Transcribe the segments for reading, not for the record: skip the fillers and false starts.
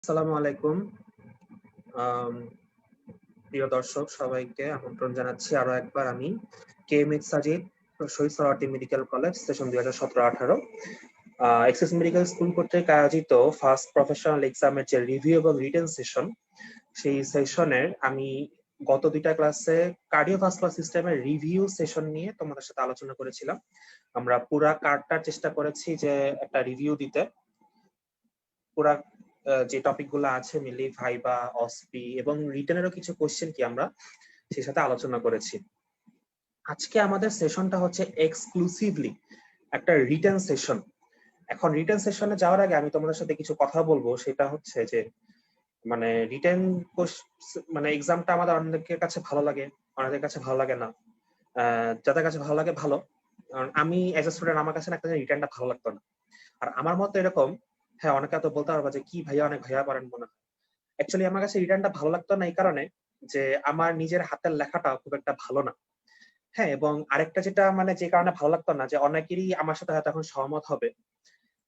আসসালামু আলাইকুম। প্রিয় দর্শক সবাইকে আমন্ত্রণ জানাচ্ছি আরো একবার। আমি KMH Sajid, Shahid Suhrawardy medical college, session 2017-18 access medical school কর্তৃক আয়োজিত ফার্স্ট প্রফেশনাল এক্সামের যে রিভিউ এবং রিটেন সেশন, সেই সেশনের আমি গত দুইটা ক্লাসে কার্ডিওভাস্কুলার সিস্টেমের রিভিউ সেশন নিয়ে তোমাদের সাথে আলোচনা করেছিলাম। আমরা পুরা কার্ডটার চেষ্টা করেছি যে একটা রিভিউ দিতে। পুরা যে টপিক গুলো আছে মিলি ভাইবা, অসপি এবং রিটেনেরও কিছু কোশ্চেন কি আমরা সেই সাথে আলোচনা করেছি। আজকে আমাদের সেশনটা হচ্ছে এক্সক্লুসিভলি একটা রিটেন সেশন। এখন রিটেন সেশনে যাওয়ার আগে আমি তোমাদের সাথে কিছু কথা বলবো, সেটা হচ্ছে যে মানে রিটেন মানে এক্সামটা আমাদের অনেকের কাছে ভালো লাগে, অনেকের কাছে ভালো লাগে না। যাদের কাছে ভালো লাগে ভালো, কারণ আমি এজ এ স্টুডেন্ট আমার কাছে একটা রিটেনটা ভালো লাগতো না। আর আমার মতো এরকম, হ্যাঁ অনেকে তো বলতে পারবা যে কি ভাইয়া অনেক ভাইয়া পারেন মনে হয়। অ্যাকচুয়ালি আমার কাছে রিটার্নটা ভালো লাগতো না এই কারণে যে আমার নিজের হাতের লেখাটা খুব একটা ভালো না। হ্যাঁ, এবং আরেকটা যেটা মানে যে কারণে ভালো লাগতো না, যে অনেকেরই আমার সাথে হয়তো এখন সহমত হবে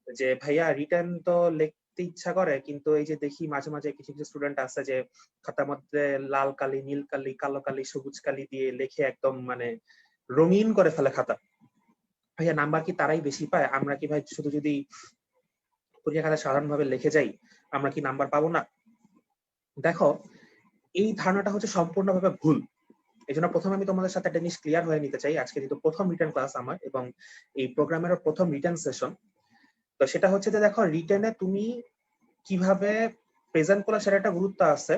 যে ভাইয়া রিটার্ন তো লিখতে ইচ্ছা করে, কিন্তু এই যে দেখি মাঝে মাঝে কিছু কিছু স্টুডেন্ট আছে যে খাতার মধ্যে লাল কালি, নীল কালি, কালো কালি, সবুজ কালি দিয়ে লিখে একদম মানে রঙিন করে ফেলে খাতা। ভাইয়া নাম্বার কি তারাই বেশি পায়? আমরা কি ভাই শুধু যদি পরীক্ষা খাতা সাধারণভাবে লিখে যাই আমরা কি নাম্বার পাবো না? দেখো, এই ধারণাটা হচ্ছে সম্পূর্ণভাবে ভুল। এই জন্য প্রথমে আমি তোমাদের সাথে একটা জিনিস ক্লিয়ার হয়ে নিতে চাই। আজকে যেহেতু প্রথম রিটার্ন ক্লাস আমার এবং এই প্রোগ্রামের প্রথম রিটার্ন সেশন, তো সেটা হচ্ছে যে দেখো রিটার্নে তুমি কিভাবে প্রেজেন্ট করলে সেটা একটা গুরুত্ব আছে।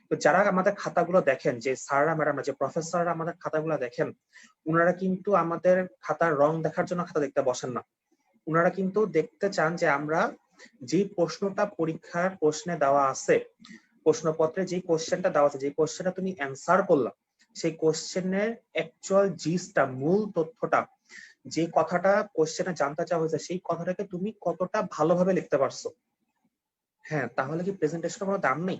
তো যারা আমাদের খাতাগুলো দেখেন, যে স্যাররা ম্যাডামরা, যে প্রফেসররা আমাদের খাতাগুলো দেখেন, ওনারা কিন্তু আমাদের খাতার রং দেখার জন্য খাতা দেখতে বসেন না। ওনারা কিন্তু দেখতে চান যে আমরা যে প্রশ্নটা পরীক্ষার প্রশ্নে দেওয়া আছে, প্রশ্নপত্রে যে কোশ্চেনটা দেওয়া আছে, যে কোশ্চেনটা তুমি অ্যান্সার করলা, সেই কোশ্চেনের অ্যাকচুয়াল জিসটা, মূল তথ্যটা, যে কথাটা কোশ্চেনে জানতে চাওয়া হয়েছে, সেই কথাটাকে তুমি কতটা ভালোভাবে লিখতে পারছো। হ্যাঁ, তাহলে কি প্রেজেন্টেশনের কোনো দাম নেই?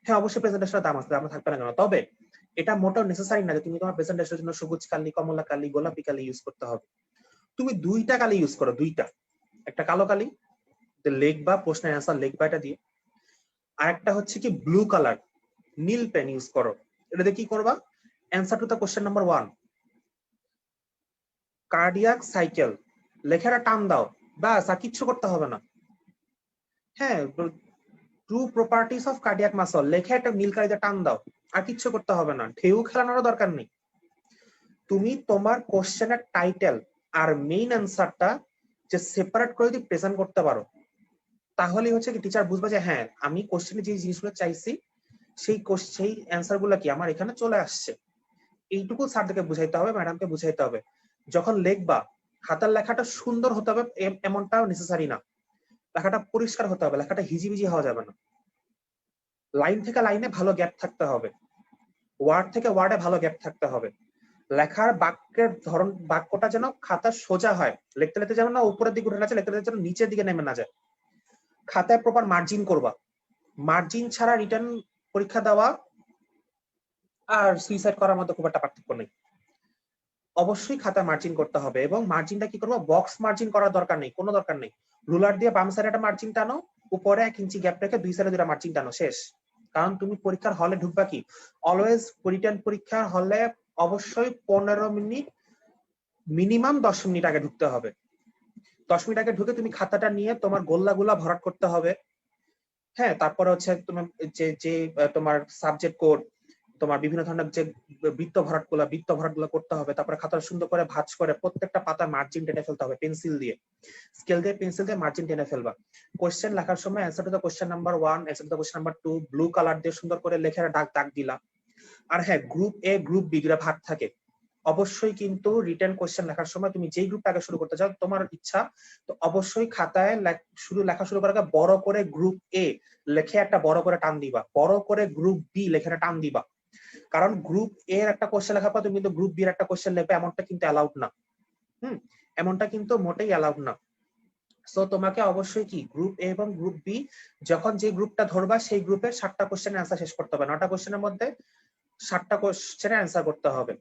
হ্যাঁ, অবশ্যই প্রেজেন্টেশনের দাম আছে, দাম থাকবে না কেন? তবে এটা মোটেও নেসেসারি না যে তুমি তোমার প্রেজেন্টেশনের জন্য সবুজ কালি, কমলা কালি, গোলাপি কালি ইউজ করতে হবে। তুমি দুইটা কালি ইউজ করো, দুইটা। একটা কালো কালি লিখবা, প্রশ্নের অ্যান্সার লিখবা এটা দিয়ে। আর একটা হচ্ছে কি ব্লু কালার, নীল পেন ইউজ করো। এটাতে কি করবা? Answer to the question number 1, cardiac cycle, লেখাটা টান দাও, ব্যাস, আর কিচ্ছু করতে হবে না। হ্যাঁ, true properties of cardiac muscle, লেখা একটা নীল কালিতে টান দাও, আর কিচ্ছু করতে হবে না। ঢেউ খেলানোরও দরকার নেই। তুমি তোমার কোশ্চেনের টাইটেল আর মেইন অ্যান্সারটা যে সেপারেট করে যদি প্রেজেন্ট করতে পারো, তাহলেই হচ্ছে কি টিচার বুঝবে যে হ্যাঁ আমি কোশ্চেনে যে জিনিসগুলো চাইছি সেই অ্যান্সার গুলো কি আমার এখানে চলে আসছে। এইটুকু স্যারদেরকে বুঝাইতে হবে, ম্যাডামকে বুঝাইতে হবে। যখন লিখবা, হাতের লেখাটা সুন্দর হতে হবে এমনটাও নেসেসারি না। লেখাটা পরিষ্কার হতে হবে, লেখাটা হিজিবিজি হওয়া যাবে না। লাইন থেকে লাইনে ভালো গ্যাপ থাকতে হবে, ওয়ার্ড থেকে ওয়ার্ডে ভালো গ্যাপ থাকতে হবে। লেখার বাক্যের ধরন, বাক্যটা যেন খাতা সোজা হয়, লিখতে লিখতে যেন না উপরের দিকে উঠে না যায়, লিখতে লিখতে যেন নিচের দিকে নেমে না যায়। খাতায় প্রপার মার্জিন করবা। মার্জিন ছাড়া রিটার্ন পরীক্ষা দেওয়া আর সুইসাইড করার মধ্যে খুব একটা পার্থক্য নেই। অবশ্যই খাতা মার্জিন করতে হবে, এবং মার্জিনটা কি করবো? বক্স মার্জিন করার দরকার নেই, কোনো দরকার নেই। রুলার দিয়ে বাম সাইডে একটা মার্জিন টানো, উপরে 1 ইঞ্চি গ্যাপ রেখে দুই সাইডে দুটা মার্জিন টানো, শেষ। কারণ তুমি পরীক্ষার হলে ঢুকবা কি, অলওয়েজ রিটেন পরীক্ষার হলে অবশ্যই 15 মিনিট, মিনিমাম 10 মিনিট আগে ঢুকতে হবে। 10 মিনিট আগে ঢুকে তুমি খাতাটা নিয়ে তোমার গোল্লাগুলা ভরাট করতে হবে। হ্যাঁ, তারপরে হচ্ছে তোমার যে তোমার সাবজেক্ট কোড, তোমার বিভিন্ন ধরনের যে বৃত্ত ভরাট গুলো করতে হবে। তারপরে খাতা সুন্দর করে ভাঁজ করে প্রত্যেকটা পাতা মার্জিন টেনে ফেলতে হবে পেন্সিল দিয়ে, স্কেল দিয়ে পেন্সিল দিয়ে মার্জিন টেনে ফেলবা। কোশ্চেন লেখার সময় answer to the question number 1, answer to the question number 2 blue colour দিয়ে সুন্দর করে লেখা দাগ দিলা। আর হ্যাঁ, গ্রুপ এ গ্রুপ বি দুটা ভাগ থাকে। অবশ্যই কিন্তু রিটেন কোশ্চেন লেখার সময় তুমি যেই গ্রুপটা আগে শুরু করতে চাও তোমার ইচ্ছা, তো অবশ্যই খাতায় লেখা শুরু করার আগে বড় করে গ্রুপ এ লেখে একটা বড় করে টান দিবা, বড় করে গ্রুপ বি লেখাটা টান দিবা। কারণ গ্রুপ এ এর একটা কোশ্চেন লেখার পর তুমি কিন্তু গ্রুপ বি এর একটা কোশ্চেন লিখবে, এমনটা কিন্তু অ্যালাউড না। এমনটা কিন্তু মোটেই অ্যালাউড না। সো তোমাকে অবশ্যই কি গ্রুপ এ এবং গ্রুপ বি, যখন যে গ্রুপটা ধরবা সেই গ্রুপের 7টা কোশ্চেনের অ্যান্সার শেষ করতে হবে। 9টা কোশ্চেনের মধ্যে 7টা কোশ্চেনের অ্যান্সার করতে হবে।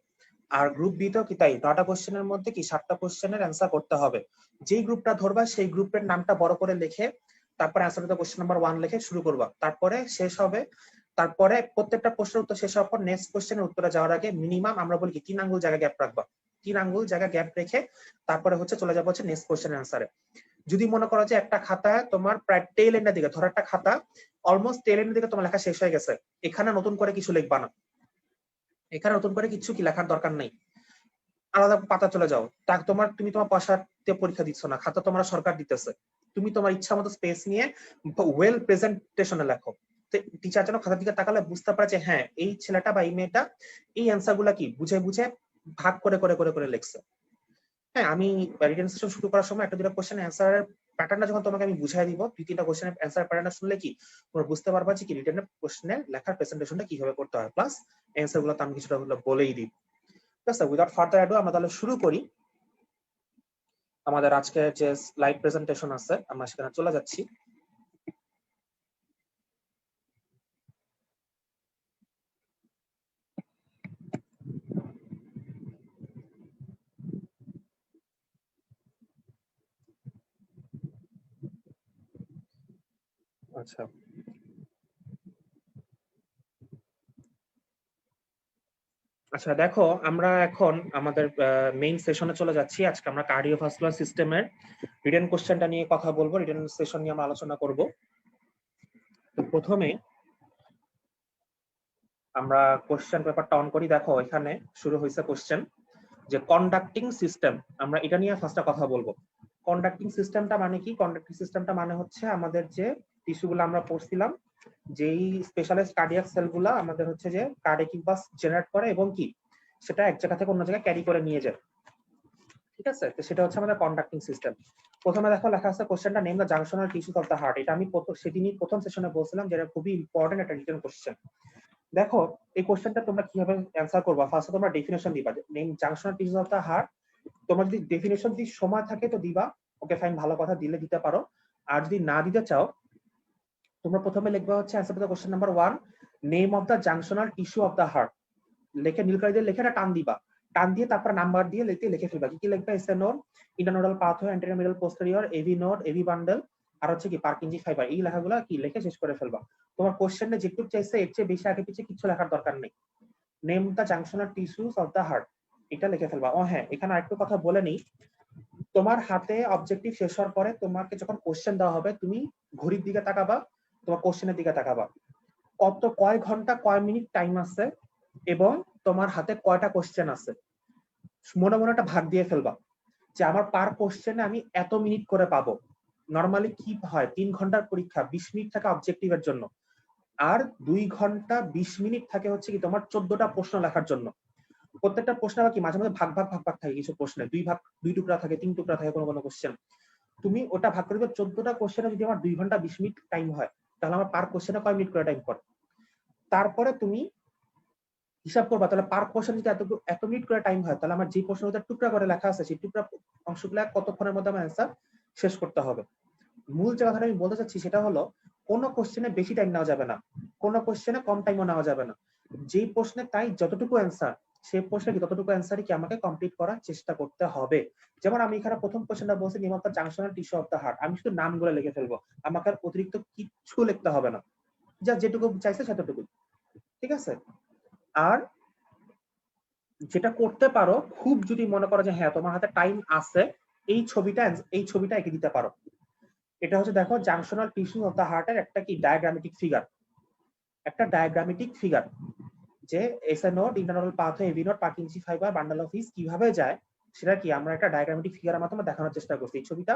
আর গ্রুপ বি তো কি তাই, 9টা কোশ্চেনের মধ্যে কি 7টা কোশ্চেনের অ্যান্সার করতে হবে। যেই গ্রুপটা ধরবা সেই গ্রুপের নামটা বড় করে লিখে তারপরে অ্যান্সার দ্য কোশ্চেন নাম্বার 1 লিখে শুরু করবা, তারপরে শেষ হবে। তারপরে প্রত্যেকটা প্রশ্নের উত্তর শেষ হওয়ার পর নেক্সট কোশ্চেনের উত্তরে যাওয়ার আগে মিনিমাম আমরা বলি কি 3 আঙ্গুল জায়গা গ্যাপ রাখবা। 3 আঙ্গুল জায়গা গ্যাপ রেখে তারপরে হচ্ছে চলে যাবো হচ্ছে নেক্সট কোশ্চেনের অ্যান্সারে। যদি মনে করো যে একটা খাতায় তোমার প্রায় টেল এন্ডের দিকে, ধরো একটা খাতা অলমোস্ট টেল এন্ডের দিকে তোমার লেখা শেষ হয়ে গেছে, এখানে নতুন করে কিছু লিখবা না, এখানে নতুন করে কিছু কি লেখার দরকার নেই, আলাদা পাতা চলে যাও। তুমি তোমার পয়সা দিয়ে পরীক্ষা দিচ্ছ না, খাতা তোমার সরকার দিতেছে, তুমি তোমার ইচ্ছা মতো স্পেস নিয়ে ওয়েল প্রেজেন্টেশনে লেখো। টিচার যেন খাতার দিকে তাকালে বুঝতে পারে যে হ্যাঁ এই ছেলেটা বা এই মেয়েটা এই অ্যান্সার গুলা কি বুঝে বুঝে ভাগ করে করে করে করে লিখছে। হ্যাঁ, আমি রিটেন সেশন শুরু করার সময় একটা দুটো কোশ্চেন অ্যান্সারের প্যাটার্নটা যখন তোমাকে আমি বুঝাই দিব, দুই তিনটা কোশ্চেনের অ্যান্সার প্যাটার্নটা শুনলে কি তোমরা বুঝতে পারবা যে কি রিটেনের কোশ্চেনের লেখার প্রেজেন্টেশনটা কিভাবে করতে হয়, প্লাস অ্যান্সার গুলো তো আমি কিছুটা হলো বলেই দিই। ঠিক আছে, উইদাউট ফার্দার অ্যাডু আমরা তাহলে শুরু করি। আমাদের আজকে যে স্লাইড প্রেজেন্টেশন আছে আমরা সেখানে চলে যাচ্ছি। আচ্ছা আচ্ছা, দেখো আমরা এখন আমাদের মেইন সেশনে চলে যাচ্ছি। আজকে আমরা কার্ডিওভাস্কুলার সিস্টেমের রিটেন কোশ্চেনটা নিয়ে কথা বলবো, রিটেন সেশন নিয়ে আমরা আলোচনা করব। তো প্রথমে আমরা কোশ্চেন পেপারটা অন করি। দেখো এখানে শুরু হয়েছে কোশ্চেন যে কন্ডাক্টিং সিস্টেম, আমরা এটা নিয়ে ফার্স্টে কথা বলবো। কন্ডাক্টিং সিস্টেমটা মানে কি? কন্ডাক্টিং সিস্টেমটা মানে হচ্ছে আমাদের যে টিস্যুগুলো আমরা পড়ছিলাম, যেই স্পেশালাইজড কার্ডিয়াক সেলগুলো আমাদের হচ্ছে যে কার্ডিয়াক ইম্পালস জেনারেট করে এবং কি সেটা এক জায়গা থেকে অন্য জায়গায় ক্যারি করে নিয়ে যায়। ঠিক আছে, তো সেটা হচ্ছে আমাদের কন্ডাক্টিং সিস্টেম। প্রথমে দেখো লেখা আছে কোশ্চেনটা name the junctional tissues of the heart. এটা আমি সেদিনই প্রথম সেশনে বলছিলাম যে এটা খুবই ইম্পর্টেন্ট একটা রিটেন কোশ্চেন। দেখো এই কোশ্চেনটা তোমরা কিভাবে অ্যান্সার করবা, ফার্স্টে তোমরা ডেফিনেশন দিবা name junctional tissues of the heart. তোমার যদি ডেফিনেশন দিয়ে সময় থাকে তো দিবা, ওকে ফাইন, ভালো কথা, দিলে দিতে পারো। আর যদি না দিতে চাও তোমরা প্রথমে লিখবা হচ্ছে answer to the question number 1 name of the junctional tissue of the heart. লিখে নীলকালি দিয়ে লিখে টান দিবা, টান দিয়ে তারপর নাম্বার দিয়ে লিখে ফেলবা। কি কি লিখবা? SA node, internodal pathway, anterior middle posterior, AV node, AV bundle, আর হচ্ছে কি পার্কিনজি ফাইবার। এই লেখাগুলো কি লিখে শেষ করে ফেলবা। তোমার কোশ্চেনে যেটুকু চাইছে এর চেয়ে বেশি আগে পিছিয়ে কিছু লেখার দরকার নেই। Name the junctional tissues of the heart এটা লিখে ফেলবা। ও হ্যাঁ, এখানে আরেকটু কথা বলে নেই, তোমার হাতে অবজেক্টিভ শেষ হওয়ার পরে তোমাকে যখন কোশ্চেন দেওয়া হবে তুমি ঘড়ির দিকে তাকাবা, তোমার কোশ্চেনের দিকে তাকাবা, কয় ঘন্টা কয় মিনিট টাইম আছে এবং তোমার হাতে কয়টা কোশ্চেন আছে। মনে মনে একটা ভাগ দিয়ে ফেলবা যে আমার পার কোশ্চেনে আমি এত মিনিট করে পাবো। নরমালি কি হয়, 3 ঘন্টার পরীক্ষা 20 মিনিট থাকে অবজেক্টিভের জন্য, আর 2 ঘন্টা 20 মিনিট থাকে হচ্ছে কি তোমার 14টা প্রশ্ন লেখার জন্য। প্রত্যেকটা প্রশ্ন আবার কি মাঝে মাঝে ভাগ ভাগ ভাগ ভাগ থাকে, কিছু প্রশ্নে 2 টুকরা থাকে, 3 টুকরা থাকে কোনো কোনো কোশ্চেন। তুমি ওটা ভাগ করে দিবে, 14টা কোশ্চেনে যদি আমার 2 ঘন্টা 20 মিনিট টাইম হয় তাহলে আমার পার কোশ্চেনে কয় মিনিট করে টাইম পড়ে। তারপরে তুমি হিসাব করবা তাহলে পার কোশ্চেন যদি এত মিনিট করে টাইম হয় তাহলে আমার যে প্রশ্নটা টুকরা করে লেখা আছে সেই টুকরা অংশগুলো কতক্ষণের মধ্যে আমার অ্যান্সার শেষ করতে হবে। মূল যে কথাটা আমি বলতে চাচ্ছি সেটা হলো কোনো কোশ্চেনে বেশি টাইম নেওয়া যাবে না, কোনো কোশ্চেনে কম টাইমও নেওয়া যাবে না। যেই প্রশ্নে তাই যতটুকু অ্যান্সার, সেই প্রশ্নে কি ততটুকু অ্যান্সারই কি আমাকে কমপ্লিট করার চেষ্টা করতে হবে। যেমন আমি এখানে প্রথম কোশ্চেনটা বলছি name of the junctional tissue of the heart, আমি শুধু নামগুলো লিখে ফেলবো, আমাকে আর অতিরিক্ত কিচ্ছু লিখতে হবে না, যা যেটুকু চাইছে সেতটুকু। ঠিক আছে, আর যেটা করতে পারো খুব যদি মনে করো যে হ্যাঁ তোমার হাতে টাইম আছে, এই ছবিটা এঁকে দিতে পারো। এটা হচ্ছে দেখো জাংশনাল টিস্যু অফ দ্য হার্টের একটা কি ডায়াগ্রামেটিক ফিগার যে SA node, internal pathway, AV node, Purkinje fibre, bundle of His কিভাবে যায় সেটা কি আমরা একটা ডায়াগ্রামেটিক ফিগারের মাধ্যমে দেখানোর চেষ্টা করছি। এই ছবিটা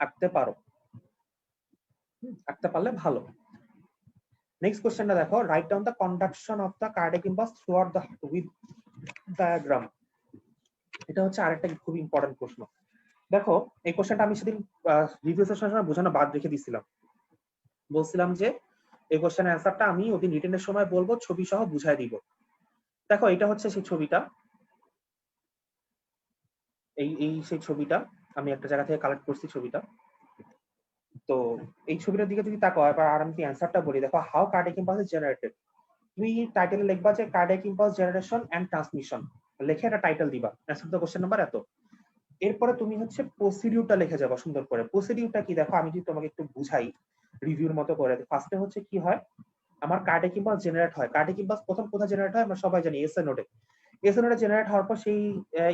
আঁকতে পারো, আঁকতে পারলে ভালো। নেক্সট কোশ্চেনটা দেখো right down the conduction of the cardiac impulse throughout the heart with diagram. এটা হচ্ছে আরেকটা খুব ইম্পর্টেন্ট প্রশ্ন। দেখো এই কোশ্চেনটা আমি সেদিন রিভিউ সেশনের সময় বোঝানো বাদ রেখে দিছিলাম, বলছিলাম যে এই কোশ্চেনের অ্যান্সারটা আমি ওদিন রিটেনের সময় বলবো, ছবি সহ বুঝাই দিব। দেখো এটা হচ্ছে সেই ছবিটা, এই সেই ছবিটা আমি একটা জায়গা থেকে কালেক্ট করছি ছবিটা। তো এই ছবিটার দিকে যদি তাকাও এবার আর আমি অ্যান্সারটা বলি। দেখো how cardiac impulse is generated, তুমি টাইটেলে লিখবা যে cardiac impulse generation and transmission, লিখে একটা টাইটেল দিবা, অ্যান্সার দ্য কোশ্চেন নাম্বার এত। এরপরে তুমি হচ্ছে প্রসিডিউরটা লিখে যাবো সুন্দর করে। প্রসিডিউরটা কি দেখো, আমি যদি তোমাকে একটু বুঝাই রিভিউর মতো করে। ফার্স্টে হচ্ছে কি হয়, আমার কার্ডিয়াক ইম্পালস জেনারেট হয়। কার্ডিয়াক ইম্পালস প্রথম কোথায় জেনারেট হয় আমরা সবাই জানি, এসএ নোডে। এসএ নোডে জেনারেট হওয়ার পর সেই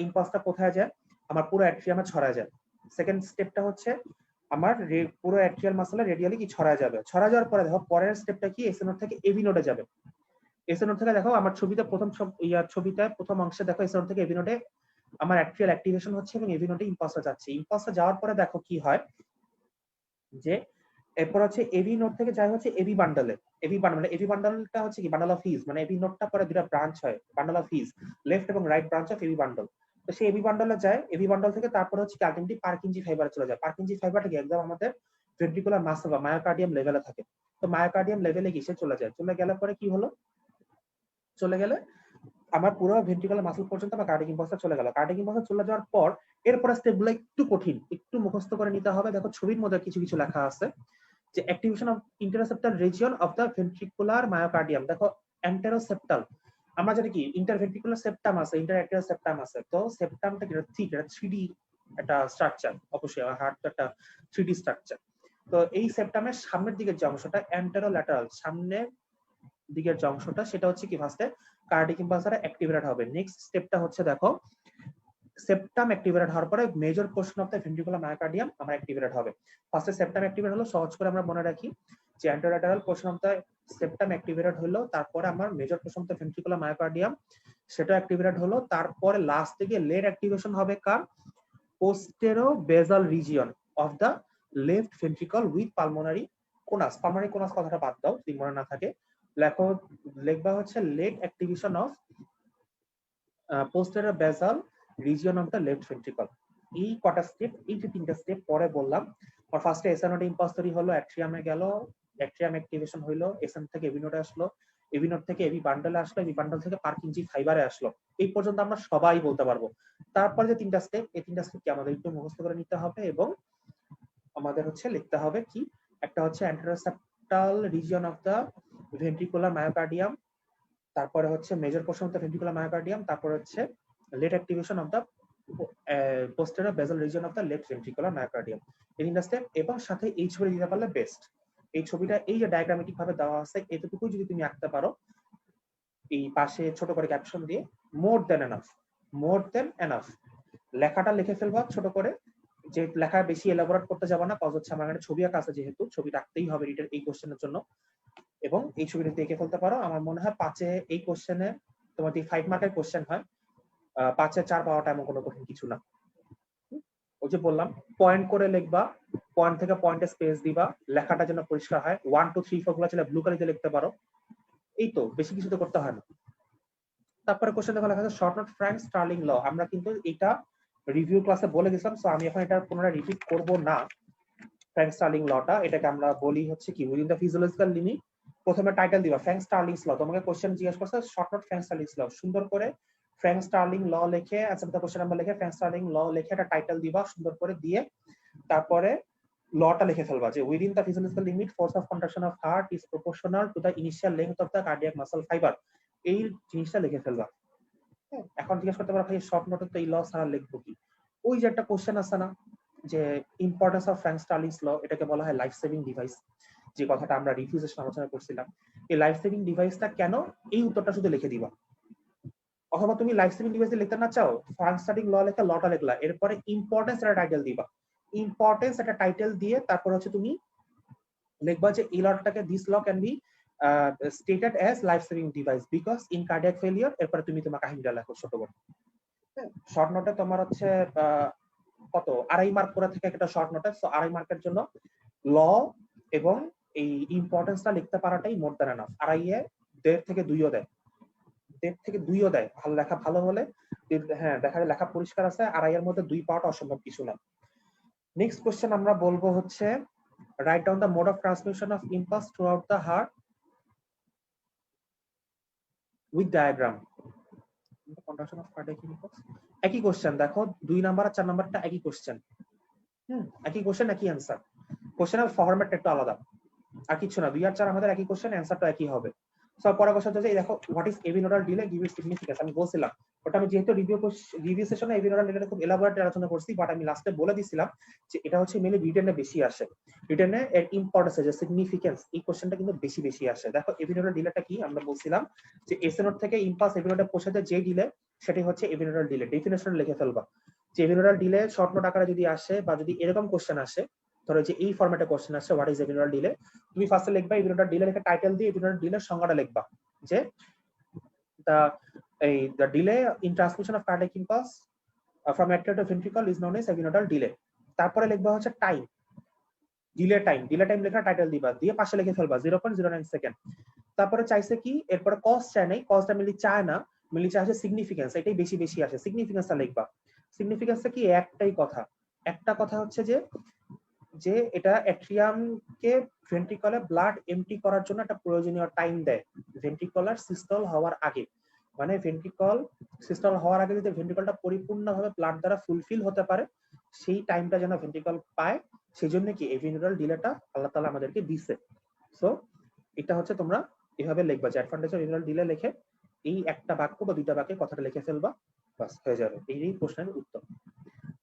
ইম্পালসটা কোথায় যায়, আমার পুরো অ্যাট্রিয়ামে ছড়ায় যায়। সেকেন্ড স্টেপটা হচ্ছে আমার পুরো অ্যাট্রিয়াল মাসলে রেডিয়ালি কি ছড়ায় যাবে। ছড়া যাওয়ার পরে দেখো পরের স্টেপটা কি, এসএ নোড থেকে এবি নোডে যাবে। এসএ নোড থেকে দেখো আমার ছবিতে প্রথম ছবিতে প্রথম অংশে দেখো এসএ নোড থেকে এবি নোডে আমার অ্যাট্রিয়াল অ্যাক্টিভেশন হচ্ছে এবং এবি নোডে ইম্পালসটা যাচ্ছে। ইম্পালসটা যাওয়ার পরে দেখো কি হয়, যে এরপর হচ্ছে এবি নোড থেকে যায় হচ্ছে এবি বান্ডালে। এবি বান্ডাল মানে এবি বান্ডালটা হচ্ছে কি বান্ডাল অফ হিজ, মানে এবি নোডটা পরে দুটো ব্রাঞ্চ হয়, বান্ডাল অফ হিজ, লেফট এবং right branch of AV bundle. তো সেই এবি বান্ডালে যায়, এবি বান্ডাল থেকে তারপর হচ্ছে আলটিমেটলি পার্কিনজি ফাইবারে চলে যায়। পার্কিনজি ফাইবারটা কি একদম আমাদের ভেন্ট্রিকুলার মাসল বা মায়োকার্ডিয়াম লেভেলে থাকে। তো মায়োকার্ডিয়াম লেভেলে গিয়ে চলে যায়। চলে গেলে পরে কি হলো, চলে গেলে আমার পুরো ভেন্ট্রিকুলার মাসল পর্যন্ত আমার কার্ডিয়াক ইম্পালসটা চলে গেল। কার্ডিয়াক ইম্পালস চলে যাওয়ার পর এরপরে স্টেপগুলো একটু কঠিন, একটু মুখস্থ করে নিতে হবে। দেখো ছবির মধ্যে কিছু কিছু লেখা আছে যে activation of interseptal region of the ventricular myocardium. দেখো এন্টেরোসেপ্টাল, আমরা জানি কি ইন্টারভেন্ট্রিকুলার সেপ্টাম আছে, ইন্টারঅ্যাক্টিভ সেপ্টাম আছে। তো সেপ্টামটা কি ঠিক এটা 3D একটা স্ট্রাকচার, অবশ্যই হার্ট একটা 3D স্ট্রাকচার। তো এই সেপ্টামের সামনের দিকের যে অংশটা অ্যান্টেরোল্যাটারাল, সামনের দিকের যে অংশটা সেটা হচ্ছে কি ফার্স্টে কার্ডিয়াক ইম্পালসারে অ্যাক্টিভেট হবে। নেক্সট স্টেপটা হচ্ছে দেখো সেপ্টাম অ্যাক্টিভেট হওয়ার পরে major portion of the ventricular myocardium আমার অ্যাক্টিভেট হবে। ফার্স্টে সেপ্টাম অ্যাক্টিভেট হলো, সহজ করে আমরা মনে রাখি যে anterolateral portion of the septum activated হলো, তারপরে আমার major portion of the ventricular myocardium সেটা অ্যাক্টিভেটেড হলো, তারপরে লাস্ট থেকে লেট অ্যাক্টিভেশন হবে কার, posterobasal region of the left ventricle with pulmonary conus. Pulmonary conus কথাটা বাদ দাও যদি মনে না থাকে, লেখো লিখবা হচ্ছে late activation of posterior basal region of the left ventricle। এই কটা স্টেপ, এই যে তিনটা স্টেপ পরে বললাম। আর ফার্স্টে এসএন নোড ইম্পালস তৈরি হলো, অ্যাট্রিয়ামে গেল, অ্যাট্রিয়াম অ্যাক্টিভেশন হলো, এসএন থেকে এবি নোডে আসলো, এবি নোড থেকে এবি বান্ডলে আসলো, এবি বান্ডল থেকে পার্কিনজি ফাইবারে আসলো। এই পর্যন্ত আমরা সবাই বলতে পারবো। তারপর যে তিনটা স্টেপ, এই তিনটা স্টেপকে আমাদের একটু মুখস্থ করে নিতে হবে এবং আমাদের হচ্ছে লিখতে হবে কি, একটা হচ্ছে anteroseptal region of the ventricular myocardium, তারপরে হচ্ছে major portion of the ventricular myocardium, তারপর হচ্ছে late activation of the posterior basal region of the left ventricular myocardium। এই তিনটা স্টেপ এবং সাথে এই ছবি দিতে পারলে বেস্ট। এই ছবিটা এই যে ডায়াগ্রামেটিক ভাবে দেওয়া আছে এতটুকু যদি তুমি আঁকতে পারো এই পাশে ছোট করে ক্যাপশন দিয়ে, মোর দেন এনাফ, মোর দেন এনাফ। লেখাটা লিখে ফেলবা ছোট করে, যে লেখা বেশি এলাবোরেট করতে যাবা না, কজ হচ্ছে আমার এখানে ছবি আঁকা আছে যেহেতু ছবিটা আঁকতেই হবে এই কোশ্চেনের জন্য, এবং এই ছবিটা দেখে ফেলতে পারো। আমার মনে হয় 5-এ এই কোশ্চেনে তোমার 5 মার্কের কোশ্চেন হয়, 5-এ 4 পাওয়াটা এমন কোনো কঠিন কিছু না। ওই যে বললাম পয়েন্ট করে লিখবা, পয়েন্ট থেকে পয়েন্টে স্পেস দিবা, লেখাটা যেন পরিষ্কার হয়। 1 2 3 4 গুলো চলে ব্লু কালিতে লিখতে পারো, এই তো, বেশি কিছু তো করতে হয় না। তারপরে কোশ্চেন দেখো লেখা আছে শর্ট নোট ফ্র্যাঙ্ক স্টার্লিং ল। আমরা কিন্তু এটা রিভিউ ক্লাসে বলে গেছিলাম, সো আমি এখন এটা পুনরায় রিপিট করব না। ফ্র্যাঙ্ক স্টার্লিং লটা, এটাকে আমরা বলি হচ্ছে কি উইদিন দ্য ফিজিওলজিক্যাল লিমিট। প্রথমে টাইটেল দিবা ফ্র্যাঙ্ক স্টার্লিংস ল। তোমাকে কোশ্চেন জিজ্ঞেস করছে শর্ট নোট ফ্র্যাঙ্ক স্টার্লিংস ল, সুন্দর করে ফ্র্যাঙ্ক স্টার্লিং ল লিখে আনসার দ্য কোশ্চেন নাম্বার লিখে ফ্র্যাঙ্ক স্টার্লিং ল লিখে একটা টাইটেল দিবা সুন্দর করে দিয়ে, তারপরে লটা লিখে ফেলবা যে within the physiological limit force of contraction of heart is proportional to the initial length of the cardiac muscle fibre. এই জিনিসটা লিখে ফেলবা। এখন জিজ্ঞেস করতে পারো ভাই শর্ট নোটে তো এই ল ছাড়া লিখবো কি? ওই যে একটা কোশ্চেন আছে না যে ইম্পর্টেন্স অফ ফ্র্যাঙ্ক স্টার্লিংস ল, এটাকে বলা হয় লাইফ সেভিং ডিভাইস, যে কথাটা আমরা রিভিউ সেশনে আলোচনা করছিলাম। এই লাইফ সেভিং ডিভাইসটা কেন, এই উত্তরটা শুধু লিখে দিবা। অথবা তুমি লাইফ সেভিং ডিভাইস লিখতে না চাও, ফ্র্যাঙ্ক স্টার্লিং ল লেখা লটা লিখলা, এরপরে ইম্পর্টেন্স একটা টাইটেল দিবা। ইম্পর্টেন্স একটা টাইটেল দিয়ে তারপর হচ্ছে তুমি লিখবা যে এই লটাকে this law can be stated as life saving device because in cardiac failure। এরপরে তুমি তোমার কাহিনীটা লেখো ছোট করে। শর্ট নোটে তোমার হচ্ছে কত 2.5 মার্ক করে থেকে একটা শর্ট নোটে, সো 2.5 মার্কের জন্য ল এবং এই ইম্পর্টেন্সটা লিখতে পারাটাই মোর দ্যান এনাফ। 2.5-এ 1.5 থেকে 2ও দেয়, 1.5 থেকে 2ও দেয়, ভালো লেখা ভালো হলে। হ্যাঁ দেখা যায় লেখা পরিষ্কার আছে, 2.5-এর মধ্যে 2 পাওয়াটা অসম্ভব কিছু না। নেক্সট কোশ্চেন আমরা বলবো হচ্ছে write down the mode of transmission of impulse through out the heart with diagram. একই কোশ্চেন দেখো, 2 নাম্বার আর 4 নাম্বারটা একই কোশ্চেন। একই কোশ্চেন একই অ্যান্সার, কোশ্চেনের ফরম্যাটটা একটু আলাদা, আর কিছু না। 2 আর 4 আমাদের একই কোশ্চেন, অ্যান্সারটা একই হবে। সো পরের কোশ্চেন হচ্ছে দেখো what is AV nodal delay, give it significance. আমি বলছিলাম ওটা আমি যেহেতু রিভিউ সেশনে এভিনিউরাল ডিলেটা খুব এলাবোরেট আলোচনা করছি, বাট আমি লাস্টে বলে দিছিলাম যে এটা হচ্ছে মেইনলি রিটেনে বেশি আসে। রিটেনে এর ইম্পর্টেন্স যে সিগনিফিকেন্স এই কোশ্চেনটা কিন্তু বেশি বেশি আসে। দেখো এভিনিউরাল ডিলেটা কি আমরা বলছিলাম যে এসএ নোট থেকে ইম্পালস এভিনিউরাল পৌঁছাতে যে ডিলে সেটাই হচ্ছে এভিনিউরাল ডিলে। ডেফিনেশন লিখে ফেলবা যে এভিনিউরাল ডিলে শর্ট নোট আকারে যদি আসে বা যদি এরকম কোশ্চেন আসে, ধরো যে এই ফরম্যাটে কোশ্চেন আসে হোয়াট ইজ এভিনিউরাল ডিলে, তুমি ফার্স্টে লিখবা এভিনিউরাল ডিলে লিখে টাইটেল দিয়ে এভিনিউরাল ডিলের সংজ্ঞাটা লিখবা যে the delay in transmission of cardiac impulse from atrial to ventricle is known as epineal delay. তারপরে লিখবা হচ্ছে টাইম, ডিলে টাইম লেখা টাইটেল দিবা, দিয়ে পাশে লিখে ফেলবা 0.09 সেকেন্ড। তারপরে চাইছে কি, এরপরে কস্ট চাই নাই, কস্টটা মিলি চায় না, মিলি চাইছে সিগনিফিকেন্স, এটাই বেশি বেশি আসে। সিগনিফিকেন্সটা লিখবা। সিগনিফিকেন্সটা কি, একটা কথা হচ্ছে যে এটা অ্যাট্রিয়ামকে ভেন্ট্রিকলে ব্লাড এমটি করার জন্য একটা প্রয়োজনীয় টাইম দেয় ভেন্ট্রিকুলার সিস্টল হওয়ার আগে। মানে ভেন্ট্রিকল সিস্টল হওয়ার আগে যদি ভেন্ট্রিকলটা পরিপূর্ণভাবে ব্লাড দ্বারা ফুলফিল হতে পারে, সেই টাইমটা যেন ভেন্ট্রিকল পায়, সেই জন্য কি এভিনিউরাল ডিলেটা আল্লাহ তাআলা আমাদেরকে দিছে। সো এটা হচ্ছে তোমরা এভাবে লিখবা যে অ্যাডভান্টেজ অফ এভিনিউরাল ডিলে লিখে এই একটা বাক্য বা দুইটা বাক্যে কথাটা লিখে ফেলবা, বাস হয়ে যাবে। এই প্রশ্নের উত্তর।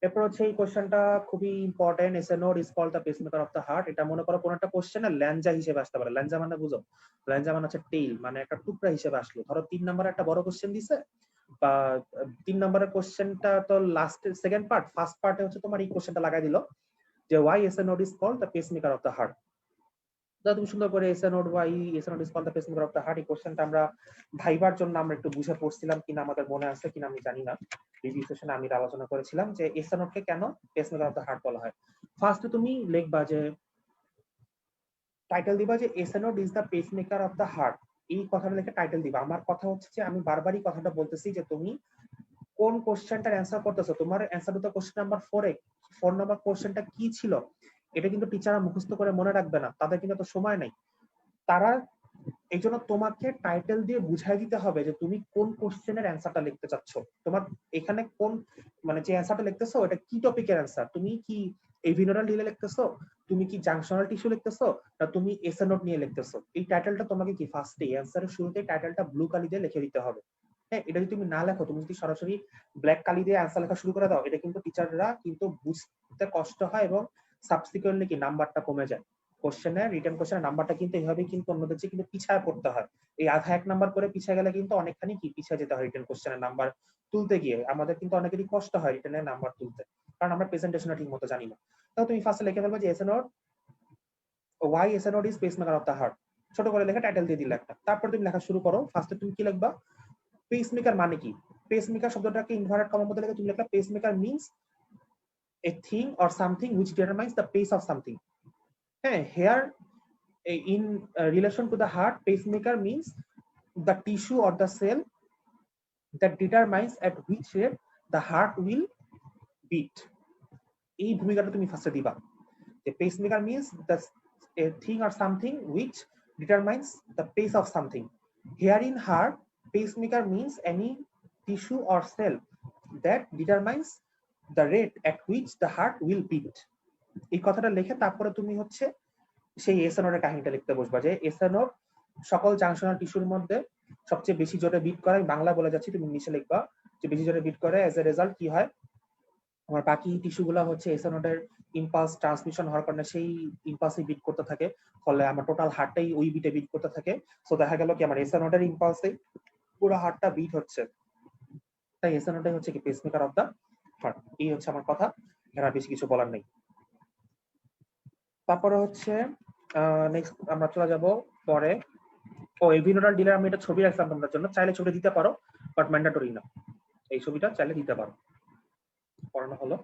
এরপর হচ্ছে এই কোশ্চেনটা খুবই important, S A node is called the pacemaker of the heart. এটা মনে করো কোন একটা কোশ্চেনে ল্যাঞ্জা হিসেবে আসতে পারে। ল্যাঞ্জা মানে বুঝো, ল্যাঞ্জা মানে হচ্ছে টেইল, মানে একটা টুকরা হিসেবে আসলো। ধরো 3 নম্বরে একটা বড় কোশ্চেন দিছে, বা 3 নম্বরের কোশ্চেনটা তো লাস্ট সেকেন্ড পার্ট, ফার্স্ট পার্টে হচ্ছে তোমার এই কোশ্চেনটা লাগাই দিল যে why S A node is called the pacemaker of the heart. তুমি সুন্দর করে S A node why S A node is called the pacemaker of the heart, এই কোশ্চেনটা আমরা ভাইবার জন্য আমরা একটু বুঝে পড়ছিলাম কিনা আমাদের মনে আছে কিনা আমি জানি না। রিভিউ সেশনে আমি আলোচনা করেছিলাম যে এস এ নোডকে কেন পেসমেকার অফ দ্য হার্ট বলা হয়। ফার্স্টে তুমি লিখবা যে টাইটেল দিবা যে S A node is the pacemaker of the heart, এই কথাটা লিখে টাইটেল দিবা। আমার কথা হচ্ছে যে আমি বারবারই কথাটা বলতেছি যে তুমি কোন কোশ্চেনটার অ্যান্সার করতেছো, তোমার অ্যান্সার তো কোশ্চেন নাম্বার 4 নম্বর কোশ্চেনটা কি ছিল এটা কিন্তু টিচাররা মুখস্থ করে মনে রাখবে না, তাদের কিন্তু তো সময় নাই। তারা এই জন্য তোমাকে টাইটেল দিয়ে বুঝাই দিতে হবে যে তুমি কোন কোশ্চেনের অ্যান্সারটা লিখতে চাচ্ছ। তোমার এখানে কোন মানে যে অ্যান্সারটা লিখতেছো এটা কি টপিকের অ্যান্সার, তুমি কি এভিনিউরাল ডিলে লিখতেছো, তুমি কি জাংশনাল টিস্যু লিখতেছো, না তুমি এসএ নোট নিয়ে লিখতেছো। এই টাইটেলটা তোমাকে কি ফার্স্টে অ্যান্সারের শুরুতে টাইটেলটা ব্লু কালি দিয়ে লিখে দিতে হবে। হ্যাঁ, এটা যদি তুমি না লেখো, তুমি যদি সরাসরি ব্ল্যাক কালি দিয়ে অ্যান্সার লেখা শুরু করে দাও, এটা কিন্তু টিচাররা কিন্তু বুঝতে কষ্ট হয় এবং সাবসিকুয়েন্টলি কি নাম্বারটা কমে যায়। কোশ্চেনের রিটেন কোশ্চেনের নাম্বারটা কিন্তু এইভাবে কিন্তু অন্যদের চেয়ে কিন্তু পিছায় পড়তে হয়। এই আধা 1 নাম্বার করে পিছিয়ে গেলে কিন্তু অনেকখানি কি পিছিয়ে যেতে হয় রিটেন কোশ্চেনের নাম্বার তুলতে গিয়ে। আমাদের কিন্তু অনেকেরই কষ্ট হয় রিটেনের নাম্বার তুলতে, কারণ আমরা প্রেজেন্টেশনটা ঠিক মতো জানি না। তাও তুমি ফার্স্টে লিখে ফেলবে যে S A node why S A node is pacemaker of the heart, ছোট করে লেখা টাইটেল দিয়ে দিলে একটা। তারপর তুমি লেখা শুরু করো। ফার্স্টে তুমি কি লিখবা, পেসমেকার মানে কি। পেসমেকার শব্দটাকে ইনভার্টেড কমার মধ্যে লিখে তুমি লিখলা pacemaker means a thing or something which determines the pace of something. হ্যাঁ, here in relation to the heart, pacemaker means the tissue or the cell that determines at which rate the heart will beat. এই ভূমিকাটা তুমি ফার্স্টে দিবা যে pacemaker means the a thing or something which determines the pace of something. Here in heart, pacemaker means any tissue or cell that determines the rate at which the heart will beat. এই কথাটা লিখে তারপরে তুমি হচ্ছে সেই S A নোডের কাহিনীটা লিখতে বসবা যে এস এ নোড সকল জাংশনাল টিস্যুর মধ্যে সবচেয়ে বেশি জোরে বিট করে। আমি বাংলা বলে যাচ্ছি, তুমি ইংলিশে লিখবা যে বেশি জোরে বিট করে। এজ এ রেজাল্ট কি হয়, আমার বাকি টিস্যুগুলো হচ্ছে এস এ নোডের ইম্পালস ট্রান্সমিশন হওয়ার কারণে সেই ইম্পালসে বিট করতে থাকে, ফলে আমার টোটাল হার্টটাই ওই বিটে বিট করতে থাকে। সো দেখা গেল কি আমার এস এ নোডের ইম্পালসে পুরো হার্টটা বিট হচ্ছে, তাই এস এ নোডটাই হচ্ছে কি পেসমেকার অফ দা হার্ট। এই হচ্ছে আমার কথা, এখানে বেশি কিছু বলার নেই। তারপরে হচ্ছে নেক্সট আমরা চলে যাব পরে। এভিনিউরাল ডিলে আমি এটা ছবি রাখলাম তোমাদের জন্য, চাইলে ছবি দিতে পারো বাট ম্যান্ডেটরি না, এই ছবিটা চাইলে দিতে পারো। পড়ানো হলো।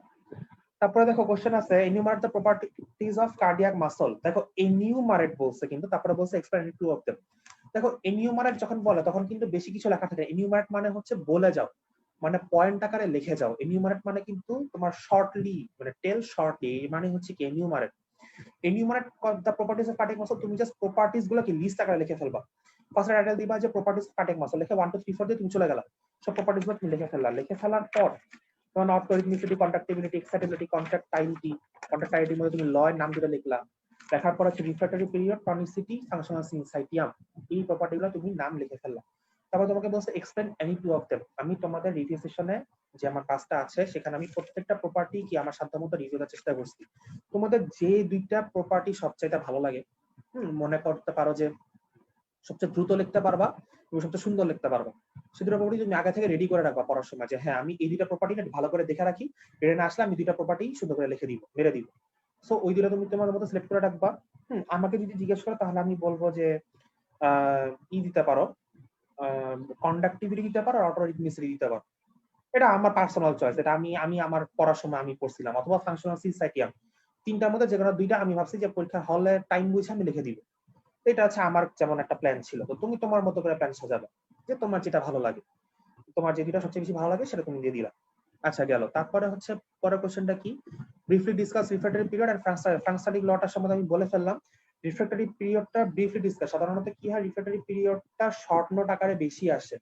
তারপরে দেখো কোশ্চেন আছে এনিউমারেট the properties of cardiac muscle. দেখো এনিউমারেট বলছে কিন্তু তারপরে বলছে এক্সপ্লেইন টু অফ देम। দেখো এনিউমারেট যখন বলে তখন কিন্তু বেশি কিছু লেখা থাকে। এনিউমারেট মানে হচ্ছে বলে যাও, মানে পয়েন্ট আকারে লিখে যাও। এনিউমারেট মানে কিন্তু তোমার শর্টলি, মানে টেল শর্টলি, মানে হচ্ছে কি এনিউমারেট। এনিউমারেট the properties of cardiac muscle, তুমি জাস্ট প্রপার্টিজ গুলো কি লিস্ট আকারে লিখে ফেলবা। ফার্স্ট টাইটেল দিবা যে প্রপার্টিজ অফ কার্ডিয়াক মাসল, লিখে 1 2 3 4 দিয়ে তুমি চলে গেলা, সব প্রপার্টিজ গুলো তুমি লিখে ফেললা। লিখে ফেলার পর তোমার not rhythmicity, conductivity, excitability, contractility, কন্ট্রাক্টাইলিটির মধ্যে তুমি লয়ের নাম দুটো লিখলা। লেখার পর হচ্ছে refractory period, tonicity, functional syncytium, এই প্রপার্টিগুলো তুমি নাম লিখে ফেললা। তারপর তোমাকে বলছে explain any two of them. আমি তোমাদের রিভিউ সেশনে যে আমার কাজটা আছে সেখানে আমি প্রত্যেকটা প্রপার্টি কি আমার সাধ্যমতো রিভিউ দেওয়ার চেষ্টা করছি। তোমাদের যে দুইটা প্রপার্টি সবচাইতে ভালো লাগে, মনে করতে পারো যে সবচেয়ে দ্রুত লিখতে পারবা এবং সবচেয়ে সুন্দর লিখতে পারবা, সে দুটো প্রপার্টি তুমি আগে থেকে রেডি করে রাখবা পড়ার সময়, যে হ্যাঁ আমি এই দুইটা প্রপার্টিটা ভালো করে দেখে রাখি, রিটেনে আসলে আমি দুইটা প্রপার্টি সুন্দর করে লিখে দিব, মেরে দিব। সো ওই দুটো তুমি তোমার মতো সিলেক্ট করে রাখবা। আমাকে যদি জিজ্ঞেস করো তাহলে আমি বলবো যে দিতে পারো, কন্ডাক্টিভিটি দিতে পারো, অটোরিথমিসিটি দিতে পারো। এটা আমার পার্সোনাল চয়েস, এটা আমি আমি আমার পড়ার সময় আমি পড়ছিলাম। অথবা ফাংশনাল সিনসাইটিয়াম, তিনটার মধ্যে যে কোনো দুইটা আমি ভাবছি যে পরীক্ষার হলে টাইম বুঝে আমি লিখে দিব। এটা হচ্ছে আমার যেমন একটা প্ল্যান ছিল। তো তুমি তোমার মতো করে প্ল্যান সাজাবে, যে তোমার যেটা ভালো লাগে, তোমার যে দুইটা সবচেয়ে বেশি ভালো লাগে সেটা তুমি দিয়ে দিলা। আচ্ছা গেল। তারপরে হচ্ছে পরের কোশ্চেনটা কি, briefly discuss refractory period and ফ্রান্সটাডিক লটার সম্বন্ধে আমি বলে ফেললাম। রিফ্র্যাক্টরি পিরিয়ডটা ব্রিফলি ডিসকাস, সাধারণত কি হয় রিফ্র্যাক্টরি পিরিয়ডটা শর্ট নোট আকারে বেশি আসে।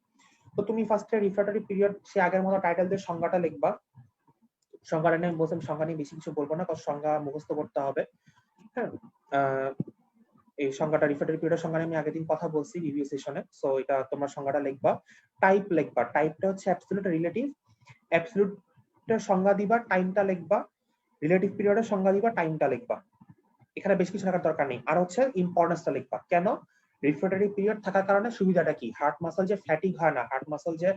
তো তুমি ফার্স্টে রিফ্র্যাক্টরি পিরিয়ড সে আগের মতো টাইটেল দিয়ে সংজ্ঞাটা লিখবা। সংজ্ঞাটা নিয়ে আমি বলছিলাম, সংজ্ঞা নিয়ে বেশি কিছু বলবো না, কারণ সংজ্ঞা মুখস্থ করতে হবে। হ্যাঁ, এই সংজ্ঞাটা রিফ্র্যাক্টরি পিরিয়ডের সংজ্ঞা নিয়ে আমি আগের দিন কথা বলছি রিভিউ সেশনে। সো এটা তোমরা সংজ্ঞাটা লিখবা। টাইপ লিখবা, টাইপটা হচ্ছে অ্যাবসলিউট রিলেটিভ। অ্যাবসলিউটের সংজ্ঞা দিবা, টাইমটা লিখবা। রিলেটিভ পিরিয়ডের সংজ্ঞা দিবা, টাইমটা লিখবা। এখানে বেশ কিছু লেখার দরকার নেই। আর হচ্ছে ইম্পর্টেন্সটা লিখবা। কেন রিফ্র্যাক্টরি পিরিয়ড থাকার কারণে সুবিধাটা কি, হার্ট মাসল যে ফ্যাটিক হয় না, হার্ট মাসল যে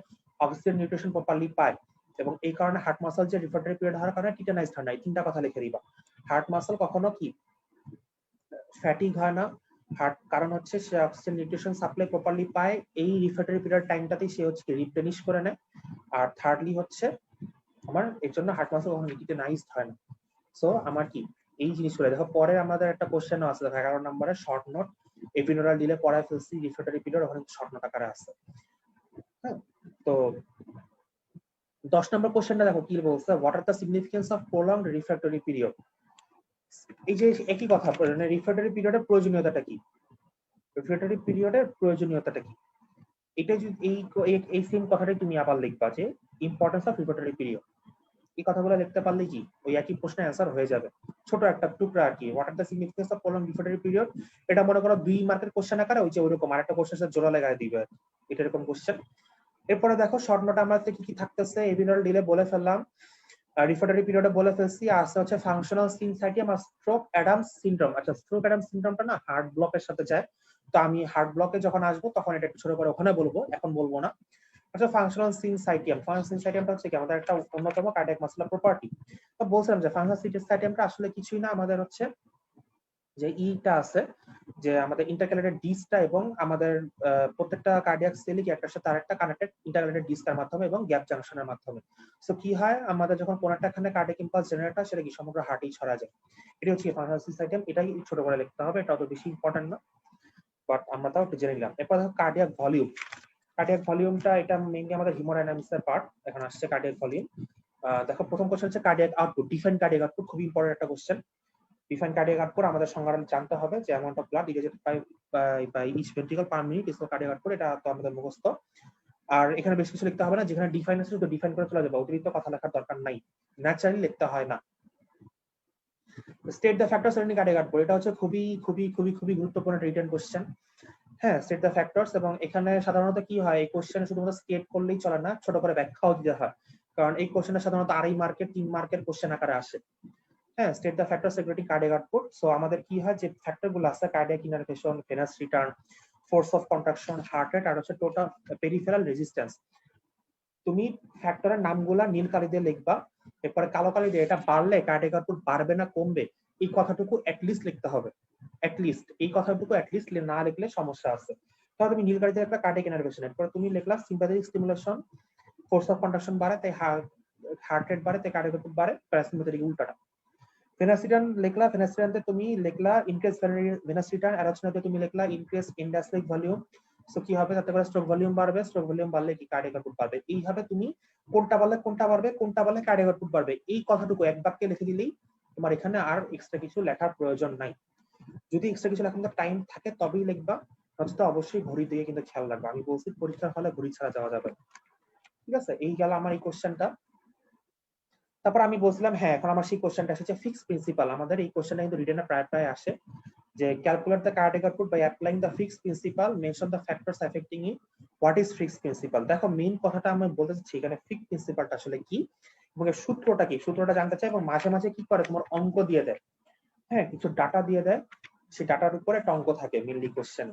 অক্সিজেন নিউট্রিশন প্রপারলি পায়, এবং এই কারণে হার্ট মাসল যে রিফ্র্যাক্টরি পিরিয়ড হওয়ার কারণে টিটানাইজড হয় না। এই তিনটা কথা লিখে দিবা। হার্ট মাসল কখনো কি ফ্যাটিক হয় না, হার্ট কারণ হচ্ছে সে অক্সিজেন নিউট্রিশন সাপ্লাই প্রপারলি পায়, এই রিফ্র্যাক্টরি পিরিয়ড টাইমটাতেই সে হচ্ছে রিপ্লেনিশ করে নেয়। আর থার্ডলি হচ্ছে আমার এর জন্য হার্ট মাসল কখনো টিটানাইজড হয় না। সো আমার কি এই জিনিসগুলো দেখো। পরে আমাদের একটা কোশ্চেনও আছে দেখো 11 নম্বরের শর্ট নোট, এপিডুরাল দিলে পড়ায় ফেলছি রিফ্র্যাক্টরি পিরিয়ড, ওখানে শর্ট নোট আকারে আছে। হ্যাঁ, তো 10 নম্বর কোশ্চেনটা দেখো কি বলছে, what are the significance of prolonged refractory period. এই যে একই কথা, রিফ্র্যাক্টরি পিরিয়ডের প্রয়োজনীয়তাটা কি, রিফ্র্যাক্টরি পিরিয়ডের প্রয়োজনীয়তাটা কি, এটা যদি এই সেম কথাটাই তুমি আবার লিখবা যে ইম্পর্টেন্স অফ রিফ্র্যাক্টরি পিরিয়ড। এই কথাগুলো লিখতে পারলে কি ওই একই প্রশ্নের অ্যান্সার হয়ে যাবে, ছোট একটা টুকরা আর কি। What are the significance of prolonged refractory period, এটা মনে করো 2 মার্কের কোশ্চেন আকারে ওই যে ওইরকম আরেকটা কোশ্চেন সাথে জোড়া লাগায় দিবে, এটা এরকম কোশ্চেন। এরপরে দেখো শর্ট নোট আমাদের কি কি থাকতেছে, এপিডুরাল ডিলে বলে ফেললাম, রিফ্র্যাক্টরি পিরিয়ডে বলে ফেলছি, আছে হচ্ছে ফাংশনাল সিনসাইটিয়াম আর স্ট্রোক অ্যাডামস সিনড্রোম। আচ্ছা স্ট্রোক অ্যাডামস সিনড্রোমটা না হার্ট ব্লকের সাথে যায়, তো আমি হার্ট ব্লকে যখন আসবো তখন এটা একটু ছোট করে ওখানে বলবো, এখন বলবো না। আচ্ছা ফাংশনাল সিনসাইটিয়াম, ফাংশনাল সিনসাইটিয়ামটা হচ্ছে কি আমাদের একটা অন্যতম কার্ডিয়াক মাসকুলার প্রপার্টি। তো বলছিলাম যে ফাংশনাল সিনসাইটিয়ামটা আসলে কিছুই না, আমাদের হচ্ছে যে ইটা আছে, যে আমাদের ইন্টারক্যালেটেড ডিস্কটা এবং আমাদের প্রত্যেকটা কার্ডিয়াক সেলই কি একটার সাথে আরেকটা কানেক্টেড ইন্টারক্যালেটেড ডিস্কের মাধ্যমে এবং গ্যাপ জাংশনের মাধ্যমে। সো কি হয় আমাদের যখন কোন একটা এখানে কার্ডিয়াক ইম্পালস জেনারেট হয় সেটা কি সমগ্র হার্টেই ছড়া যায়। এটা হচ্ছে ফাংশনাল সিনসাইটিয়াম, এটাই ছোট করে লিখতে হবে, এটা অত বেশি ইম্পর্টেন্ট না, বাট আমরা তাও একটু জেনে নিলাম। এরপর দেখো কার্ডিয়াক ভলিউম। কার্ডিয়াক ভলিউমটা এটা মেইনলি আমাদের হিমোডাইনামিক্সের পার্ট, এখন আসছে কার্ডিয়াক ভলিউম। দেখো প্রথম কোশ্চেন হচ্ছে cardiac output, define cardiac output, খুব ইম্পর্টেন্ট একটা কোশ্চেন। ডিফাইন কার্ডিয়াক আউটপুট আমাদের সংজ্ঞাটা জানতে হবে, যে অ্যামাউন্ট অফ ব্লাড ইরেজেড by each ventricle per minute is cardiac output, এটা তো আমাদের মুখস্থ। আর এখানে বেশ কিছু লিখতে হবে না, যেখানে ডিফাইন আছে শুধু ডিফাইন করে চলে যাবে, অতিরিক্ত কথা লেখার দরকার নাই, ন্যাচারালি লিখতে হয় না। State the factors in cardiac output, এটা হচ্ছে খুবই খুবই খুবই খুবই গুরুত্বপূর্ণ রিটেন কোশ্চেন। হ্যাঁ, স্টেট দ্য ফ্যাক্টরস, এবং এখানে সাধারণত কি হয় এই কোশ্চেনে শুধুমাত্র স্টেট করলেই চলে না, ছোট করে ব্যাখ্যাও দিতে হয়, কারণ এই কোশ্চেনে সাধারণত 2.5 মার্কের 3 মার্কের কোশ্চেন আকারে আসে। হ্যাঁ, state the factors regulating cardiac output. So আমাদের কি হয় যে ফ্যাক্টরগুলো আছে, cardiac innervation, venous return, force of contraction, heart rate, আর হচ্ছে টোটাল পেরিফেরাল রেজিস্ট্যান্স। তুমি ফ্যাক্টরের নামগুলা নীল কালি দিয়ে লিখবা, এরপরে কালো কালি দিয়ে এটা বাড়লে কার্ডিয়াক আউটপুট বাড়বে না কমবে এই কথাটুকু অ্যাটলিস্ট লিখতে হবে, অ্যাটলিস্ট এই কথাটুকু অ্যাটলিস্ট না লিখলে সমস্যা আছে। তাহলে তুমি নীল কালি দিয়ে একটা কার্ডিয়াক ইনারভেশন, এরপর তুমি লিখলা sympathetic stimulation, force of contraction বাড়ে তাই হার্ট রেট বাড়ে তাই কার্ডিয়াক আউটপুট বাড়ে, প্যারাসিম্প্যাথেটিক উল্টাটা। ভেনাস রিটার্ন লিখলা, ভেনাস রিটার্নতে তুমি লিখলা ইনক্রিজ ভেনাস রিটার্ন, আর হচ্ছে তুমি লিখলা ইনক্রিজ ইন্ডাস্ট্রিক ভলিউম। সো কি হবে, তাতে করে স্ট্রোক ভলিউম বাড়বে, স্ট্রোক ভলিউম বাড়লে কি কার্ডিয়াক আউটপুট বাড়বে। এইভাবে তুমি কোনটা বললে কোনটা বাড়বে, কোনটা বললে কার্ডিয়াক আউটপুট বাড়বে, এই কথাটুকু এক বাক্যে লিখে দিলেই তোমার এখানে আর এক্সট্রা কিছু লেখার প্রয়োজন নাই। যদি এক্সট্রা কিছু লেখার টাইম থাকে তবেই লিখবা, নচেত অবশ্যই ঘড়ি দিয়ে কিন্তু খেয়াল রাখবা। আমি বলছি পরীক্ষার হলে ঘড়ি ছাড়া যাওয়া যাবে, ঠিক আছে। এই গেল আমার এই কোশ্চেনটা। তারপর আমি বলছিলাম হ্যাঁ এখন আমার সেই কোশ্চেনটা এসেছে ফিক্স প্রিন্সিপাল। আমাদের এই কোশ্চেনটা কিন্তু রিটেনে প্রায় প্রায় আসে, যে calculate the cardiac output by applying the Fick's principle, mention the factors affecting it. What is Fick's principle? দেখো মেইন কথাটা আমি বলতে চাচ্ছি এখানে ফিক্সড প্রিন্সিপালটা আসলে কি এবং এর সূত্রটা কি, সূত্রটা জানতে চাই। এবং মাঝে মাঝে কি করে তোমার অঙ্ক দিয়ে দেয়, হ্যাঁ কিছু ডাটা দিয়ে দেয়, সেই ডাটার উপরে একটা অঙ্ক থাকে মেইনলি কোশ্চেন,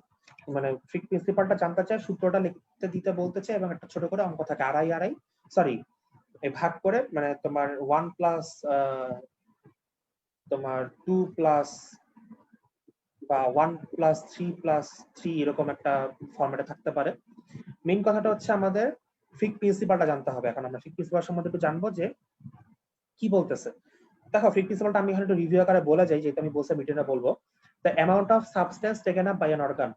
মানে ফিক্সড প্রিন্সিপালটা জানতে চায়, সূত্রটা লিখতে দিতে বলতে চায় এবং একটা ছোট করে অঙ্ক থাকে আড়াই আড়াই সরি ভাগ করে, মানে তোমার 1 প্লাস তোমার 2 প্লাস বা 1 প্লাস 3 প্লাস 3 এরকম একটা ফরম্যাটে থাকতে পারে। মেইন কথাটা হচ্ছে আমাদের ফিক্সড প্রিন্সিপালটা জানতে হবে। এখন আমরা ফিক্সড প্রিন্সিপাল সম্বন্ধে একটু জানবো যে কি বলতেছে। দেখো ফিক্সড প্রিন্সিপালটা আমি এখানে একটু রিভিউ আকারে বলে যাই, যেটা আমি বলছি মিডিয়ানে বলবো। The amount of substance taken up by an organ,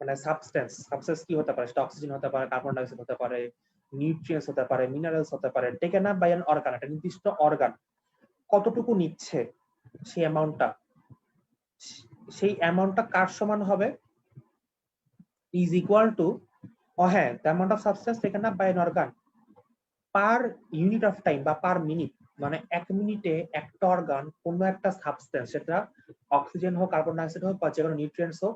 মানে সাবস্টেন্স কি হতে পারে, সেটা অক্সিজেন হতে পারে, কার্বন ডাই অক্সাইড হতে পারে, নিউট্রিয়েন্টস হতে পারে, মিনারেলস হতে পারে, taken up by an organ, একটা নির্দিষ্ট অর্গান কতটুকু নিচ্ছে সেই অ্যামাউন্টটা কার সমান হবে, ইজ ইকুয়াল টু, হ্যাঁ the amount of substance taken up by an organ per unit of time বা পার মিনিট, মানে এক মিনিটে একটা অর্গান কোনো একটা সাবস্টেন্স, সেটা অক্সিজেন হোক, কার্বন ডাই অক্সাইড হোক বা যে কোনো নিউট্রিয়েন্টস হোক,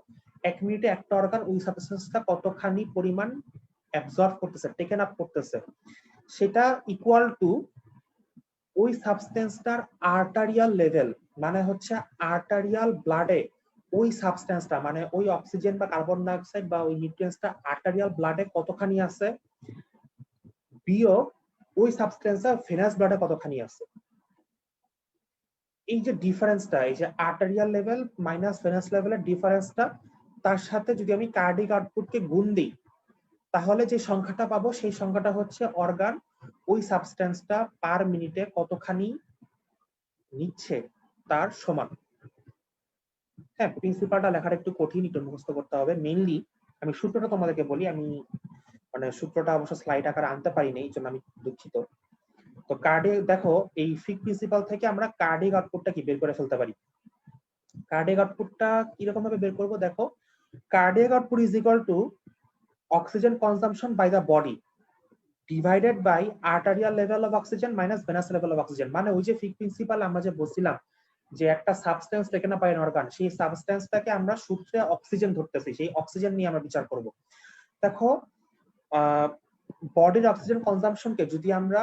এক মিনিটে একটা অর্গান ওই সাবস্টেন্সটা কতখানি পরিমাণ অ্যাবজর্ব করতেছে, টেকেন আপ করতেছে, সেটা ইকুয়াল টু ওই সাবস্টেন্সটার আর্টারিয়াল লেভেল, মানে হচ্ছে আর্টারিয়াল ব্লাডে ওই সাবস্টেন্সটা, মানে ওই অক্সিজেন বা কার্বন ডাই অক্সাইড বা ওই নিউট্রিয়েন্টসটা আর্টারিয়াল ব্লাডে কতখানি আছে, বিয়োগ ওই সাবস্টেন্সটা ভেনাস ব্লাডে কতখানি আছে। এই যে ডিফারেন্সটা, এই যে আর্টারিয়াল লেভেল মাইনাস ভেনাস লেভেলের ডিফারেন্সটা, তার সাথে যদি আমি কার্ডিক আউটপুটকে গুণ দিই, তাহলে যে সংখ্যাটা পাবো সেই সংখ্যাটা হচ্ছে অর্গান ওই সাবস্টেন্সটা পার মিনিটে কতখানি নিচ্ছে তার সমান। হ্যাঁ প্রিন্সিপালটা লেখাটা একটু কঠিন, একটু মুখস্থ করতে হবে। মেইনলি আমি সূত্রটা তোমাদেরকে বলি, আমি মানে সূত্রটা অবশ্য স্লাইড আকারে আনতে পারিনি, এই জন্য আমি দুঃখিত। তো কার্ডিক দেখো এই ফিক্সড প্রিন্সিপাল থেকে আমরা কার্ডিক আউটপুটটা কি বের করে ফেলতে পারি। কার্ডিক আউটপুটটা কিরকম ভাবে বের করবো, দেখো cardiac output is equal to oxygen consumption by the body divided by arterial level of oxygen minus venous level of oxygen. মানে ওই যে ফিক্সড প্রিন্সিপাল আমরা যে বলছিলাম যে একটা সাবস্টেন্স থেকে না পাই অর্গান, সেই সাবস্টেন্সটাকে আমরা সূত্রে অক্সিজেন ধরতেছি, সেই অক্সিজেন নিয়ে আমরা বিচার করব। দেখো বডির অক্সিজেন কনজাম্পশনকে যদি আমরা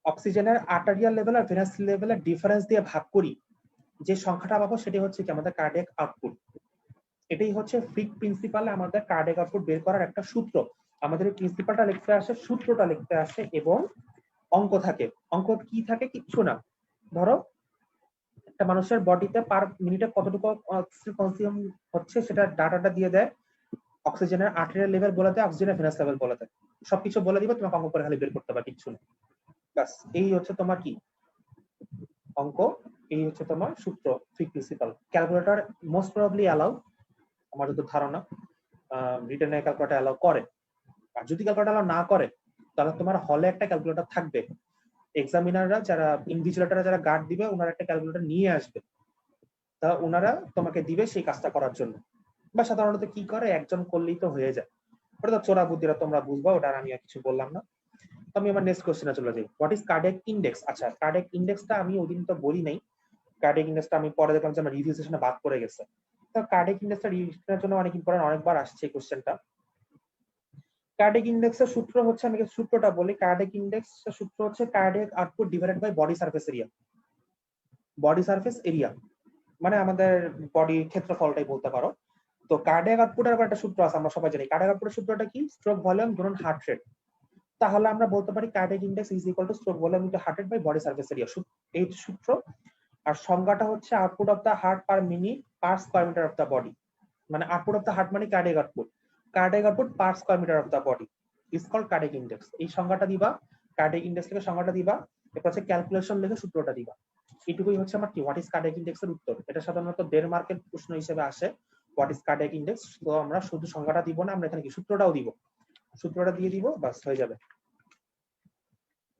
অক্সিজেনের আর্টারিয়াল লেভেল আর ভেনাস লেভেলের ডিফারেন্স দিয়ে ভাগ করি, যে সংখ্যাটা পাবো সেটি হচ্ছে কি আমাদের কার্ডিয়াক আউটপুট। এটাই হচ্ছে ফিক্সড প্রিন্সিপালে আমাদের কার্ডিয়াক আউটপুট বের করার একটা সূত্র। আমাদের প্রিন্সিপালটা লিখতে আসে, সূত্রটা লিখতে আসে এবং অঙ্ক থাকে। অঙ্ক কি থাকে, কিচ্ছু না, ধরো একটা মানুষের বডিতে পার মিনিটে কতটুকু অক্সিজেন কনজিউম হচ্ছে সেটা ডাটাটা দিয়ে দেয়, অক্সিজেনের আর্টারিয়াল লেভেল বলে দেয়, অক্সিজেনের ভেনাস লেভেল বলে দেয়, সবকিছু বলে দিবে, তোমাকে অঙ্ক করে খালি বের করতে পারবে, কিচ্ছু না। ব্যাস এই হচ্ছে তোমার কি অঙ্ক, এই হচ্ছে তোমার সূত্র fixed principal. Calculator most probably allow, আমার যত ধারণা রিটেনে ক্যালকুলেটর অ্যালাউ করে। আর যদি ক্যালকুলেটর অ্যালাউ না করে তাহলে তোমার হলে একটা ক্যালকুলেটর থাকবে, এক্সামিনাররা যারা ইনভিজিলেটররা যারা গার্ড দিবে ওনারা একটা ক্যালকুলেটর নিয়ে আসবে, তা ওনারা তোমাকে দিবে সেই কাজটা করার জন্য। বা সাধারণত কি করে একজন করলেই তো হয়ে যায়, ওটা তো চোরা বুদ্ধিরা তোমরা বুঝবা, ওটা আমি আর কিছু বললাম না। তো আমি আমার নেক্সট কোশ্চেনে চলে যাই, হোয়াট ইজ কার্ডিয়াক ইন্ডেক্স। আচ্ছা কার্ডিয়াক ইন্ডেক্সটা আমি ওই দিন তো বলি নাই, কার্ডিয়াক ইন্ডেক্সটা আমি পরে দেখলাম যে আমার রিভিউ সেশনে বাদ পড়ে গেছে। তো কার্ডিয়াক ইন্ডেক্সটা রিভিশনের জন্য অনেক ইম্পর্টেন্ট, অনেকবার আসছে এই কোশ্চেনটা। কার্ডিয়াক ইন্ডেক্সের সূত্র হচ্ছে, আমি সূত্রটা বলি, কার্ডিয়াক ইন্ডেক্সের সূত্র হচ্ছে cardiac output divided by body surface area. Body surface area মানে আমাদের বডি ক্ষেত্রফলটাই বলতে পারো। তো কার্ডিয়াক আউটপুটের আবার একটা সূত্র আছে, আমরা সবাই জানি কার্ডিয়াক আউটপুটের সূত্রটা কি, স্ট্রোক ভলিউম গুণন হার্ট রেট। তাহলে আমরা বলতে পারি cardiac index is equal to stroke volume into heart rate by body surface area, এই সূত্র। আর সংজ্ঞাটা হচ্ছে output of the heart per minute per square metre of the body, মানে আউটপুট অফ দ্য হার্ট মানে cardiac output, cardiac output per square metre of the body is called cardiac index. এই সংজ্ঞাটা দিবা, কার্ডিয়াক ইন্ডেক্স থেকে সংজ্ঞাটা দিবা, এরপর হচ্ছে ক্যালকুলেশন লিখে সূত্রটা দিবা। এটুকুই হচ্ছে আমার কি হোয়াট ইজ কার্ডিয়াক ইন্ডেক্স এর উত্তর। এটা সাধারণত 1.5 মার্কের প্রশ্ন হিসেবে আসে, হোয়াট ইজ কার্ডিয়াক ইন্ডেক্স। তো আমরা শুধু সংজ্ঞাটা দিব না, আমরা এখানে কি সূত্রটাও দিব, সূত্রটা দিয়ে দিব, বাস হয়ে যাবে।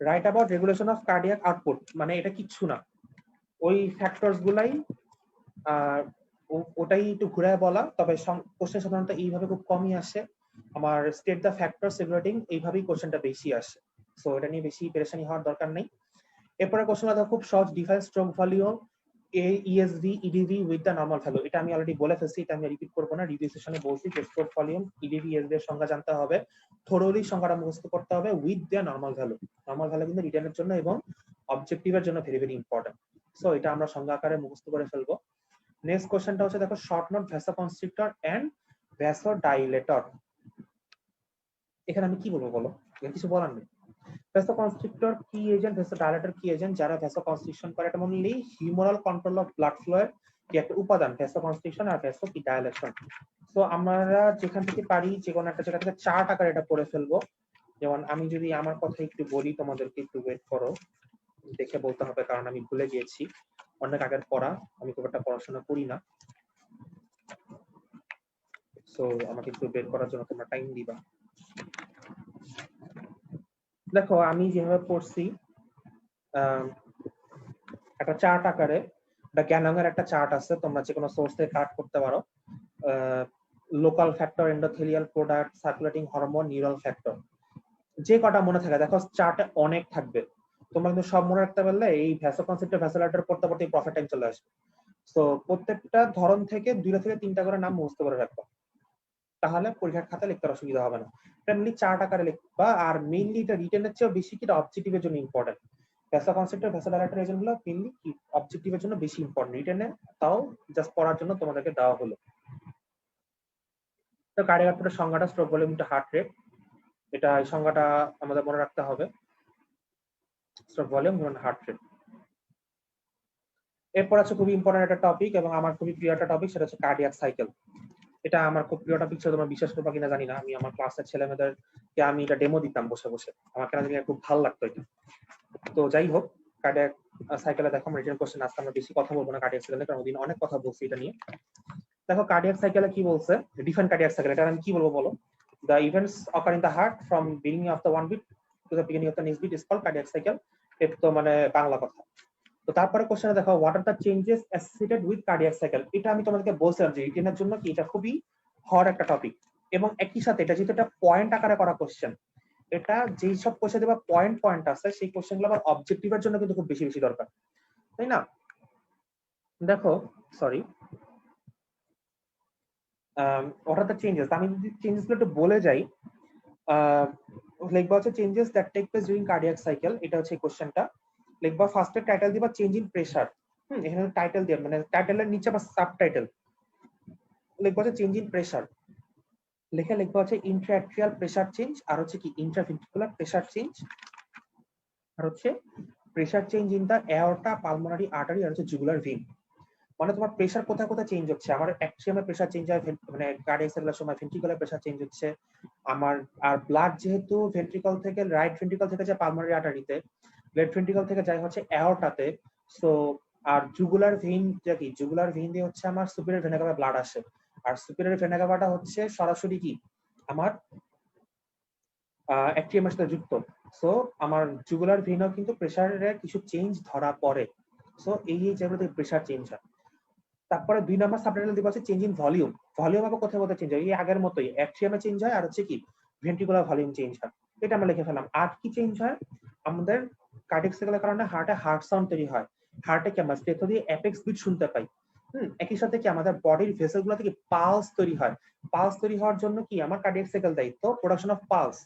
Right about regulation of cardiac output, মানে এটা কিচ্ছু না, ওই ফ্যাক্টরস গুলাই ওটাই একটু ঘুরে বলা, তবে কোশ্চেন সাধারণত এইভাবে খুব কমই আসে। আমার স্টেট দ্য ফ্যাক্টরস রেগুলেটিং এইভাবেই কোশ্চেনটা বেশি আসে, সো এটা নিয়ে বেশি পেরেশানি হওয়ার দরকার নেই। এরপরে কোশ্চেনটা খুব সহজ, define stroke volume ESV EDV with the normal value, এটা আমি অলরেডি বলে ফেলছি, এটা আমি রিপিট করবো না। রিভিউ সেশনে বলছি যে স্ট্রোক ভলিউম EDV ESV এর সংজ্ঞা জানতে হবে, থরোলি সংজ্ঞাটা মুখস্থ করতে হবে with the normal value. Normal value কিন্তু রিটার্নের জন্য এবং অবজেক্টিভের জন্য ভেরি ভেরি ইম্পর্টেন্ট। সো এটা আমরা সংজ্ঞা আকারে মুখস্থ করে ফেলবো। নেক্সট কোশ্চেনটা হচ্ছে দেখো শর্ট নোট ভ্যাসোকনস্ট্রিক্টর এন্ড ভ্যাসোডাইলেটর। এখানে আমি কি বলবো বলো, এখানে কিছু বলার নেই। ভ্যাসোকনস্ট্রিক্টর কি এজেন্ট, ভ্যাসোডাইলেটর কি এজেন্ট, যারা ভ্যাসোকনস্ট্রিকশন করে, এটা মনলি humoral control of blood flow এর কি একটা উপাদান ভ্যাসোকনস্ট্রিকশন আর ভ্যাসো কি ডাইলেশন। তো আমরা যেখান থেকে পারি যে কোনো একটা জায়গা থেকে চার্ট আকারে এটা পড়ে ফেলবো। যেমন আমি যদি আমার কথা একটু বলি তোমাদেরকে, একটু ওয়েট করো, দেখে বলতে হবে কারণ আমি ভুলে গিয়েছি, অনেক আগের পড়া, আমি খুব একটা পড়াশোনা করি না। সো আমাকে একটু বের করার জন্য তোমরা টাইম দিবা। দেখো আমি যেভাবে পড়ছি একটা চার্ট আকারে, একটা গ্যানংয়ের একটা চার্ট আছে, তোমরা যে কোনো সোর্স থেকে কালেক্ট করতে পারো। Local factor, endothelial product, circulating hormone, neural factor, যে কটা মনে থাকে দেখো চার্টে অনেক থাকবে। তোমরা কিন্তু সব মনে রাখতে পারলে এই ভ্যাসোকনস্ট্রিক্টর ভ্যাসোডাইলেটর পড়তে পড়তে প্রফিট টাইম চলে আসবে। তো প্রত্যেকটা ধরন থেকে 2 থেকে 3টা করে নাম মুখস্থ করে রাখবা, তাহলে পরীক্ষার খাতায় লিখতে অসুবিধা হবে না। মেইনলি চার্ট আকারে লিখবা, আর মেইনলি এটা রিটেনের চেয়ে বেশি কি অবজেক্টিভের জন্য ইম্পর্টেন্ট। ভ্যাসোকনস্ট্রিক্টর ভ্যাসোডাইলেটর এজেন্টগুলো মেইনলি কি অবজেক্টিভের জন্য বেশি ইম্পর্টেন্ট, রিটেনে তাও জাস্ট পড়ার জন্য তোমাদেরকে দেওয়া হলো। তো কার্ডিয়াক আউটপুটের সংজ্ঞাটা stroke volume into heart rate, এটা এই সংজ্ঞাটা আমাদের মনে রাখতে হবে, stroke volume into heart rate. এরপর আছে খুবই ইম্পর্টেন্ট একটা টপিক এবং আমার খুবই প্রিয় একটা টপিক, সেটা হচ্ছে কার্ডিয়াক সাইকেল। এটা আমার খুব প্রিয় টপিক ছিল, তোমরা বিশ্বাস করবা কিনা জানি না, আমি আমার ক্লাসের ছেলেমেয়েদেরকে আমি এটা ডেমো দিতাম বসে বসে, আমার কেন জানি খুব ভালো লাগতো এটা। তো যাই হোক, কার্ডিয়াক সাইকেলে দেখো রিটেন কোশ্চেন, আজকে আমরা বেশি কথা বলবো না কার্ডিয়াক সাইকেলে, কারণ ওদিন অনেক কথা বলছি এটা নিয়ে। দেখো কার্ডিয়াক সাইকেলে কি বলছে, ডিফাইন কার্ডিয়াক সাইকেল, এটা আমি কি বলবো বলো, the events occur in the heart from beginning of the one beat to the beginning of the next beat is called cardiac cycle। এটা তো মানে বাংলা কথা। তো তারপরে কোশ্চেনে দেখো what are the changes associated with cardiac cycle, এটা আমি তোমাদেরকে বলছিলাম যে রিটেনের জন্য কি এটা খুবই হট একটা টপিক, এবং একই সাথে এটা যেহেতু একটা পয়েন্ট আকারে করা কোশ্চেন, এটা যেই সব কোশ্চেন দেবা পয়েন্ট পয়েন্ট আছে সেই কোশ্চেনগুলো আবার অবজেক্টিভের জন্য কিন্তু খুব বেশি বেশি দরকার, তাই না? দেখো sorry, what are the changes, আমি যদি চেঞ্জেসগুলো একটু বলে যাই, লিখবা হচ্ছে changes that take place during cardiac cycle, এটা হচ্ছে কোশ্চেনটা। লিখবা ফার্স্টে টাইটেল দিবা চেঞ্জ ইন প্রেসার, এখানে টাইটেল দিয়ে মানে টাইটেলের নিচে আবার সাবটাইটেল লিখবা হচ্ছে চেঞ্জ ইন প্রেসার, লিখবা হচ্ছে ইন্ট্রাঅ্যাট্রিয়াল প্রেসার চেঞ্জ, আর হচ্ছে কি ইন্ট্রাভেন্ট্রিকুলার প্রেসার চেঞ্জ, আর হচ্ছে pressure change in the aorta, pulmonary artery, আর হচ্ছে জুগুলার ভেইন। মানে তোমার প্রেসার কোথায় কোথায় চেঞ্জ হচ্ছে, আমার অ্যাট্রিয়ামে প্রেসার চেঞ্জ হয়, মানে কার্ডিয়াক সাইকেলের সময় ভেন্ট্রিকুলার প্রেসার চেঞ্জ হচ্ছে আমার, আর ব্লাড যেহেতু ভেন্ট্রিকল থেকে রাইট ভেন্ট্রিকল থেকে যায় পালমোনারি আর্টারিতে, লেফট ভেন্ট্রিকল থেকে যায় হচ্ছে এওরটাতে। সো আর জুগুলার ভেইন, যা কি জুগুলার ভেইন দিয়ে হচ্ছে আমার সুপিরিয়র ভেনা কাভা ব্লাড আসে, আর সুপিরিয়র ভেনা কাভাটা হচ্ছে সরাসরি কি আমার অ্যাট্রিয়ামের সাথে যুক্ত। সো আমার জুগুলার ভেইনও কিন্তু প্রেসারের কিছু চেঞ্জ ধরা পড়ে। সো এই জায়গাতে প্রেসার চেঞ্জ হয়। তারপরে 2 নাম্বার সাবটাইটেল দিব আছে চেঞ্জ ইন ভলিউম, ভলিউম আবার কোথায় কোথায় চেঞ্জ হয়, এই আগের মতোই অ্যাট্রিয়ামে চেঞ্জ হয়, আর হচ্ছে কি ভেন্ট্রিকুলার ভলিউম চেঞ্জ হয়, এটা আমরা লিখে ফেললাম। আর কি চেঞ্জ হয়, আমাদের কার্ডিয়াক সাইকেলের কারণে হার্টে হার্ট সাউন্ড তৈরি হয়, হার্টে কি আমরা স্টেথো দিয়ে অ্যাপেক্স বিট শুনতে পাই। একই সাথে কি আমাদের বডির ভেসেল গুলো থেকে পালস তৈরি হয়, পালস তৈরি হওয়ার জন্য কি আমার কার্ডিয়াক সাইকেল দায়িত্ব প্রোডাকশন অফ পালস।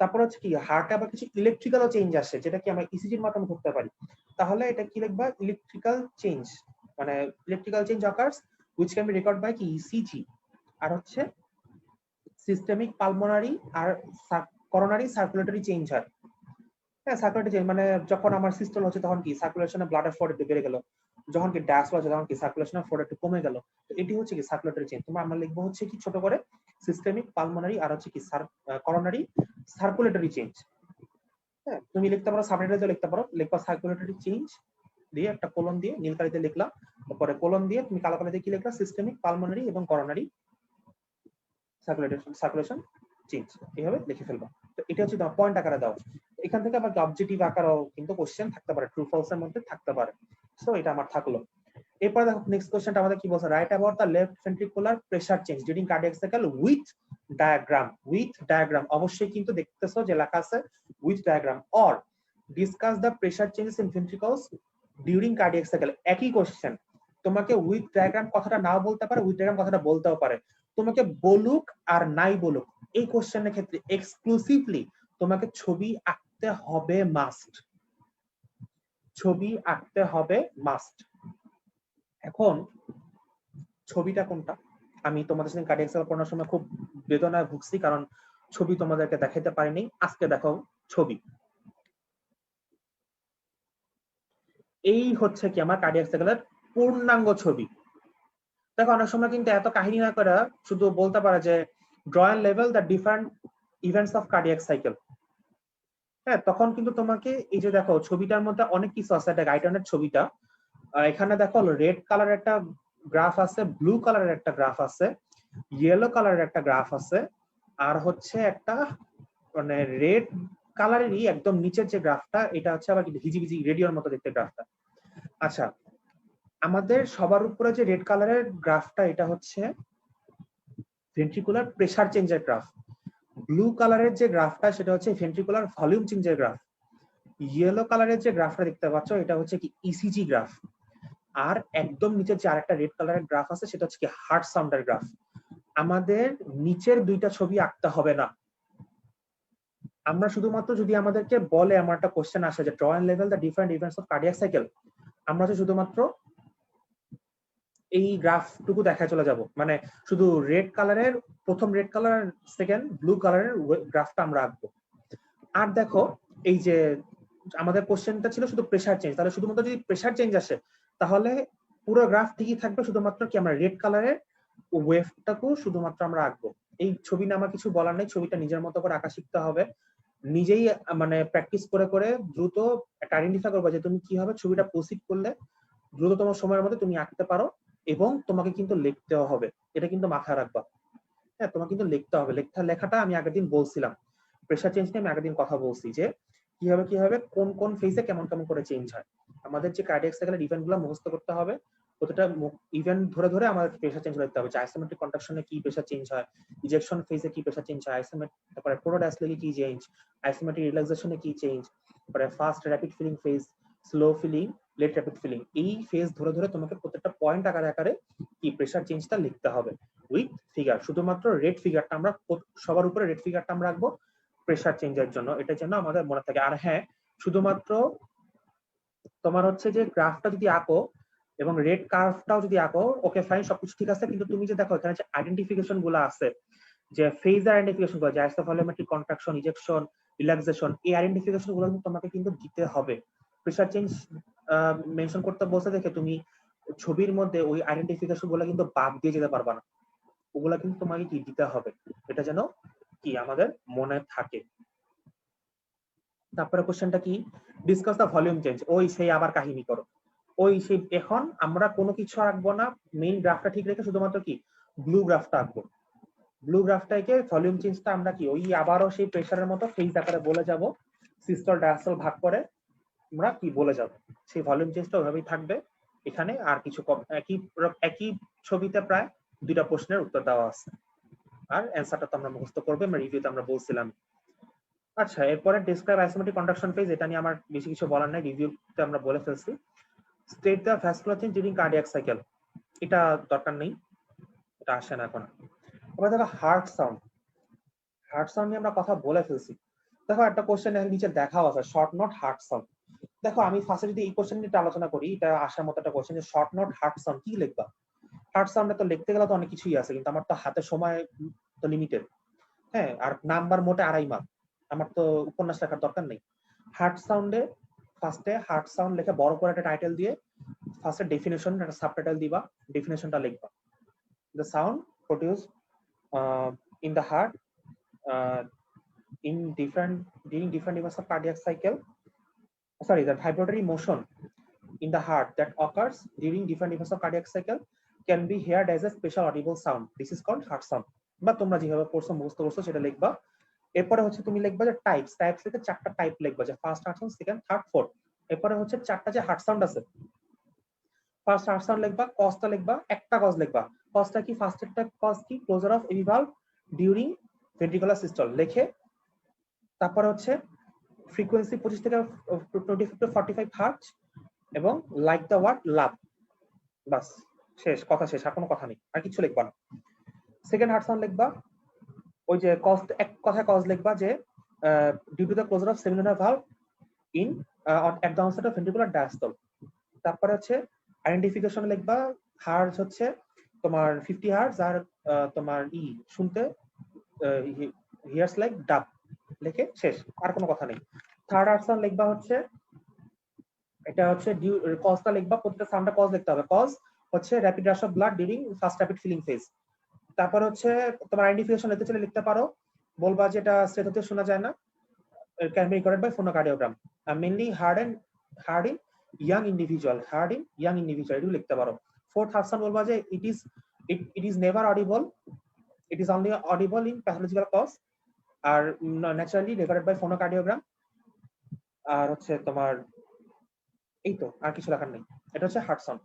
তারপর হচ্ছে কি হার্টে আবার কিছু ইলেকট্রিক্যাল চেঞ্জ আসে, যেটা কি আমরা ইসিজির মাধ্যমে ধরতে পারি, তাহলে এটা কি লিখবা ইলেকট্রিক্যাল চেঞ্জ, মানে electrical change occurs which can be recorded by কি ইসিজি। আর হচ্ছে সিস্টেমিক পালমোনারি আর করোনারি সার্কুলেটরি চেঞ্জ হয়। হ্যাঁ সার্কুলেটরি চেঞ্জ মানে যখন আমার সিস্টেম হচ্ছে তখন কি সার্কুলেশনে ব্লাডের ফ্লো একটু বেড়ে গেল, যখন কি ডায়াস্ট্রল হচ্ছে তখন কি সার্কুলেশনের ফ্লো একটু কমে গেল, তো এটি হচ্ছে কি সার্কুলেটরি চেঞ্জ। তোমরা আমরা লিখবো হচ্ছে কি ছোট করে সিস্টেমিক পালমোনারি আর হচ্ছে কি করোনারি সার্কুলেটরি চেঞ্জ। হ্যাঁ তুমি লিখতে পারো সাবটাইটেলে লিখতে পারো, লিখবা সার্কুলেটরি চেঞ্জ দিয়ে একটা কোলন দিয়ে নীল কালিতে লিখলা, তারপরে কোলন দিয়ে তুমি কালো কালিতে কি লিখলা সিস্টেমিক পালমোনারি এবং করোনারি সার্কুলেশন চেঞ্জ, এইভাবে লিখে ফেলবা। তো এটা হচ্ছে তোমার পয়েন্ট আকারে দাও, এখান থেকে আবার অবজেক্টিভ আকারেও কিন্তু কোশ্চেন থাকতে পারে, ট্রু ফলস এর মধ্যে থাকতে পারে। সো এটা আমার থাকলো। এরপর দেখো নেক্সট কোশ্চেনটা আমাদের কি বলছে, right about the left ventricular pressure change during cardiac cycle with diagram, with diagram অবশ্যই কিন্তু দেখতেছো যে লেখা আছে with diagram, or discuss the pressure changes in ভেন্ট্রিকলস during cardiac cycle, একই কোশ্চেন। তোমাকে উইথ ডায়াগ্রাম কথাটা নাও বলতে পারে, উইথ ডায়াগ্রাম কথাটা বলতেও পারে। তোমাকে বলুক আর নাই বলুক, এই কোশ্চেনের ক্ষেত্রে এক্সক্লুসিভলি তোমাকে ছবি আঁকতে হবে মাস্ট। ছবি আঁকতে হবে মাস্ট। এখন ছবিটা কোনটা? আমি তোমাদের সাথে কার্ডিয়াক সাইকেল পড়ানোর সময় খুব বেদনায় ভুগছি, কারণ ছবি তোমাদেরকে দেখাইতে পারিনি। আজকে দেখো ছবি। এই হচ্ছে কি আমার কার্ডিয়াক সাইকেলের পূর্ণাঙ্গ ছবি। দেখো অনেক সময় কিন্তু এত কাহিনী না করে শুধু বলতে পারে যে ড্র এন্ড লেভেল the different events of cardiac cycle. হ্যাঁ, তখন কিন্তু তোমাকে এই যে দেখো ছবিটার মধ্যে অনেক কিছু আছে। একটা গাইডনের ছবিটা, এখানে দেখো রেড কালারের একটা গ্রাফ আছে, ব্লু কালারের একটা গ্রাফ আছে, ইয়েলো কালারের একটা গ্রাফ আছে, আর হচ্ছে একটা মানে রেড কালারেরই একদম নিচের যে গ্রাফটা, এটা হচ্ছে আবার হিজিবিজি রেডিওর মতো দেখতে গ্রাফটা। আচ্ছা, আমাদের সবার উপরে যে রেড কালারের গ্রাফটা, এটা হচ্ছে ভেন্ট্রিকুলার প্রেসার চেঞ্জের গ্রাফ। ব্লু কালারের যে গ্রাফটা, সেটা হচ্ছে ভেন্ট্রিকুলার ভলিউম চেঞ্জের গ্রাফ। ইয়েলো কালারের যে গ্রাফটা দেখতে পাচ্ছ, এটা হচ্ছে কি ইসিজি গ্রাফ। আর একদম নিচে যে আরেকটা রেড কালারের গ্রাফ আছে, সেটা হচ্ছে কি হার্ট সাউন্ডের গ্রাফ। আমাদের নিচের দুইটা ছবি আঁকতে হবে না। আমরা শুধুমাত্র যদি আমাদেরকে বলে, আমার একটা কোশ্চেন আসে যে ড্র এন্ড লেভেল the different events of cardiac cycle, আমরা যে শুধুমাত্র এই গ্রাফটুকু দেখা চলে যাব, মানে শুধু রেড কালারের প্রথম রেড কালার, সেকেন্ড ব্লু কালারের গ্রাফটা আমরা আঁকবো। আর দেখো এই যে আমাদের কোশ্চেনটা ছিল শুধু প্রেসার চেঞ্জ, তাহলে শুধুমাত্র যদি প্রেসার চেঞ্জ আসে তাহলে পুরো গ্রাফ ঠিকই থাকবে, শুধুমাত্র কি আমরা রেড কালারের ওয়েভটাকেও শুধুমাত্র আমরা আঁকবো। এই ছবি না আমার কিছু বলার নেই, ছবিটা নিজের মতো করে আঁকা শিখতে হবে। নিজেই মানে প্র্যাকটিস করে করে দ্রুত একটা আইডেন্টিফাই করবে যে তুমি কিভাবে ছবিটা প্রসিড করলে দ্রুততম সময়ের মধ্যে তুমি আঁকতে পারো। এবং তোমাকে কিন্তু লিখতেও হবে, এটা কিন্তু মাথায় রাখবা। হ্যাঁ, তোমাকে কিন্তু লিখতে হবে। লেখাটা আমি আগের দিন বলছিলাম, প্রেসার চেঞ্জ নিয়ে আমি আগের দিন কথা বলছি যে কিভাবে কোন কোন ফেজে কেমন কেমন করে চেঞ্জ হয়। আমাদের যে কার্ডিয়াক সাইকেলের ইভেন্ট গুলো মুখস্থ করতে হবে, প্রতিটা ইভেন্ট ধরে ধরে আমাদের প্রেসার চেঞ্জ করতে হবে। যে আইসোমেট্রিক কন্ট্রাকশনে কি প্রেসার চেঞ্জ হয়, ইজেকশন ফেজে কি প্রেসার চেঞ্জ হয়, তারপরে প্রোটোডায়াস্টলিকে কি চেঞ্জ, আইসোমেট্রিক রিল্যাক্সেশনে কি চেঞ্জ, তারপরে first rapid filling phase, slow filling, late rapid filling, এই ফেজ ধরে ধরে তোমাকে প্রত্যেকটা পয়েন্ট আকারে আকারে কি প্রেসার চেঞ্জটা লিখতে হবে উইথ ফিগার। শুধুমাত্র রেড ফিগারটা আমরা সবার উপরে রেড ফিগারটা আমরা রাখবো প্রেসার চেঞ্জের জন্য, এটা যেন আমাদের মনে থাকে। আর হ্যাঁ, শুধুমাত্র তোমার হচ্ছে যে গ্রাফটা যদি আঁকো এবং রেড কার্ভটাও যদি আঁকো, ওকে ফাইন, সবকিছু ঠিক আছে, কিন্তু তুমি যে দেখো এখানে যে আইডেন্টিফিকেশন গুলো আছে, যে ফেজ আইডেন্টিফিকেশন গুলো, যে আইসোভলিউমেট্রিক কন্ট্রাকশন, ইজেকশন, রিল্যাক্সেশন, এই আইডেন্টিফিকেশন গুলো তোমাকে কিন্তু দিতে হবে। প্রেসার চেঞ্জ মেনশন করতে বলতে দেখে তুমি ছবির মধ্যে ওই আইডেন্টিফিকেশন গুলো কিন্তু বাদ দিয়ে যেতে পারবা না, ওগুলা কিন্তু তোমাকে কি দিতে হবে, এটা যেন কি আমাদের মনে থাকে। তারপরে কোশ্চেনটা কি, ডিসকাস দ্য ভলিউম চেঞ্জ। ওই সেই আবার কাহিনী করো, ওই সেই। এখন আমরা কোনো কিছু আঁকবো না, মেইন গ্রাফটা ঠিক রেখে শুধুমাত্র কি ব্লু গ্রাফটা আঁকবো। ব্লু গ্রাফটা এঁকে ভলিউম চেঞ্জটা আমরা কি ওই আবারও সেই প্রেসারের মতো ফেজ আকারে বলে যাব, সিস্টল ডায়াস্টল ভাগ করে আমরা কি বলে যাব, সেই ভলিউম চেঞ্জটা ওইভাবেই থাকবে এখানে। আর কিছু একই ছবিতে প্রায় দুইটা প্রশ্নের উত্তর দেওয়া আছে, আর অ্যান্সারটা তো আমরা মুখস্থ করবো, আমরা রিভিউতে আমরা বলছিলাম। আচ্ছা, এরপরে ডিসক্রাইব আইসোমেট্রিক কন্ট্রাকশন ফেজ, এটা নিয়ে আমার বেশি কিছু বলার নাই, রিভিউতে আমরা বলে ফেলছি। State the vascular change during cardiac cycle, এটা দরকার নেই, এটা আসে না এখন। এবার দেখো হার্ট সাউন্ড, হার্ট সাউন্ড নিয়ে আমরা কথা বলে ফেলছি। দেখো একটা কোশ্চেন নিচে দেখাও আছে, শর্ট নোট হার্ট সাউন্ড। দেখো আমি ফার্স্টে যদি এই কোশ্চেন নিয়ে আলোচনা করি, এটা আসার মতো একটা কোশ্চেন যে শর্ট নোট হার্ট সাউন্ড কি লিখবা। হার্ট সাউন্ডে তো লিখতে গেলে তো অনেক কিছুই আছে, কিন্তু আমার তো হাতে সময় তো লিমিটেড। হ্যাঁ, আর নাম্বার মোটে 2.5 মার্ক, আমার তো উপন্যাস লেখার দরকার নেই। হার্ট সাউন্ডে ফার্স্টে হার্ট সাউন্ড লিখে বড় করে একটা টাইটেল দিয়ে ফার্স্টে ডেফিনেশন একটা সাবটাইটেল দিবা, ডেফিনেশনটা লিখবা। The sound produce in the heart in different during different events of cardiac cycle, sorry, the vibratory motion in the heart that occurs during different events of cardiac cycle can be heard as a special audible sound. This is called heart sound. বা তোমরা যেভাবে পড়ছো মুখস্থ করছো সেটা লিখবা। এরপরে হচ্ছে তুমি লিখবা যে টাইপস থেকে চারটা টাইপ লিখবা, যে first heart sound, second, third, fourth. এরপরে হচ্ছে চারটা যে হার্ট সাউন্ড আছে, ফার্স্ট হার্ট সাউন্ড লিখবা, কজটা লিখবা, একটা কজ লিখবা। কজটা কি, ফার্স্ট একটা কজ কি, closure of AV valve during ventricular systole লিখে, তারপরে হচ্ছে ফ্রিকোয়েন্সি 25 থেকে 25 to 45 হার্টজ, এবং লাইক দ্য ওয়ার্ড লাভ, বাস শেষ, কথা শেষ, আর কোনো কথা নেই, আর কিছু লিখবা না। সেকেন্ড হার্ড সাউন্ড লিখবা ওই যে কজ, এক কথায় কজ লিখবা যে due to the closure of semilunar valve in at the onset of ventricular diastole. তারপরে হচ্ছে আইডেন্টিফিকেশন লিখবা, হার্টস হচ্ছে তোমার 50 হার্টস, আর তোমার শুনতে হিয়ার্স লাইক ডাব, লিখে শেষ, আর কোনো কথা নেই। থার্ড হার্ড সাউন্ড লিখবা হচ্ছে, এটা হচ্ছে কজটা লিখবা, প্রত্যেকটা সাউন্ডটা কজ লিখতে হবে। কজ হচ্ছে rapid rush of blood during first rapid filling phase. তারপর হচ্ছে তোমার আইডেন্টিফিকেশন লিখতে চলে লিখতে পারো, বলবা যে এটা স্টেট হতে শোনা যায় না, can be recorded by phonocardiogram, mainly hard in young individual, এটু লিখতে পারো। ফোর্থ হার্ড সাউন্ড বলবা যে it is never audible, it is only audible in pathological cause, R naturally recorded by phonocardiogram। আর হচ্ছে তোমার এই তো, আর কিছু লেখার নেই, এটা হচ্ছে হার্ড সাউন্ড।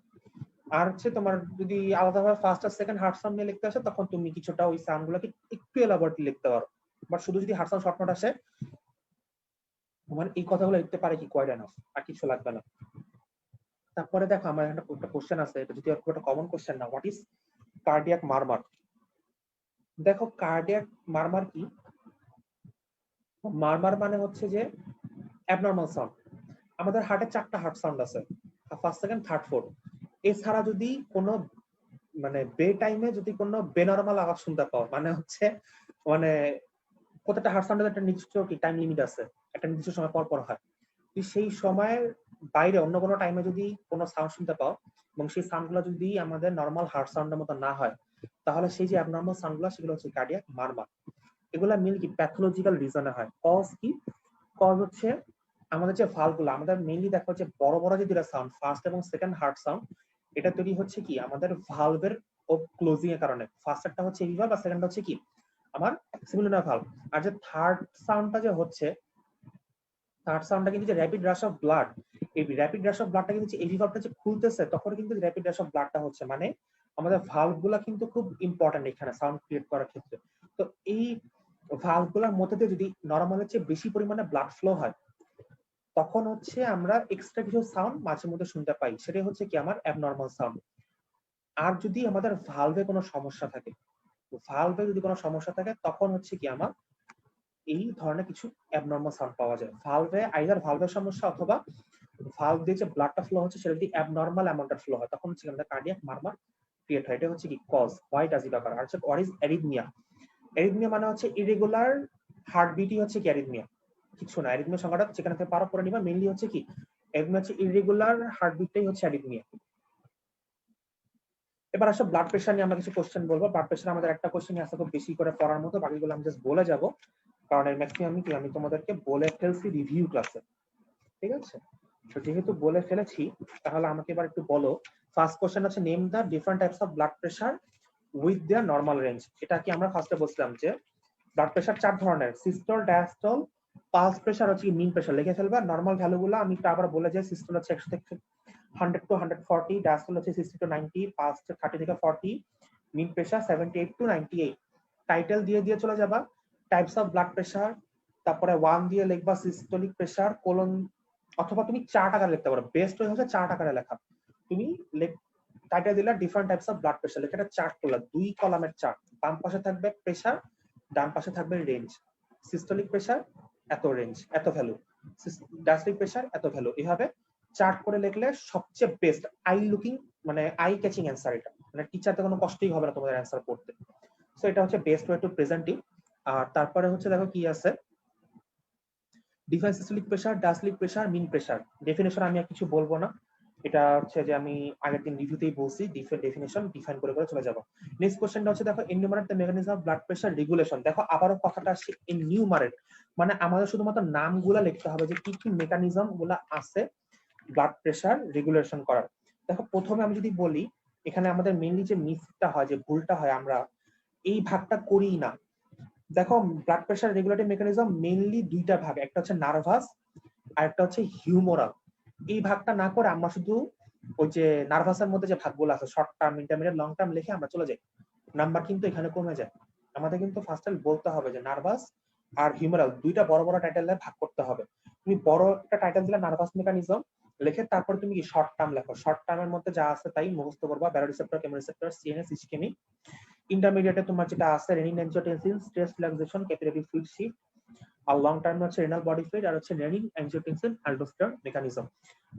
আর হচ্ছে তোমার যদি আলাদাভাবে ফার্স্ট আর সেকেন্ড হার্ড সাউন্ড নিয়ে লিখতে আসে, তখন তুমি কিছুটা ওই সাউন্ড গুলোকে একটু এলাবোরেটলি লিখতে পারো। বাট শুধু যদি হার্ড সাউন্ড শর্ট নোট আসে, মানে এই কথাগুলো লিখতে পারে কি কোয়াইট এনাফ, আর কিছু লাগবে না। তারপরে দেখো আমার একটা কোশ্চেন আছে, এটা যদি খুব একটা কমন কোশ্চেন না, হোয়াট ইজ কার্ডিয়াক মারমার। দেখো কার্ডিয়াক মারমার কি? মারমার মানে হচ্ছে যে অ্যাবনর্মাল সাউন্ড। আমাদের হার্টে 4টা হার্ট সাউন্ড আছে, ফার্স্ট, সেকেন্ড, থার্ড, ফোর্থ। এছাড়া যদি কোনো মানে বে টাইমে যদি কোনো বেনরমাল আওয়াজ শুনতে পাও, মানে হচ্ছে মানে প্রত্যেকটা হার্ট সাউন্ডের একটা নির্দিষ্ট টাইম লিমিট আছে, একটা নির্দিষ্ট সময় পর পর হয়। সেই সময়ের বাইরে অন্য কোনো টাইমে যদি কোনো সাউন্ড শুনতে পাও, এবং সেই সাউন্ডগুলো যদি আমাদের নর্মাল হার্ট সাউন্ডের মতো না হয়, তাহলে সেই যে অ্যাবনর্মাল সাউন্ডগুলো সেগুলো হচ্ছে কার্ডিয়াক মারমার। এগুলা মিল কি প্যাথোলজিক্যাল রিজনে হয়। কজ কি? কজ হচ্ছে আমাদের যে ভালভগুলো, আমাদের মেইনলি দেখো যে বড় বড় যে দুটো সাউন্ড, ফার্স্ট এবং সেকেন্ড হার্ট সাউন্ড, এটা তৈরি হচ্ছে কি আমাদের ভালভের ক্লোজিং এর কারণে। ফার্স্টটা হচ্ছে এই ভালভ, আর সেকেন্ড হচ্ছে কি আমার সিমিলার ভালভ। আর যে থার্ড সাউন্ডটা যে হচ্ছে, থার্ড সাউন্ডটা কিন্তু যে র্যাপিড রাশ অফ ব্লাড, এই র্যাপিড রাশ অফ ব্লাডটা কিন্তু এই ভালভটা যে খুলতেছে, তখন কিন্তু র্যাপিড রাশ অফ ব্লাডটা হচ্ছে, মানে আমাদের ভালভগুলা কিন্তু খুব ইম্পর্টেন্ট এখানে সাউন্ড ক্রিয়েট করার ক্ষেত্রে। তো এই ভালভগুলোর মধ্যে দিয়ে যদি নরমালের চেয়ে বেশি পরিমাণে ব্লাড ফ্লো হয়, তখন হচ্ছে আমরা এক্সট্রা কিছু সাউন্ড মাঝে মধ্যে শুনতে পাই, সেটাই হচ্ছে কি আমার অ্যাবনর্মাল সাউন্ড। আর যদি আমাদের ভালভে কোনো সমস্যা থাকে, ভালভে যদি কোনো সমস্যা থাকে, তখন হচ্ছে কি আমার এই ধরনের কিছু অ্যাবনর্মাল সাউন্ড পাওয়া যায়। ভালভে আইদার ভালভের সমস্যা, অথবা ভালভ দিয়ে যে ব্লাডটা ফ্লো হচ্ছে সেটা যদি অ্যাবনর্মাল অ্যামাউন্টের ফ্লো হয়, তখন হচ্ছে আমাদের কার্ডিয়াক মারমার ক্রিয়েট হয়। এটা হচ্ছে কি কজ, হোয়াই ডাজ ইট অকার। আর হচ্ছে হোয়াট ইজ অ্যারিথমিয়া। অ্যারিথমিয়া মানে হচ্ছে ইরেগুলার হার্টবিটই হচ্ছে কি অ্যারিথমিয়া, কিছু না। অ্যারিথমিয়া সংজ্ঞাটা যেখানে থেকে পারো পড়ে নিবা। মেইনলি হচ্ছে কি অ্যারিথমিয়া হচ্ছে ইরেগুলার হার্টবিটটাই হচ্ছে অ্যারিথমিয়া। এবার আসলে ব্লাড প্রেশার নিয়ে আমরা কিছু কোশ্চেন বলবো। ব্লাড প্রেশার আমাদের একটা কোশ্চেন আছে খুব বেশি করে পড়ার মতো, বাকিগুলো আমি জাস্ট বলে যাব, কারণ এর ম্যাক্সিমাম কি আমি তোমাদেরকে বলে ফেলছি রিভিউ ক্লাসে, ঠিক আছে? তো যেহেতু বলে ফেলেছি, তাহলে আমাকে এবার একটু বলো। ফার্স্ট কোশ্চেন আছে name the different types of blood pressure with their normal range. এটা কি আমরা ফার্স্টে বলছিলাম যে ব্লাড প্রেশার 4 ধরনের, সিস্টোল, ডায়াস্টোল, পালস প্রেশার হচ্ছে মিন প্রেশার, লিখে ফেলবা। নরমাল ভ্যালুগুলো আমি আবার বলে যাই, সিস্টোল হচ্ছে 100 থেকে 100 টু 140, ডায়াস্টোল হচ্ছে 60 টু 90, পালস হচ্ছে 30 থেকে 40, মিন প্রেশার 78 টু 98। টাইটেল দিয়ে দিয়ে চলে যাবা, টাইপস অফ ব্লাড প্রেশার, তারপরে 1 দিয়ে লিখবা সিস্টোলিক প্রেশার, কোলন, অথবা তুমি 4 আকারে লিখতে পারো, বেস্ট হয়ে হচ্ছে 4 আকারে লেখা। তুমি টাইটেল দিলা different types of blood pressure, লেখা একটা চার্ট করলা, 2 কলামের চার্ট, বাম পাশে থাকবে প্রেশার, ডান পাশে থাকবে রেঞ্জ। সিস্টোলিক প্রেশার এত রেঞ্জ, এত ভ্যালু, ডায়াস্টোলিক প্রেশার এত ভ্যালু, এইভাবে চার্ট করে লিখলে সবচেয়ে বেস্ট আই লুকিং, মানে আই ক্যাচিং অ্যান্সার। এটা মানে টিচারদের কোনো কষ্টই হবে না তোমাদের অ্যান্সার পড়তে। সো এটা হচ্ছে best way to present it. আর তারপরে হচ্ছে দেখো কি আছে, different systolic pressure, diastolic pressure, mean pressure. Definition আমি আর কিছু বলবো না, এটা হচ্ছে যে আমি আগের দিন রিভিউতেই বলছি, ডেফিনেশন ডিফাইন করে করে চলে যাব। নেক্সট কোশ্চেনটা হচ্ছে দেখো এনিউমারেট the mechanism of blood pressure regulation. দেখো আবারও কথাটা আসছে এনিউমারেট, মানে আমাদের শুধুমাত্র নামগুলা লিখতে হবে যে কি কি মেকানিজম গুলা আছে ব্লাড প্রেশার রেগুলেশন করার। দেখো প্রথমে আমি যদি বলি, এখানে আমাদের মেইনলি যে মিসটা হয়, যে ভুলটা হয়, আমরা এই ভাগটা করি না। দেখো blood pressure regulatory mechanism mainly দুইটা ভাগ, একটা হচ্ছে নার্ভাস আর একটা হচ্ছে হিউমোরাল। এই ভাগটা না করে আমরা শুধু ওই যে নার্ভাসের মধ্যে যে ভাগগুলো আছে short term, intermediate, long term লিখে আমরা চলে যাই, নাম্বার কিন্তু এখানে কমে যায়। আমাদের কিন্তু ফার্স্ট বলতে হবে যে নার্ভাস আর হিউমেরাল দুইটা বড় বড় টাইটেলে ভাগ করতে হবে। তুমি বড় একটা টাইটেল দিলে নার্ভাস মেকানিজম, লিখে তারপর তুমি কি শর্ট টার্ম লেখো, শর্ট টার্মের মধ্যে যা আছে তাই মুখস্থ করবা, ব্যারোরিসেপ্টর, কেমোরিসেপ্টর, সিএনএস, ইসকেমি। ইন্টারমিডিয়েটে তোমার যেটা আছে renin, angiotensin, stress relaxation, capillary fluid shift. আর লং টার্মে হচ্ছে রেনাল বডি ফ্লুইড, আর হচ্ছে রেনিন, অ্যানজিওটেনসিন, অ্যালডোস্টেরন মেকানিজম।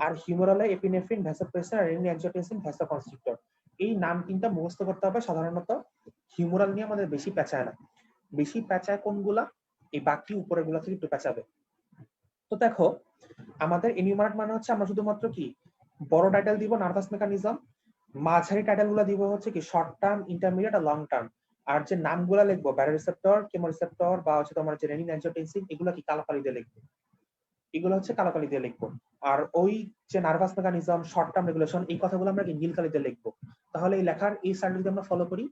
আর হিউমারালে epinephrine, vasopressor, renin, angiotensin, vasoconstrictor. এই নাম তিনটা মুখস্থ করতে হবে। সাধারণত হিউমারাল নিয়ে আমাদের বেশি পেঁচায় না, বেশি পেঁচায় কোনগুলা, এই বাকি উপরের গুলা থেকে একটু পেঁচাবে। তো দেখো আমাদের এনিউমারেট মানে হচ্ছে আমরা শুধুমাত্র কি বড় টাইটেল দিব নার্ভাস মেকানিজম, মাঝারি টাইটেল গুলা দিব হচ্ছে কি শর্ট টার্ম, ইন্টারমিডিয়েট আর লং টার্ম। আর যে নামগুলা লিখবো ব্যারোরিসেপ্টর, কেমোরিসেপ্টর বা হচ্ছে তোমার যে রেনিন, অ্যানজিওটেনসিন, এগুলা কি কালো কালি দিয়ে লিখবো, এগুলো হচ্ছে কালো কালি দিয়ে লিখবো। আর ওই যে nervous mechanism, short term regulation, এই কথাগুলো আমরা কি নীল কালি দিয়ে লিখবো। তাহলে এই লেখার এই স্টাইল যদি আমরা ফলো করি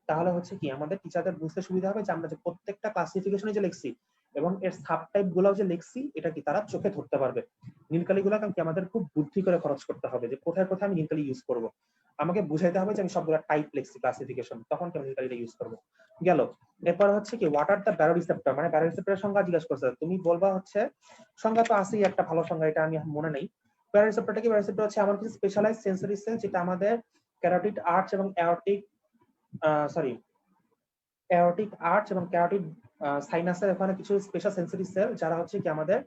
তাহলে হচ্ছে কি আমাদের টিচারদের বুঝতে সুবিধা হবে যে আমরা যে প্রত্যেকটা ক্লাসিফিকেশনে যে লিখছি এবং এর সাবটাইপ গুলাও যে লিখছি এটা কি তারা চোখে ধরতে পারবে। নীলকালি গুলা কি আমাদের খুব বুদ্ধি করে খরচ করতে হবে যে কোথায় কোথায় আমি নীলকালি ইউজ করব। আমাকে বুঝাইতে হবে যে আমি সবগুলা টাইপ লিখছি ক্লাসিফিকেশন, তখন কেমন নীলকালিটা ইউজ করবো। গেল। এরপর হচ্ছে কি হোয়াট আর দ্য ব্যারোরিসেপ্টর, মানে ব্যারোরিসেপ্টরের সংজ্ঞা জিজ্ঞাসা করছে, তুমি বলবা হচ্ছে সংজ্ঞা তো আছেই একটা ভালো সংজ্ঞা, এটা আমি মনে নেই। ব্যারোরিসেপ্টরটা কি, ব্যারোরিসেপ্টর হচ্ছে এমন কিছু স্পেশালাইজড সেন্সরি সেল যেটা আমাদের ক্যারোটিড আর্চ এবং অ্যাওর্টিক অ্যাওর্টিক আর্চ এবং ক্যারোটিড সাইনাসের ওখানে কিছু স্পেশাল সেন্সরি সেল যারা হচ্ছে কি আমাদের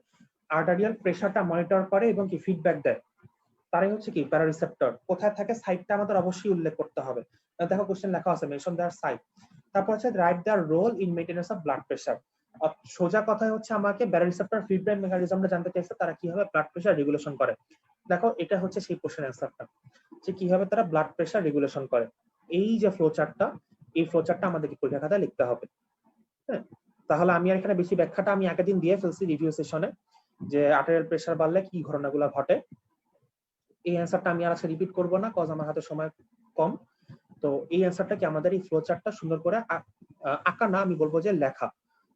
আর্টারিয়াল প্রেসারটা মনিটর করে এবং কি ফিডব্যাক দেয়, তারাই হচ্ছে কি প্যারারিসেপ্টর। কোথায় থাকে সাইটটা আমাদের অবশ্যই উল্লেখ করতে হবে। দেখো কোশ্চেন লেখা আছে মেনশন দেয়ার সাইট। তারপর হচ্ছে write their role in maintenance of blood pressure. সোজা কথায় হচ্ছে আমাকে প্যারারিসেপ্টর ফিডব্যাক মেকানিজমটা জানতে চাইছে, তারা কিভাবে ব্লাড প্রেসার রেগুলেশন করে। দেখো এটা হচ্ছে সেই কোশ্চেন অ্যান্সারটা, যে কিভাবে তারা ব্লাড প্রেসার রেগুলেশন করে। এই যে ফ্লো চার্টটা, এই ফ্লো চার্টটা আমাদেরকে পরীক্ষা খাতায় লিখতে হবে। হ্যাঁ, তাহলে আমি আর এখানে বেশি ব্যাখ্যাটা আমি আগের দিন দিয়ে ফেলছি রিভিউ সেশনে, যে আর্টেরিয়াল প্রেসার বাড়লে কি ঘটনাগুলো ঘটে। এই অ্যান্সারটা আমি আর আজকে রিপিট করব না, কজ আমার হাতে সময় কম। তো এই অ্যান্সারটা কি আমাদের এই ফ্লো চার্টটা সুন্দর করে আঁকা না, আমি বলবো যে লেখা।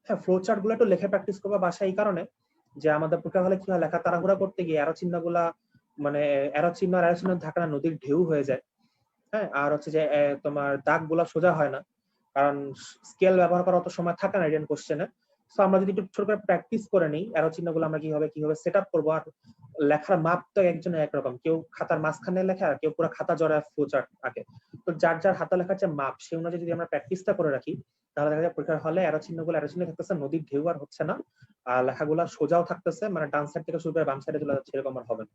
হ্যাঁ, ফ্লো চার্ট গুলো একটু লেখে প্র্যাকটিস করবা বাসায়, এই কারণে যে আমাদের পরীক্ষা হলে কি হয় লেখা তাড়াহুড়া করতে গিয়ে এরো চিহ্নগুলা মানে এরো চিহ্ন আর এরো চিহ্ন ঢাকা নদীর ঢেউ হয়ে যায়। হ্যাঁ, আর হচ্ছে যে তোমার দাগ গুলা সোজা হয় না, কারণ স্কেল ব্যবহার করার অত সময় থাকে না রিটেন কোশ্চেনে। সো আমরা যদি একটু ছোট করে প্র্যাকটিস করে নিই এরো চিহ্নগুলো আমরা কিভাবে সেট আপ করবো। আর লেখার মাপ তো একজনের একরকম, কেউ খাতার মাঝখানে লেখে আর কেউ পুরো খাতা জড়ায় ফ্লো চার্ট আঁকে। তো যার যার হাতে লেখার যে মাপ সেই অনুযায়ী যদি আমরা প্র্যাকটিসটা করে রাখি তাহলে দেখা যায় পরীক্ষার হলে এরো চিহ্ন থাকতেছে, নদীর ঢেউ আর হচ্ছে না, আর লেখাগুলা সোজাও থাকতেছে, মানে ডান সাইড থেকে শুরু করে বাম সাইডে চলে যাচ্ছে, এরকম আর হবে না।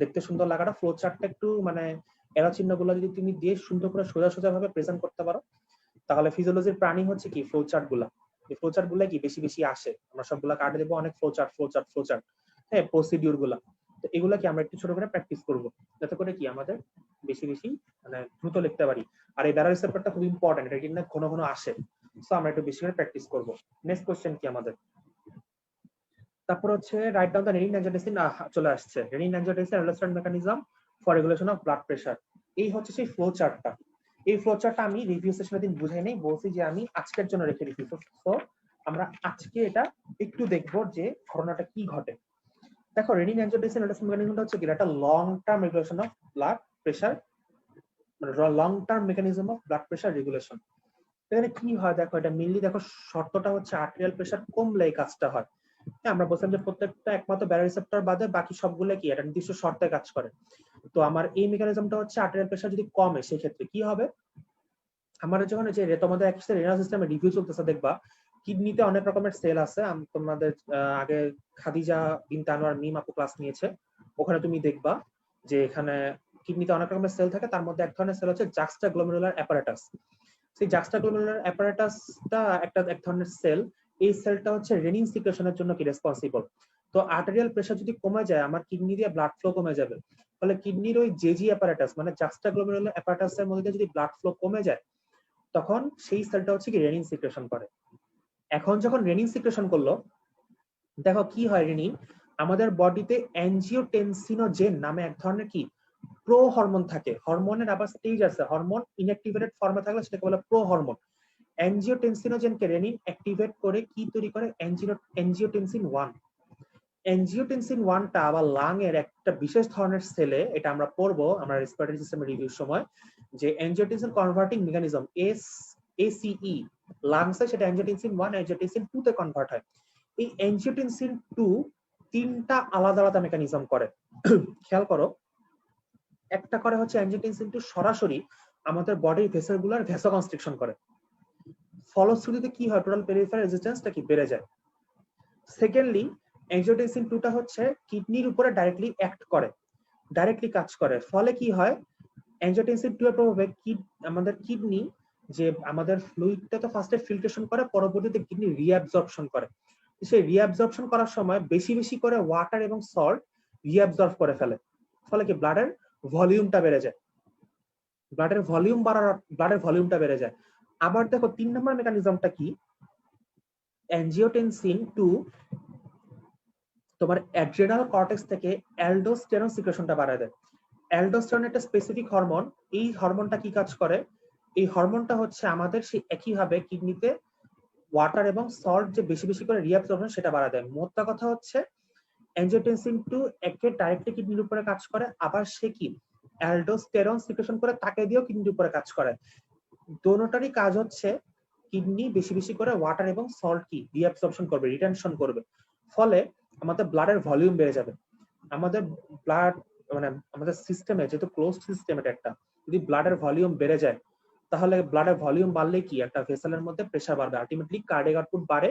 দেখতে সুন্দর লাগাটা ফ্লো চার্টটা একটু মানে এরো চিহ্নগুলো যদি তুমি দিয়ে সুন্দর করে সোজা ভাবে প্রেজেন্ট করতে পারো তাহলে ফিজিওলজির প্রাণী হচ্ছে কি ফ্লো চার্ট গুলা। এই ফ্লো চার্ট গুলা কি বেশি বেশি আসে, আমরা সবগুলা কাটে দেবো অনেক ফ্লো চার্ট, হ্যাঁ প্রসিডিউর গুলা। তো এগুলা কি আমরা একটু ছোট করে প্র্যাকটিস করব যাতে করে কি আমাদের বেশি বেশি মানে দ্রুত লিখতে পারি। আর এই ব্যারোরিসেপ্টরটা খুব ইম্পর্টেন্ট, এটা কিন্তু ঘন ঘন আসে, সো আমরা একটু বেশি করে প্র্যাকটিস করব। নেক্সট কোশ্চেন কি আমাদের, তারপর হচ্ছে write down the renin angiotensin, চলে আসছে renin angiotensin aldosterone mechanism for regulation of blood pressure. এই হচ্ছে সেই ফ্লো চার্টটা। এই ফ্লো চার্টটা আমি রিভিউ সেশনের দিন বুঝাই নেই, বলছি যে আমি আজকের জন্য রেখে দিচ্ছি। তো আমরা আজকে এটা একটু দেখবো যে ঘটনাটা কি ঘটে। দেখো রেনিন অ্যানজিওটেনসিন অ্যালডোস্টেরন মেকানিজমটা হচ্ছে কি একটা long term regulation of blood pressure, মানে long term mechanism of blood pressure regulation. এখানে কি হয় দেখো, এটা মেইনলি দেখো শর্তটা হচ্ছে আর্টেরিয়াল প্রেসার কমলে এই কাজটা হয়। হ্যাঁ, আমরা বলছিলাম যে প্রত্যেকটা একমাত্র ব্যারোরিসেপ্টর বাদে বাকি সবগুলো কি একটা নির্দিষ্ট শর্তে কাজ করে। তো আমার এই মেকানিজমটা হচ্ছে আর্টেরিয়াল প্রেসার যদি কমে সেই ক্ষেত্রে কি হবে, আমাদের যখন যে তোমাদের একটা রেনাল সিস্টেমে রিভিউ চলতেছে দেখবা কিডনিতে অনেক রকমের সেল আছে। তোমাদের আগে খাদিজা বিনতে আনোয়ার মিম আপু ক্লাস নিয়েছে, ওখানে তুমি দেখবা যে এখানে কিডনিতে অনেক রকমের সেল থাকে, তার মধ্যে এক ধরনের সেল হচ্ছে জাক্সটাগ্লোমেরুলার অ্যাপারেটাস। সেই জাক্সটাগ্লোমেরুলার অ্যাপারেটাসটা এক ধরনের সেল, এই সেলটা হচ্ছে রেনিন সিক্রেশনের জন্য কি রেসপন্সিবল। তো আর্টেরিয়াল প্রেসার যদি কমে যায় আমার কিডনি দিয়ে ব্লাড ফ্লো কমে যাবে, ফলে কিডনির ওই জেজি অ্যাপারেটাস মানে জাক্সটাগ্লোমেরুলার অ্যাপারেটাসের মধ্যে যদি ব্লাড ফ্লো কমে যায় তখন সেই সেলটা হচ্ছে কি রেনিন সিক্রেশন করে। এখন যখন রেনিন সিক্রেশন করলো দেখো কি হয়, রেনিন আমাদের বডিতে অ্যানজিওটেনসিনোজেন নামে এক ধরনের কি প্রো হরমোন থাকে। হরমোনের আবার স্টেজ আছে, হরমোন ইনঅ্যাক্টিভেটেড ফর্মে থাকলে সেটাকে বলে প্রো হরমোন। অ্যানজিওটেনসিনোজেনকে রেনিন অ্যাক্টিভেট করে কি তৈরি করে, অ্যানজিওটেনসিন 1। অ্যানজিওটেনসিন 1টা আবার লাং এর একটা বিশেষ ধরনের সেলে, এটা আমরা পড়বো আমরা রেসপিরেটরি সিস্টেম রিভিউর সময়, যে অ্যানজিওটেনসিন কনভার্টিং মেকানিজম ACE লাংসে সেটা অ্যানজিওটেনসিন 1 অ্যানজিওটেনসিন 2 তে কনভার্ট হয়। এই অ্যানজিওটেনসিন 2 তিনটা আলাদা আলাদা মেকানিজম করে। খেয়াল করো, একটা করে হচ্ছে অ্যাঞ্জিওটেনসিন 2 সরাসরি আমাদের বডির ভেসেলগুলোর ভ্যাসোকনস্ট্রিকশন করে, ফলশ্রুতিতে কি হয়, টোটাল পেরিফেরাল রেজিস্ট্যান্সটা কি বেড়ে যায়। সেকেন্ডলি, অ্যাঞ্জিওটেনসিন 2টা হচ্ছে কিডনির উপরে ডাইরেক্টলি অ্যাক্ট করে, ডাইরেক্টলি কাজ করে, ফলে কি হয়, অ্যাঞ্জিওটেনসিন 2 এর প্রভাবে আমাদের কিডনি যে আমাদের ফ্লুইডটা তো ফার্স্টে ফিল্ট্রেশন করে, পরবর্তীতে কিডনি রিঅ্যাবজর্পশন করে। সেই রিঅ্যাবজর্পশন করার সময় বেশি বেশি করে ওয়াটার এবং সল্ট রিঅ্যাবজর্ব করে ফেলে, ফলে কি ব্লাডের ভলিউমটা বেড়ে যায়, ব্লাডের ভলিউমটা বেড়ে যায়। আবার দেখো 3 নম্বর মেকানিজমটা কি, অ্যাঞ্জিওটেনসিন 2 তোমার অ্যাড্রেনাল কর্টেক্স থেকে অ্যালডোস্টেরন সিক্রেশনটা বাড়ায় দেয়। অ্যালডোস্টেরন একটা স্পেসিফিক হরমোন, এই হরমোনটা কি কাজ করে, এই হরমোনটা হচ্ছে আমাদের সেই একইভাবে কিডনিতে ওয়াটার এবং সল্ট যে বেশি বেশি করে রিঅ্যাবজর্পশন সেটা বাড়ায় দেয়। মোদ্দা কথা হচ্ছে অ্যাঞ্জিওটেনসিন 2 একে ডাইরেক্টলি কিডনির উপরে কাজ করে, আবার সে কি অ্যালডোস্টেরন সিক্রেশন করে তাকে দিয়েও কিডনির উপরে কাজ করে। দোনোটারই কাজ হচ্ছে কিডনি বেশি বেশি করে ওয়াটার এবং সল্ট কি রিঅ্যাবজর্পশন করবে, রিটেনশন করবে, ফলে আমাদের ব্লাডের ভলিউম বেড়ে যাবে। আমাদের ব্লাড মানে আমাদের সিস্টেমে যেহেতু ক্লোজড সিস্টেম এটা একটা, যদি ব্লাডের ভলিউম বেড়ে যায় তাহলে ব্লাডের ভলিউম বাড়লে কি একটা ভেসেলের মধ্যে প্রেসার বাড়বে, আলটিমেটলি কার্ডিয়াক আউটপুট বাড়ে,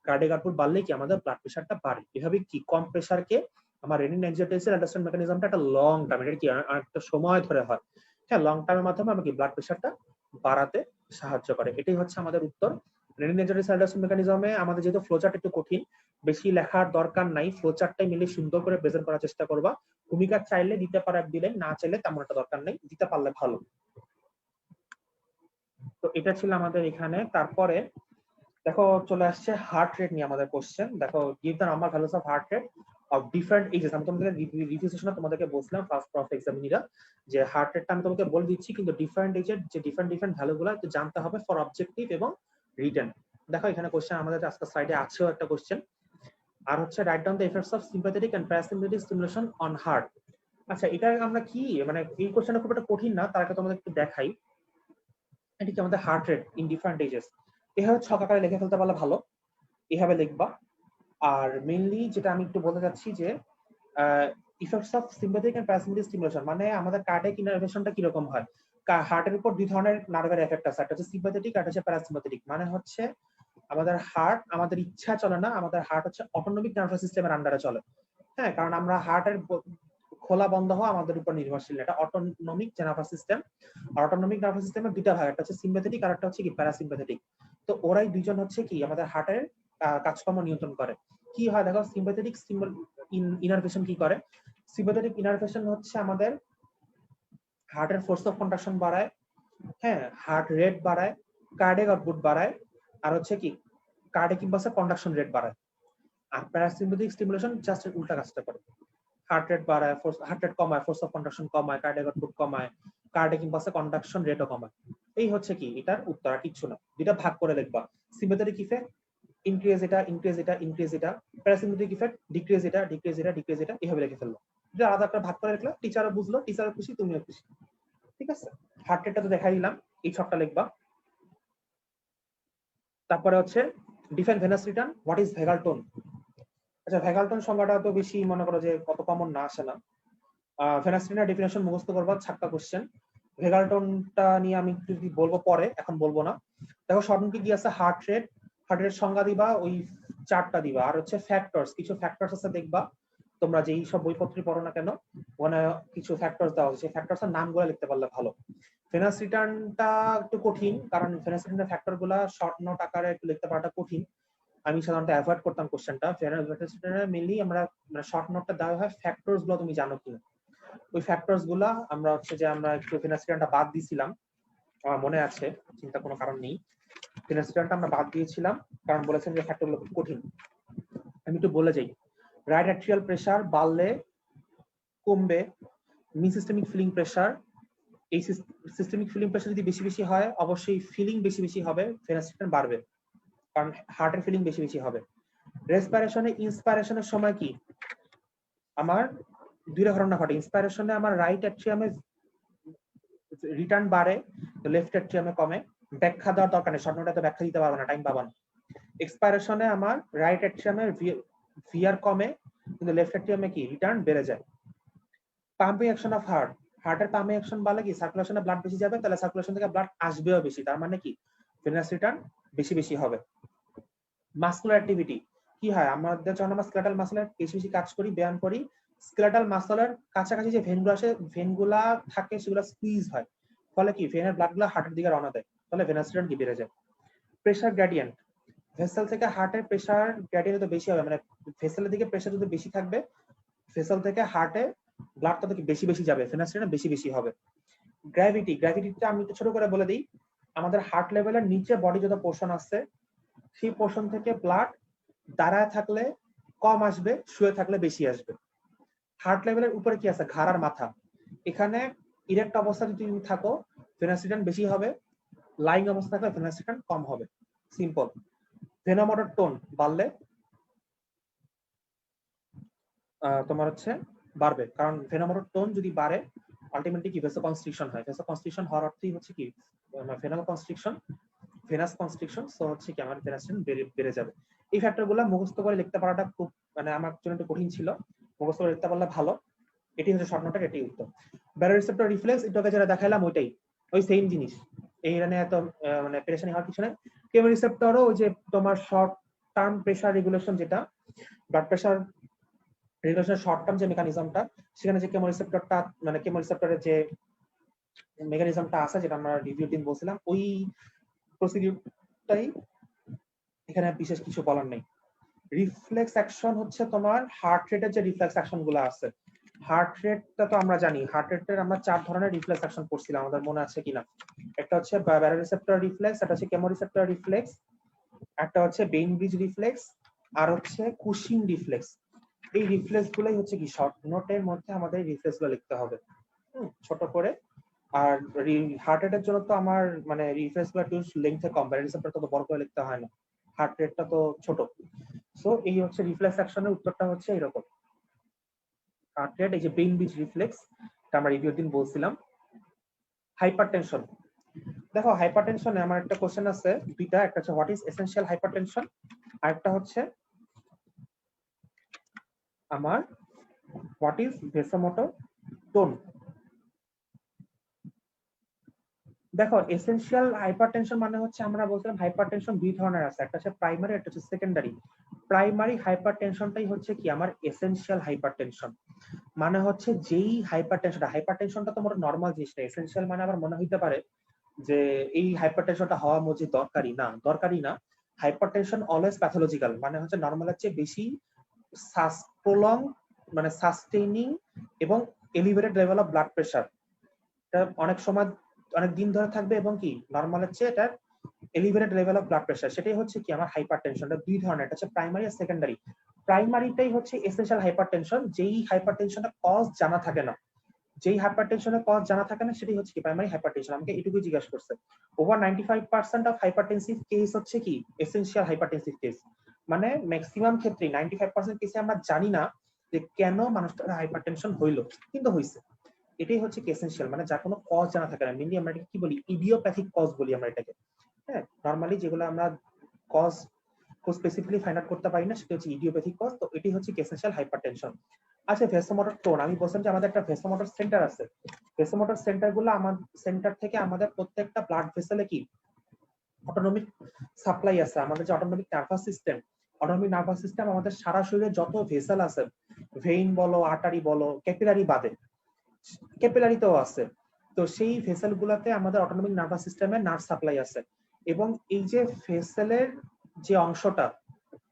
কার্ডিয়াক আউটপুট বাড়লে কি আমাদের ব্লাড প্রেসারটা বাড়ে। এভাবে কি কম প্রেসারকে আমার রেনিন অ্যাঞ্জিওটেনসিন আন্ডারস্ট্যান্ড মেকানিজমটা একটা লং টার্ম, এটা কি একটা সময় ধরে হয়, হ্যাঁ লং টার্মের মাধ্যমে আমাকে ব্লাড প্রেসারটা বাড়াতে সাহায্য করে। এটাই হচ্ছে আমাদের উত্তর। রেনিন অ্যাঞ্জিওটেনসিন আন্ডারস্ট্যান্ড মেকানিজমে আমাদের যেহেতু ফ্লোচার্ট একটু কঠিন, বেশি লেখার দরকার নাই, ফ্লোচার্টটাই মিলে সুন্দর করে প্রেজেন্ট করার চেষ্টা করবা। ভূমিকা চাইলে দিতে পারা দিলেন, না চাইলে তেমন একটা দরকার নেই, দিতে পারলে ভালো। তো এটা ছিল আমাদের এখানে। তারপরে দেখো চলে আসছে হার্ট রেট নিয়ে আমাদের কোশ্চেন। দেখো give the number values of heart rate of different ages. আমি তোমাদের রিভিউ সেশনে তোমাদেরকে বলছিলাম ফার্স্ট প্রফ এক্সামিনিরা যে হার্ট রেটটা আমি তোমাকে বলে দিচ্ছি, কিন্তু ডিফারেন্ট এজের যে ডিফারেন্ট ভ্যালুগুলো একটু জানতে হবে ফর অবজেক্টিভ এবং রিটেন। দেখো এখানে কোশ্চেন আমাদের আজকে স্লাইডে আছেও একটা কোশ্চেন, আর হচ্ছে write down the effects of sympathetic and parasympathetic stimulation on heart. আচ্ছা এটা আমরা কি মানে এই কোশ্চেনটা খুব একটা কঠিন না, তার আগে তোমাদের একটু দেখাই এটা কি আমাদের heart rate in different ages. এভাবে ছক আকারে লিখে ফেলতে পারলে ভালো, এভাবে লিখবা। আর মেইনলি যেটা আমি একটু বলতে চাচ্ছি যে effects of sympathetic and parasympathetic stimulation মানে আমাদের কার্ডিয়াক ইনারভেশনটা কি রকম হয়। হার্টের উপর দুই ধরনের নার্ভের এফেক্ট আছে, একটা হচ্ছে সিম্প্যাথেটিক আর একটা হচ্ছে প্যারাসিম্প্যাথেটিক। মানে হচ্ছে আমাদের হার্ট আমাদের ইচ্ছা চলে না, আমাদের হার্ট হচ্ছে অটোনমিক নার্ভাস সিস্টেমের আন্ডারে চলে। হ্যাঁ, কারণ আমরা হার্টের খোলা বন্ধ হওয়া আমাদের উপর নির্ভরশীল, এটা অটোনমিক নার্ভাস সিস্টেম। আর অটোনমিক নার্ভাস সিস্টেমের দুইটা ভাগ, একটা হচ্ছে সিম্প্যাথেটিক আর একটা হচ্ছে কি প্যারাসিম্প্যাথেটিক। তো ওরাই দুইজন হচ্ছে কি আমাদের হার্টের কাজকর্ম নিয়ন্ত্রণ করে। কি হয় দেখো, সিম্প্যাথেটিক ইনারভেশন কি করে, সিম্প্যাথেটিক ইনারভেশন হচ্ছে আমাদের হার্টের ফোর্স অফ কন্ট্রাকশন বাড়ায়, হ্যাঁ হার্ট রেট বাড়ায়, কার্ডিয়াক আউটপুট বাড়ায়, আর হচ্ছে কি কার্ডিয়াক ইম্পালসের কন্ডাকশন রেট বাড়ায়। আর প্যারাসিম্প্যাথেটিক স্টিমুলেশন জাস্ট উল্টা কাজটা করে, হার্ট রেট বাড়ায়, হার্ট রেট কমায়, ফোর্স অফ কন্ট্রাকশন কমায়, কার্ডিয়াক আউটপুট কমায়, কার্ডিয়াক ইম্পালসের কন্ডাকশন রেটও কমায়। এই হচ্ছে কি এটার উত্তর, আর কিছু না। দুইটা ভাগ করে লিখবা, সিম্প্যাথেটিক ইফেক্ট ইনক্রিজ এটা ইনক্রিজ এটা ইনক্রিজ এটা, প্যারাসিম্প্যাথেটিক ইফেক্ট ডিক্রিজ এটা ডিক্রিজ এটা ডিক্রিজ এটা, এভাবে লিখে ফেললো। এটা আলাদা একটা ভাগ করে লিখলে টিচারও বুঝলো, টিচারও খুশি, তুমিও খুশি। ঠিক আছে, হার্ট রেটটা তো দেখাই দিলাম, এই ছকটা লিখবা। তারপরে হচ্ছে define venous return, what is vagal tone. আচ্ছা ভেগাল টোন সংজ্ঞাটা তো বেশি মনে করো যে কত কমন না আসে না। ভেনাস রিটার্ন ডেফিনেশন মুখস্থ করবা, ছাক্কা কোশ্চেন। ভেগাল টোনটা নিয়ে আমি যদি বলবো পরে, এখন বলবো না। দেখো শর্টনকে কি আছে, হার্ট রেট, হার্ট রেট সংজ্ঞা দিবা, ওই চারটা দিবা, আর হচ্ছে ফ্যাক্টরস, কিছু ফ্যাক্টরস আছে দেখবা তোমরা যেই সব বইপত্রই পড়ো না কেন, ওখানে কিছু ফ্যাক্টরস দেওয়া আছে, সেই ফ্যাক্টরস এর নামগুলো লিখতে পারলে ভালো। ভেনাস রিটার্নটা একটু কঠিন, কারণ ভেনাস রিটার্নের ফ্যাক্টর গুলা শর্ট নোট আকারে একটু লিখতে পারাটা কঠিন, আমি সাধারণত অ্যাভয়েড করতাম কোশ্চেনটা। ভেনাস রিটার্নে মেইনলি আমরা মানে শর্ট নোটটা দেওয়া হয় ফ্যাক্টরস গুলো তুমি জানো কিনা, ওই ফ্যাক্টরস গুলা আমরা হচ্ছে যে আমরা একটু ভেনাস রিটার্নটা বাদ দিয়েছিলাম, আমার মনে আছে, চিন্তা কোনো কারণ নেই। ভেনাস রিটার্নটা আমরা বাদ দিয়েছিলাম কারণ বলেছেন যে ফ্যাক্টরগুলো খুব কঠিন। আমি একটু বলে যাই, রাইট অ্যাট্রিয়াল প্রেসার বাড়লে কমবে মিন সিস্টেমিক ফিলিং প্রেসার। এই সিস্টেমিক ফিলিং প্রেসার যদি বেশি বেশি হয় অবশ্যই ফিলিং বেশি বেশি হবে, ভেনাস রিটার্ন বাড়বে, কারণ হার্টের ফিলিং বেশি বেশি হবে। রেসপিরেশনে ইন্সপিরেশনের সময় কি আমার দুইটা ঘটনা ঘটে, ইন্সপিরেশনে আমার রাইট অ্যাট্রিয়ামে রিটার্ন বাড়ে, লেফট অ্যাট্রিয়ামে কমে। ব্যাখ্যা দেওয়ার দরকার নেই, শর্ট তো ব্যাখ্যা দিতে পারবো না, টাইম পাবো না। এক্সপাইরেশনে আমার রাইট অ্যাট্রিয়ামে ভিআর কমে, কিন্তু লেফট এট্রিয়ামে কি রিটার্ন বেড়ে যায়। পাম্পিং অ্যাকশন অফ হার্ট, হার্টের পাম্পিং অ্যাকশন বাড়লে কি সার্কুলেশনে ব্লাড বেশি যাবে, তাহলে সার্কুলেশন থেকে ব্লাড আসবেও বেশি, তার মানে কি ভেনাস রিটার্ন বেশি বেশি হবে। মাসকুলার অ্যাক্টিভিটি কি হয়, আমাদের যখন আমরা স্কেলেটাল মাসলের বেশি বেশি কাজ করি, ব্যায়াম করি, স্কেলেটাল মাসলের কাছাকাছি যে ভেনগুলো আসে, ভেনগুলা থাকে সেগুলো স্কুইজ হয়, ফলে কি ভেনের ব্লাডগুলো হার্টের দিকে রওনা দেয়, ফলে ভেনাস রিটার্ন কি বেড়ে যায়। প্রেসার গ্রেডিয়েন্ট, ভেসেল থেকে হার্টের প্রেসার গ্রেডিয়েন্ট তো বেশি হবে, মানে ভেসেলের দিকে প্রেসার যদি বেশি থাকবে, ভেসেল থেকে হার্টে ব্লাড তত বেশি বেশি যাবে, ভেনাস রিটার্ন বেশি বেশি হবে। গ্র্যাভিটি, গ্র্যাভিটিটা আমি একটু ছোট করে বলে দিই, আমাদের হার্ট লেভেলের নিচে বডি যত পোর্শন আছে সেই পোর্শন থেকে ব্লাড দাঁড়ায় থাকলে কম আসবে, শুয়ে থাকলে বেশি আসবে। হার্ট লেভেলের উপরে কি আছে, ঘাড় আর মাথা, এখানে ইরেক্ট অবস্থা যদি তুমি থাকো ভেনাস রিটার্ন বেশি হবে, লাইং অবস্থা থাকলে ভেনাস রিটার্ন কম হবে, সিম্পল। ভেনোমোটর টোন বাড়লে তোমার হচ্ছে বাড়বে, কারণ ভেনোমোটর টোন যদি বাড়ে আলটিমেটলি কি ভেসো কনস্ট্রিকশন হয়, ভেসো কনস্ট্রিকশন হওয়ার অর্থই হচ্ছে কি ভেনাল কনস্ট্রিকশন, ভেনাস কনস্ট্রিকশন, সো হচ্ছে কি আমার ভেনাস বেড়ে যাবে। এই ফ্যাক্টরগুলো মুখস্থ করে লিখতে পারাটা খুব মানে আমার জন্য একটু কঠিন ছিল, মুখস্থ করে লিখতে পারলে ভালো। এটি হচ্ছে শর্ট নোটের এটি উত্তর। ব্যারোরিসেপ্টর রিফ্লেক্স, এটাকে যেটা দেখাইলাম ওইটাই, ওই সেম জিনিস, এই রানে এত মানে পেরেশানি হওয়ার কিছু নেই। কেমোরিসেপ্টরও ওই যে তোমার শর্ট টার্ম প্রেসার রেগুলেশন, যেটা ব্লাড প্রেসার রেগুলেশনের শর্ট টার্ম যে মেকানিজমটা, সেখানে যে কেমোরিসেপ্টরটা মানে কেমোরিসেপ্টরের যে মেকানিজমটা আছে যেটা আমরা রিভিউ দিন বলছিলাম, ওই প্রসিডিউরটাই এখানে বিশেষ কিছু বলার নেই। রিফ্লেক্স অ্যাকশন হচ্ছে তোমার হার্ট রেটের যে রিফ্লেক্স অ্যাকশন গুলো আছে, হার্ট রেটটা তো আমরা জানি, হার্ট রেটের আমরা 4 ধরনের রিফ্লেক্স অ্যাকশন পড়ছিলাম, আমাদের মনে আছে কিনা। একটা হচ্ছে ব্যারোরিসেপ্টর রিফ্লেক্স, একটা হচ্ছে কেমোরিসেপ্টর রিফ্লেক্স, একটা হচ্ছে বেইন ব্রিজ রিফ্লেক্স, আর হচ্ছে কুশিং রিফ্লেক্স। এই রিফ্লেক্স গুলোই হচ্ছে কি শর্ট নোটের মধ্যে আমাদের রিফ্লেক্স গুলো লিখতে হবে ছোট করে। আর হার্ট রেটের জন্য তো আমার মানে রিফ্লেক্স গুলো একটু লেন্থে কম, ব্যারোরিসেপ্টর তো বড় করে লিখতে হয় না, হার্ট রেটটা তো ছোট। সো এই হচ্ছে রিফ্লেক্স অ্যাকশনের উত্তরটা হচ্ছে এরকম, হার্ট রেট, এই যে বেইন ব্রিজ রিফ্লেক্স, এটা আমরা রিভিউ দিন বলছিলাম। হাইপারটেনশন, দেখো হাইপারটেনশনে আমার একটা কোশ্চেন আছে দুইটা, একটা হচ্ছে হোয়াট ইজ এসেনশিয়াল হাইপারটেনশন, আর একটা হচ্ছে আমার হোয়াট ইজ ভেসোমোটর টোন। দেখো এসেনশিয়াল হাইপারটেনশন মানে হচ্ছে আমরা বলছিলাম হাইপারটেনশন দুই ধরনের আছে, একটা হচ্ছে প্রাইমারি, একটা হচ্ছে সেকেন্ডারি। প্রাইমারি হাইপারটেনশনটাই হচ্ছে কি আমার এসেনশিয়াল হাইপারটেনশন, মানে হচ্ছে যেই হাইপারটেনশনটা তোমার নরমাল জিনিসটা, এসেনশিয়াল মানে আবার মনে হইতে পারে যে এই হাইপারটেনশনটা হওয়া মজি দরকারি না, দরকারি না। হাইপারটেনশন অলওয়েজ প্যাথোলজিক্যাল, মানে হচ্ছে নরমালের চেয়ে বেশি প্রলং মানে সাস্টেইনিং এবং elevated level of blood pressure, এটা অনেক সময় অনেক দিন ধরে থাকবে এবং কি নরমালের চেয়ে এটা elevated level of blood pressure, সেটাই হচ্ছে কি আমার হাইপারটেনশন। এটা দুই ধরনের, এটা হচ্ছে প্রাইমারি আর সেকেন্ডারি। প্রাইমারিটাই হচ্ছে এসেনশিয়াল হাইপারটেনশন, যেই হাইপারটেনশনের কজ জানা থাকে না, যেই হাইপারটেনশনের কজ জানা থাকে না সেটাই হচ্ছে কি প্রাইমারি হাইপারটেনশন। আমাকে এটুকুই জিজ্ঞাসা করছে, ওভার 95% অফ হাইপারটেনসিভ কেস হচ্ছে কি এসেনশিয়াল হাইপারটেনসিভ কেস, মানে ম্যাক্সিমাম ক্ষেত্রে 95% কেসে আমরা জানি না যে কেন মানুষটার হাইপারটেনশন হইলো, কিন্তু হইছে, এটাই হচ্ছে এসেনশিয়াল, মানে যার কোনো কজ জানা থাকে না। মেইনলি আমরা এটাকে কি বলি, ইডিওপ্যাথিক কজ বলি আমরা এটাকে। হ্যাঁ, নরমালি যেগুলো আমরা কজ খুব স্পেসিফিকলি ফাইন্ড আউট করতে পারি না সেটা হচ্ছে ইডিওপ্যাথিক কজ, তো এটি হচ্ছে এসেনশিয়াল হাইপারটেনশন। আচ্ছা, ভেসোমোটর টোন, আমি বলছিলাম যে আমাদের একটা ভেসোমোটর সেন্টার আছে, ভেসোমোটর সেন্টার গুলো আমাদের সেন্টার থেকে আমাদের প্রত্যেকটা ব্লাড ভেসেলে কি অটোনমিক সাপ্লাই আছে। আমাদের যে autonomic nervous system, autonomic nervous system আমাদের সারা শরীরে যত ভেসেল আছে, ভেইন বলো আর্টারি বলো, ক্যাপিলারি বাদে, ক্যাপিলারিতেও আছে, তো সেই ভেসেল গুলাতে আমাদের অটোনমিক নার্ভাস সিস্টেমের নার্ভ সাপ্লাই আছে। এবং এই যে ভেসেলের যে অংশটা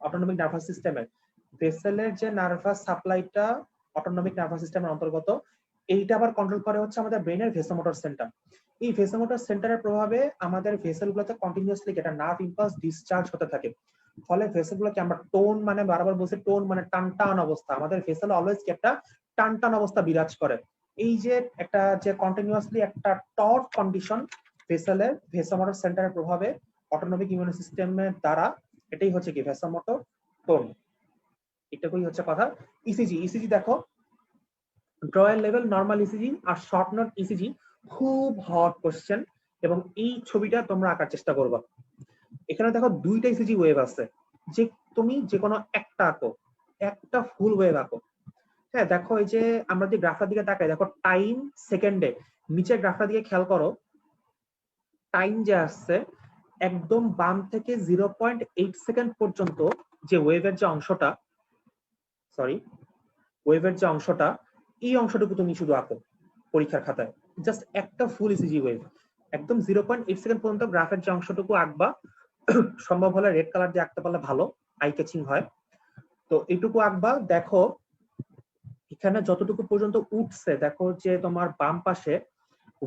অটোনমিক নার্ভাস সিস্টেমের, ভেসেলের যে নার্ভাস সাপ্লাইটা অটোনমিক নার্ভাস সিস্টেমের অন্তর্গত, এইটা আবার কন্ট্রোল করে হচ্ছে আমাদের ব্রেনের ভেসোমোটর সেন্টার। এই ভেসোমোটর সেন্টারের প্রভাবে আমাদের ভেসেল গুলোতে কন্টিনিউয়াসলি একটা নার্ভ ইম্পালস ডিসচার্জ হতে থাকে, ফলে ভেসেল গুলোকে আমরা টোন মানে বারবার বলছি, টোন মানে টান টান অবস্থা, আমাদের ভেসেল অলওয়েজ একটা টান টান অবস্থা বিরাজ করে। এই যে একটা যে কন্টিনিউয়াসলি একটা টর্ক কন্ডিশন ভেসেলের ভেসোমোটর সেন্টারের প্রভাবে অটোনমিক ইমিউন সিস্টেমের দ্বারা, এটাই হচ্ছে কি ভেসোমোটর টোন। এটাই হচ্ছে কথা। ইসিজি, ইসিজি দেখো ড্রয়ার লেভেল নরমাল ইসিজি আর শর্ট নোট ইসিজি খুব হট কোশ্চেন, এবং এই ছবিটা তোমরা আঁকার চেষ্টা করবা। এখানে দেখো দুইটা ইসিজি ওয়েভ আছে, যে তুমি যে কোনো একটা আঁকো, একটা ফুল ওয়েভ আঁকো, হ্যাঁ দেখো এই যে আমরা যদি গ্রাফটার দিকে তাকাই, দেখো টাইম সেকেন্ডে, নিচের গ্রাফটার দিকে খেয়াল করো, টাইম যে আসছে একদম বাম থেকে 0.8 সেকেন্ড পর্যন্ত যে ওয়েভের যে অংশটা, সরি ওয়েভের যে অংশটা, এই অংশটুকু তুমি শুধু আঁকো পরীক্ষার খাতায়, জাস্ট একটা ফুল ইসিজি ওয়েভ একদম 0.8 সেকেন্ড পর্যন্ত গ্রাফের যে অংশটুকু আঁকবা, সম্ভব হলে রেড কালার দিয়ে আঁকতে পারলে ভালো, আই ক্যাচিং হয়। তো এইটুকু আঁকবা। দেখো এখানে যতটুকু পর্যন্ত উঠছে, দেখো যে তোমার বাম পাশে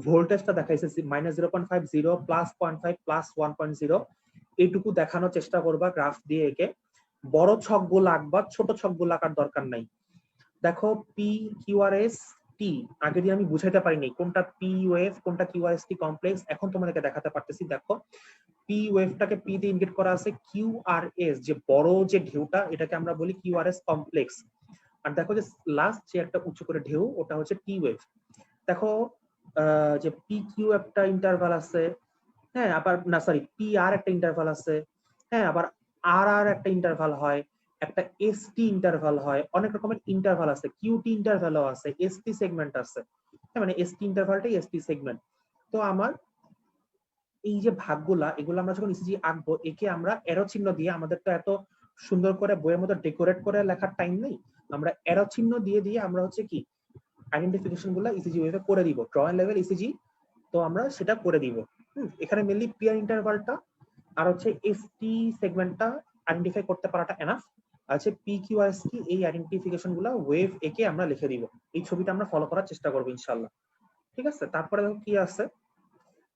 ভোল্টেজটা দেখাইছে -0.50 +0.5 +1.0, এইটুকু দেখানোর চেষ্টা করবা গ্রাফ দিয়ে এঁকে। বড় ছকগুলো আঁকবা, ছোট ছকগুলো আঁকার দরকার নাই। দেখো পি কিউআরএস টি আগে দিয়ে আমি বুঝাইতে পারিনি কোনটা পি ওয়েভ কোনটা কিউআরএস টি কমপ্লেক্স, এখন তোমাদেরকে দেখাতে পারতেছি। দেখো পি ওয়েভটাকে পি দিয়ে ইন্ডিকেট করা আছে, কিউআরএস যে বড় যে ঢেউটা এটাকে আমরা বলি কিউআরএস কমপ্লেক্স। আর দেখো যে লাস্ট যে একটা উঁচু করে ঢেউ ওটা হচ্ছে টি ওয়েভ। দেখো যে পি কিউ একটা ইন্টারভাল আছে, হ্যাঁ আবার না সরি পি আর একটা ইন্টারভাল আছে, হ্যাঁ আবার আর আর একটা ইন্টারভাল হয়, একটা এসটি ইন্টারভাল হয়, অনেক রকমের ইন্টারভাল আছে, কিউটি ইন্টারভালও আছে, এসটি সেগমেন্ট আছে, হ্যাঁ মানে এসটি ইন্টারভালটাই এসটি সেগমেন্ট। তো আমার এই যে ভাগগুলা এগুলো আমরা যখন ইসিজি আঁকবো, একে আমরা এরো চিহ্ন দিয়ে, আমাদের তো এত সুন্দর করে বইয়ের মতো ডেকোরেট করে লেখার টাইম নেই, আমরা এরো চিহ্ন দিয়ে দিয়ে আমরা হচ্ছে কি আইডেন্টিফিকেশন গুলো ইসিজি ওয়েভে করে দিব, ড্রয়িং লেভেল ইসিজি, তো আমরা সেটা করে দিব। এখানে মেনলি পিয়ার ইন্টারভালটা আর হচ্ছে এসটি সেগমেন্টটা আইডেন্টিফাই করতে পারাটা এনাফ। আছে পি কিউ আর এস কি, এই আইডেন্টিফিকেশন গুলো ওয়েভ একে আমরা লিখে দিব। এই ছবিটা আমরা ফলো করার চেষ্টা করবো ইনশাআল্লাহ, ঠিক আছে। তারপরে দেখো কি আছে,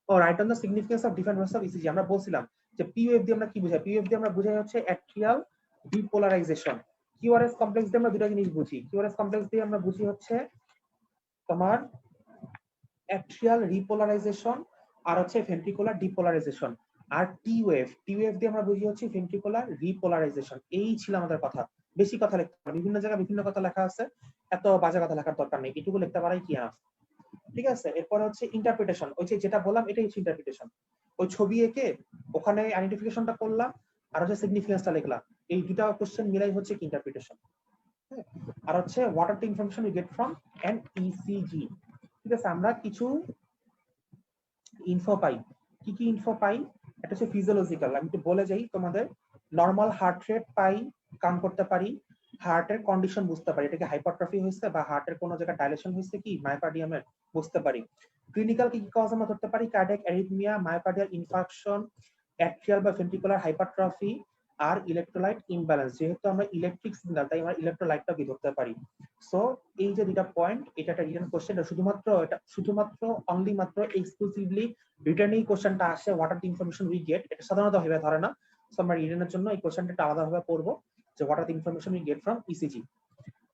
ও write on the significance of different waves of ECG. আমরা বলছিলাম যে পি ওয়েভ দিয়ে আমরা কি বুঝাই, পি ওয়েভ দিয়ে আমরা বুঝাই হচ্ছে অ্যাট্রিয়াল ডিপোলারাইজেশন। কিউআরএস কমপ্লেক্স দিয়ে আমরা দুটো জিনিস বুঝি, কিউআরএস কমপ্লেক্স দিয়ে আমরা বুঝি হচ্ছে তোমার অ্যাট্রিয়াল রিপোলারাইজেশন আর হচ্ছে ভেন্ট্রিকুলার ডিপোলারাইজেশন। আর টি ওয়েভ দিয়ে আমরা বুঝি হচ্ছে ভেন্ট্রিকুলার রিপোলারাইজেশন। এই ছিল আমাদের কথা, বেশি কথা লিখতে পারে, বিভিন্ন জায়গায় বিভিন্ন কথা লেখা আছে, এত বাজে কথা লেখার দরকার নেই, এটুকু লিখতে পারাই কি আনাফ, ঠিক আছে। এরপরে হচ্ছে ইন্টারপ্রিটেশন, ওই যে যেটা বললাম এটাই হচ্ছে ইন্টারপ্রিটেশন, ওই ছবি এঁকে ওখানে আইডেন্টিফিকেশনটা করলাম আর হচ্ছে সিগনিফিকেন্সটা লিখলাম, এই দুটা কোশ্চেন মিলাই হচ্ছে কি ইন্টারপ্রিটেশন। আর হচ্ছে what are the information we get from an ECG, ঠিক আছে। আমরা কিছু ইনফো পাই, কি কি ইনফো পাই, এটা হচ্ছে ফিজিওলজিক্যাল, আমি একটু বলে যাই তোমাদের। নর্মাল হার্ট রেট পাই, কাউন্ট করতে পারি, হার্টের কন্ডিশন বুঝতে পারি, এটাকে হাইপারট্রফি হয়েছে বা হার্টের কোনো জায়গায় ডাইলেশন হয়েছে কি মায়োকার্ডিয়ামের বুঝতে পারি। ক্লিনিক্যাল কি কি কজ আমরা ধরতে পারি, cardiac arrhythmia, myocardial infarction, atrial বা ভেন্ট্রিকুলার হাইপারট্রফি, আর ইলেকট্রোলাইট ইমব্যালেন্স। যেহেতু আমরা ইলেকট্রিক সিগন্যাল তাই আমরা ইলেকট্রোলাইটটা কি ধরতে পারি। সো এই যে দুটা পয়েন্ট, এটা একটা রিটেন কোশ্চেন, শুধুমাত্র অনলি মাত্র এক্সক্লুসিভলি রিটেন এই কোশ্চেনটা আসে, what are the information we gate, এটা সাধারণত ভাবে ধরে না। সো আমরা রিটেনের জন্য এই কোশ্চেনটা আলাদাভাবে পড়বো যে what are the information we get from ECG,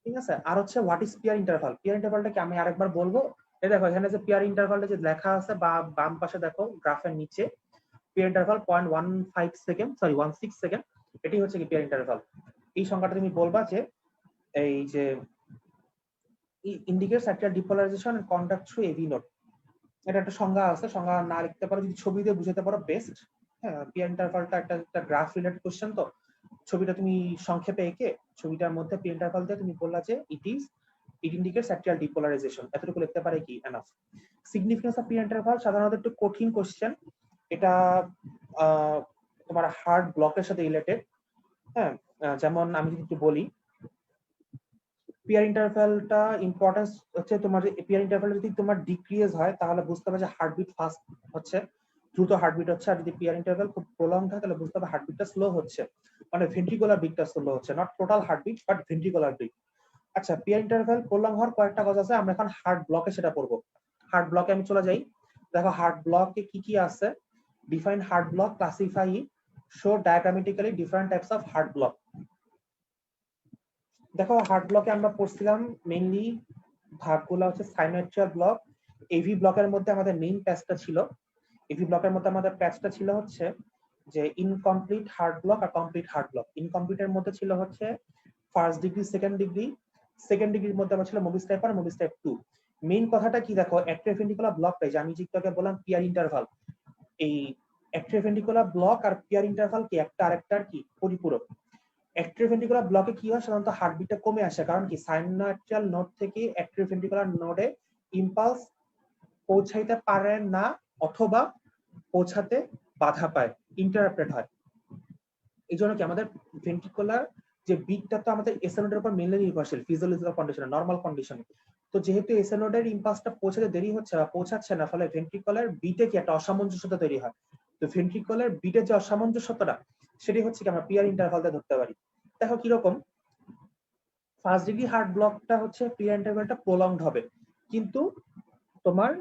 ঠিক আছে। আর হচ্ছে what is P R interval, P R ইন্টারভালটাকে আমি আরেকবার বলবো। এই দেখো এখানে যে পিয়ার ইন্টারভালটা যে লেখা আছে বা বাম পাশে দেখো গ্রাফের নিচে, PR interval 0.15 second, sorry 16 second, এটি হচ্ছে কি পিয়ার ইন্টারভাল। এই সংখ্যাটা তুমি বলবা যে এই যে indicates atrial depolarisation and conduct through AV node, এটা একটা সংজ্ঞা আছে, সংজ্ঞা না লিখতে পারো যদি ছবি দিয়ে বুঝাতে পারো বেস্ট। হ্যাঁ পিয়ার ইন্টারভালটা একটা গ্রাফ রিলেটেড কোশ্চেন, তো ছবিটা তুমি সংক্ষেপে এঁকে ছবিটার মধ্যে পিয়ার ইন্টারভাল দিয়ে তুমি বললা যে ইট ইন্ডিকেটস অ্যাট্রিয়াল ডিপোলারাইজেশন, এতটুকু লিখতে পারে কি enough. Significance of PR interval সাধারণত একটু কঠিন কোশ্চেন, এটা তোমার হার্ট ব্লকের সাথে রিলেটেড। হ্যাঁ যেমন আমি যদি একটু বলি, পিয়ার ইন্টারভ্যালটা ইম্পর্টেন্স হচ্ছে তোমার, পিয়ার ইন্টারভ্যাল যদি তোমার ডিক্রিজ হয় তাহলে বুঝতে হবে যে হার্টবিট ফাস্ট হচ্ছে, দ্রুত হার্টবিট হচ্ছে। আর যদি পিয়ার ইন্টারভ্যাল খুব প্রলং হয় তাহলে বুঝতে হবে হার্টবিটটা স্লো হচ্ছে, মানে ভেন্ট্রিকুলার বিটটা স্লো হচ্ছে, not total heartbeat but ventricular beat. আচ্ছা পিয়ার ইন্টারভ্যাল প্রলং হওয়ার কয়েকটা কজ আছে, আমরা এখন হার্ট ব্লকে সেটা পড়বো। হার্ট ব্লকে আমি চলে যাই, দেখো হার্ট ব্লকে কি কি আছে, define heart block, classify, show diagrammatically different types of heart block. দেখো হার্ট ব্লকে আমরা পড়ছিলাম মেইনলি ভাগগুলো হচ্ছে সাইনোএট্রিয়াল ব্লক, এভি ব্লকের মধ্যে আমাদের মেইন প্যাচটা ছিল, এভি ব্লকের মধ্যে আমাদের প্যাচটা ছিল হচ্ছে যে ইনকমপ্লিট হার্ট ব্লক আর কমপ্লিট হার্ট ব্লক। ইনকমপ্লিটের মধ্যে ছিল হচ্ছে first degree, second degree, second ডিগ্রির মধ্যে আমার ছিল মোবিস টাইপ 1, মোবিস টাইপ 2। মেইন কথাটা কি দেখো, অ্যাট্রিওভেন্ট্রিকুলার ব্লকটাই যে আমি যেটাকে বললাম পিয়ার ইন্টারভাল, এই অ্যাট্রিওভেন্ট্রিকুলার ব্লক আর পিয়ার ইন্টারভাল কি একটা আরেকটার কি পরিপূরক। অ্যাট্রিওভেন্ট্রিকুলার ব্লকে কি হয়, সাধারণত হার্টবিটটা কমে আসে, কারণ কি সাইনোয়াট্রিয়াল নোড থেকে অ্যাট্রিওভেন্ট্রিকুলার নোডে ইম্পালস পৌঁছাইতে পারে না, অথবা পৌঁছাতে বাধা পায়, ইন্টারাপ্টেড হয়। এই জন্য কি আমাদের ভেন্ট্রিকুলার যে বিটটা তো আমাদের এসএ নোডের উপর মেইনলি নির্ভরশীল ফিজিওলজিক্যাল কন্ডিশনে, নরমাল কন্ডিশনে। তো যেহেতু এসএ নোডের ইম্পালসটা পৌঁছাতে দেরি হচ্ছে বা পৌঁছাচ্ছে না, ফলে ভেন্ট্রিকুলার বিটে কি একটা অসামঞ্জস্যতা তৈরি হয়। তো ভেন্ট্রিকুলার বিটের যে অসামঞ্জস্যতাটা, সেটি হচ্ছে কি আমরা পিআর ইন্টারভালটা ধরতে পারি। দেখো কিরকম, ফার্স্ট ডিগ্রি হার্ট ব্লকটা হচ্ছে পিআর ইন্টারভালটা প্রলংড হবে, কিন্তু তোমার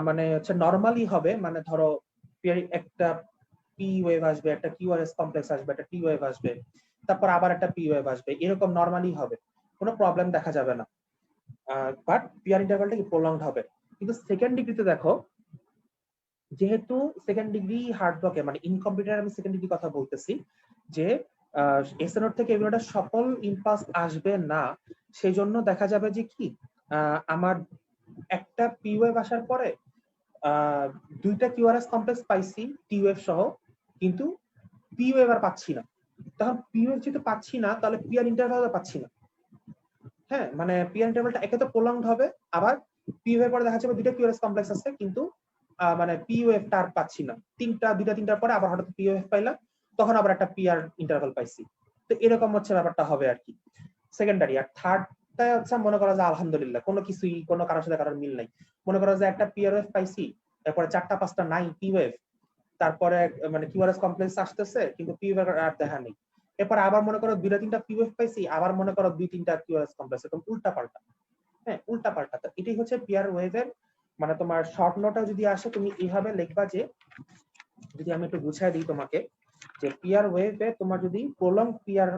মানে হচ্ছে নরমালি হবে, মানে ধরো একটা পি ওয়েভ আসবে, একটা কিউআরএস কমপ্লেক্স আসবে, একটা টি ওয়েভ আসবে, তারপর আবার একটা পি ওয়েভ আসবে, এরকম নরমালি হবে, কোনো প্রবলেম দেখা যাবে না। বাট পিআর ইন্টারভালটা কি প্রলংড হবে। কিন্তু সেকেন্ড ডিগ্রিতে দেখো, যেহেতু সেকেন্ড ডিগ্রি হার্ট ব্লকে মানে ইনকমপ্লিটেড, আমি সেকেন্ড ডিগ্রি কথা বলতেছি, যে এসএনওর থেকে এগুলোটা সফল ইম্পালস আসবে না, সেই জন্য দেখা যাবে যে কি আমার একটা পি ওয়েভ আসার পরে দুইটা কিউআরএস কমপ্লেক্স পাইছি টি ওয়েভ সহ, কিন্তু পি ওয়েভ আর পাচ্ছি না। তখন পি ওয়েভ যেহেতু পাচ্ছি না, তাহলে পিআর ইন্টারভাল পাচ্ছি না। হ্যাঁ, মানে পিআর ইন্টারভালটা একে তো প্রলংড হবে, আবার পি ওয়েভ পরে দেখা যাবে দুইটা কিউআরএস কমপ্লেক্স আছে, কিন্তু মানে পি ওয়েভ টার পাচ্ছি না, দুইটার পরে আবার হঠাৎ পি ওয়েভ পাইলাম, তখন আবার একটা পিআর ইন্টারভাল পাইছি। তো এরকম হচ্ছে ব্যাপারটা হবে আর কি সেকেন্ডারি। আর থার্ডটা হচ্ছে মনে করা যায় আলহামদুলিল্লাহ কোনো কিছুই, কোনো কারোর সাথে কারোর মিল নাই। মনে করা যায় একটা পিআর ওয়েভ পাইছি, তারপরে 4টা-5টা নাই পি ওয়েভ, তারপরে মানে কিউআরএস কমপ্লেক্স আসতেছে কিন্তু পি ওয়েভ আর দেখা নেই। এরপর আবার মনে করো 2-3টা পি ওয়েভ পাইছি, আবার মনে করো 2-3টা কিউআরএস কমপ্লেক্স, এরকম উল্টা পাল্টা। হ্যাঁ, উল্টা পাল্টা। তো এটাই হচ্ছে পিআর ওয়েভের মানে তোমার শর্ট নোটটা যদি আসে তুমি এইভাবে লিখবা, যে যদি আমি একটু বুঝাই দিই তোমাকে, যে পিআর ওয়েভে তোমার যদি প্রলং পিআর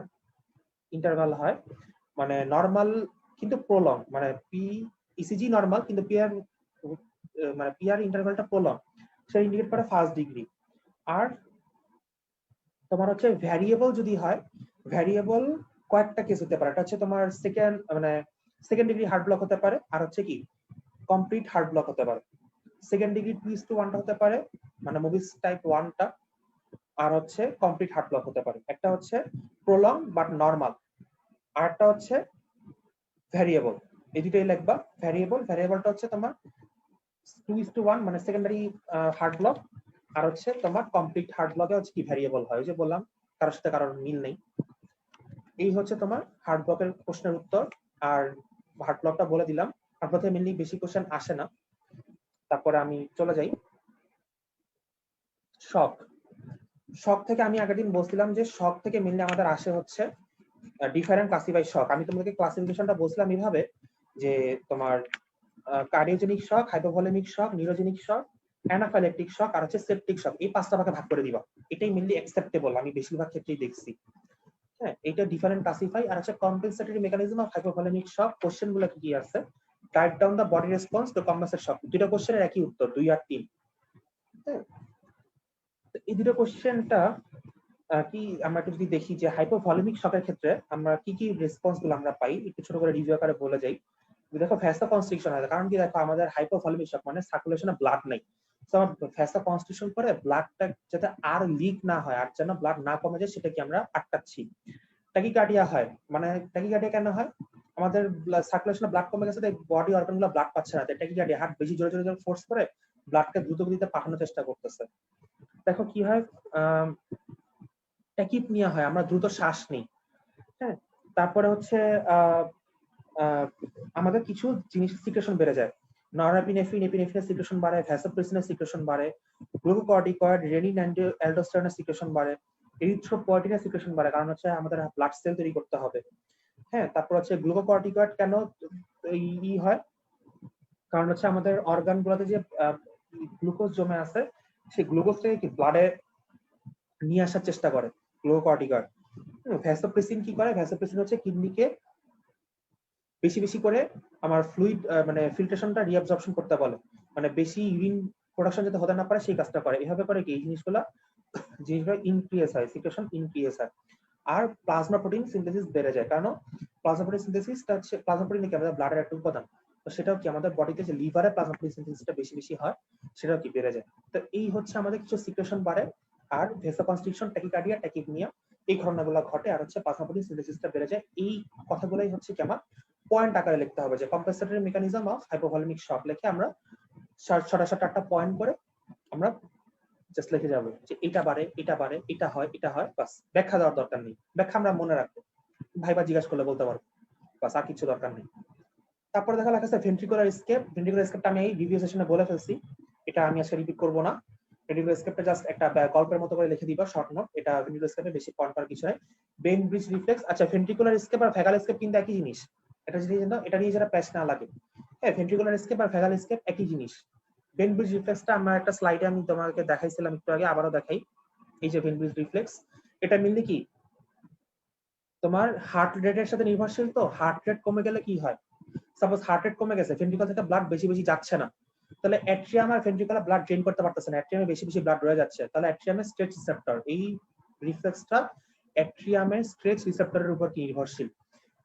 ইন্টারভাল হয়, মানে নরমাল কিন্তু প্রলং, মানে পি ইসিজি নরমাল কিন্তু পিআর মানে পিআর ইন্টারভালটা প্রলং, সেটা ইন্ডিকেট করে ফার্স্ট ডিগ্রি। আর তোমার হচ্ছে ভ্যারিয়েবল যদি হয়, ভ্যারিয়েবল কয়েকটা কেস হতে পারে, এটা হচ্ছে তোমার সেকেন্ড ডিগ্রি হার্ট ব্লক হতে পারে, আর হচ্ছে কি কমপ্লিট হার্ট ব্লক হতে পারে। সেকেন্ড ডিগ্রি 2:1টা হতে পারে, মানে মুভিস টাইপ 1টা, আর হচ্ছে কমপ্লিট হার্ট ব্লক হতে পারে। একটা হচ্ছে প্রলং বাট নরমাল, আর একটা হচ্ছে ভ্যারিয়েবল। এই দুটোই লিখবা। ভ্যারিয়েবলটা হচ্ছে তোমার 2:1 মানে সেকেন্ডারি হার্ট ব্লক, আর হচ্ছে তোমার কমপ্লিট হার্ট ব্লকে হচ্ছে কি ভ্যারিয়েবল হয়, ওই যে বললাম কারোর সাথে কারোর মিল নেই। এই হচ্ছে তোমার হার্ট ব্লকের প্রশ্নের উত্তর। আর হার্ট ব্লকটা বলে দিলাম, হার্ট ব্লকে মেনলি বেশি কোশ্চেন আসে না। তারপরে আমি চলে যাই শক। শক থেকে আমি আগের দিন বলছিলাম যে শক থেকে মেনলি আমাদের আসে হচ্ছে ডিফারেন্ট ক্লাসিফাই শক। আমি তোমাদেরকে ক্লাসিফিকেশনটা বলছিলাম এইভাবে, যে তোমার কার্ডিওজেনিক শক, হাইপোভলিমিক শক, নিউরোজেনিক শক, অ্যানাফাইলেকটিক শক, আর হচ্ছে সেপটিক শক। এই 5টা ভাগে ভাগ করে দিবা, এটাই মেনলি অ্যাকসেপ্টেবল, আমি বেশিরভাগ ক্ষেত্রেই দেখছি। হ্যাঁ, এটা ডিফারেন্ট ক্লাসিফাই। আর হচ্ছে compensatory mechanism of hypovolaemic shock. Question গুলো কি আছে, write down the body response to compensate shock. দুটো কোশ্চেনের একই উত্তর, 2 আর 3। হ্যাঁ, এই দুটো কোশ্চেনটা কি আমরা একটু যদি দেখি যে হাইপোভলিমিক শকের ক্ষেত্রে আমরা কি কি রেসপন্স গুলো আমরা পাই, একটু ছোট করে রিভিউ আকারে বলে যাই। দেখো ভ্যাসো কনস্ট্রিকশন হয়, কারণ কি দেখো আমাদের হাইপোভলিমিক শক মানে সার্কুলেশনে ব্লাড নেই, তো আমরা ভ্যাসো কনস্ট্রিকশন করে ব্লাডটা যাতে আর লিক না হয়, আর যেন ব্লাড না কমে যায়, সেটা কি আমরা আটকাচ্ছি। ট্যাকিকার্ডিয়া হয়, মানে ট্যাকিকার্ডিয়া কেন হয়, আমাদের সার্কুলেশনে ব্লাড কমে গেছে, বডি অর্গান গুলো ব্লাড পাচ্ছে না, ট্যাকিকার্ডিয়া, হার্ট বেশি জোরে জোরে ফোর্স করে ব্লাডকে দ্রুত গতিতে পাঠানোর চেষ্টা করতেছে। দেখো কি হয়, ট্যাকিপনিয়া হয়, আমরা দ্রুত শ্বাস নিই। হ্যাঁ, তারপরে হচ্ছে আমাদের কিছু জিনিস সিক্রেশন বেড়ে যায়, নরএপিনেফ্রিন, এপিনেফ্রিনের সিক্রেশন বাড়ে, ভ্যাসোপ্রেসিনের সিক্রেশন বাড়ে, গ্লুকোকর্টিকয়েড, রেনিন অ্যান্ড অ্যালডোস্টেরনের সিক্রেশন বাড়ে, এরিথ্রোপয়েটিনের সিক্রেশন বাড়ে, কারণ হচ্ছে আমাদের ব্লাড সেল তৈরি করতে হবে। হ্যাঁ, তারপর হচ্ছে গ্লুকোকর্টিকয়েড কেন ই হয়, কারণ হচ্ছে আমাদের অর্গান গুলোতে যে গ্লুকোজ জমে আছে, সেই গ্লুকোজটাকে কি ব্লাডে নিয়ে আসার চেষ্টা করে গ্লুকোকর্টিকয়েড। ভ্যাসোপ্রেসিন কি করে, ভ্যাসোপ্রেসিন হচ্ছে কিডনিকে বেশি বেশি করে আমার ফ্লুইড মানে ফিল্ট্রেশনটা রিঅ্যাবজর্পশন করতে বলে, মানে বেশি ইউরিন প্রোডাকশন যাতে হতে না পারে সেই কাজটা করে। এভাবে করে কি এই জিনিসগুলো ইনক্রিজ হয়, সিক্রেশন ইনক্রিজ হয়। আর প্লাজমা প্রোটিন সিনথেসিস বেড়ে যায়, কারণ প্লাজমা প্রোটিন সিনথেসিসটা হচ্ছে, প্লাজমা প্রোটিন কি আমাদের ব্লাডের একটা উপাদান, তো সেটাও কি আমাদের বডিতে যে লিভারে প্লাজমা প্রোটিন সিনথেসিসটা বেশি বেশি হয়, সেটাও কি বেড়ে যায়। তো এই হচ্ছে আমাদের কিছু সিক্রেশন বাড়ে। আর ভেসোকনস্ট্রিকশন, ট্যাকিকার্ডিয়া, ট্যাকিপনিয়া, এই ঘটনাগুলো ঘটে, আর হচ্ছে প্লাজমা সিনথেসিসটা বেড়ে যায়। এই কথাগুলোই হচ্ছে কি আমার পয়েন্ট আকারে লিখতে হবে, যে কম্পেনসেটরি মেকানিজম অফ হাইপোভলিমিক শক লিখে আমরা 6টা পয়েন্ট করে আমরা জাস্ট লিখে যাবো যে এটা বাড়ে, এটা বাড়ে, এটা হয়, এটা হয়, বাস। ব্যাখ্যা দেওয়ার দরকার নেই, ব্যাখ্যা আমরা মনে রাখবো, ভাইবা জিজ্ঞাসা করলে বলতে পারবো, বাস, আর কিছু দরকার নেই। তারপরে দেখা লাগছে ভেন্ট্রিকুলার এসকেপ। ভেন্ট্রিকুলার এসকেপটা আমি এই রিভিউ সেশনে বলে ফেলছি, এটা আমি আজকে রিপিট করবো না। ভেন্ট্রিকুলার এসকেপটা জাস্ট একটা গল্পের মতো করে লিখে দিবা, শর্ট নোট। এটা ভেন্ট্রিকুলার এসকেপে বেশি পয়েন্ট করার কিছু নাই। বেইন ব্রিজ রিফ্লেক্স, আচ্ছা ভেন্ট্রিকুলার এসকেপ আর ভ্যাগাল এসকেপ কিন্তু একই জিনিস, এটা যদি এটা নিয়ে যারা প্যাচ না লাগে। হ্যাঁ, ভেন্ট্রিকুলার এসকেপ আর ভ্যাগাল এসকেপ একই জিনিস। বেইন ব্রিজ রিফ্লেক্সটা আমার একটা স্লাইডে আমি তোমাকে দেখাইছিলাম একটু আগে, আবারও দেখাই। এই যে বেইন ব্রিজ রিফ্লেক্স, এটা মিললে কি তোমার হার্ট রেটের সাথে নির্ভরশীল। তো হার্ট রেট কমে গেলে কি হয়, সাপোজ হার্ট রেট কমে গেছে, ভেন্ট্রিকল থেকে ব্লাড বেশি বেশি যাচ্ছে না, তাহলে অ্যাট্রিয়াম আর ভেন্ট্রিকলে ব্লাড ড্রেন করতে পারতেছে না, অ্যাট্রিয়ামে বেশি বেশি ব্লাড রয়ে যাচ্ছে, তাহলে অ্যাট্রিয়ামের স্ট্রেচ রিসেপ্টর, এই রিফ্লেক্সটা অ্যাট্রিয়ামের স্ট্রেচ রিসেপ্টরের উপর নির্ভরশীল।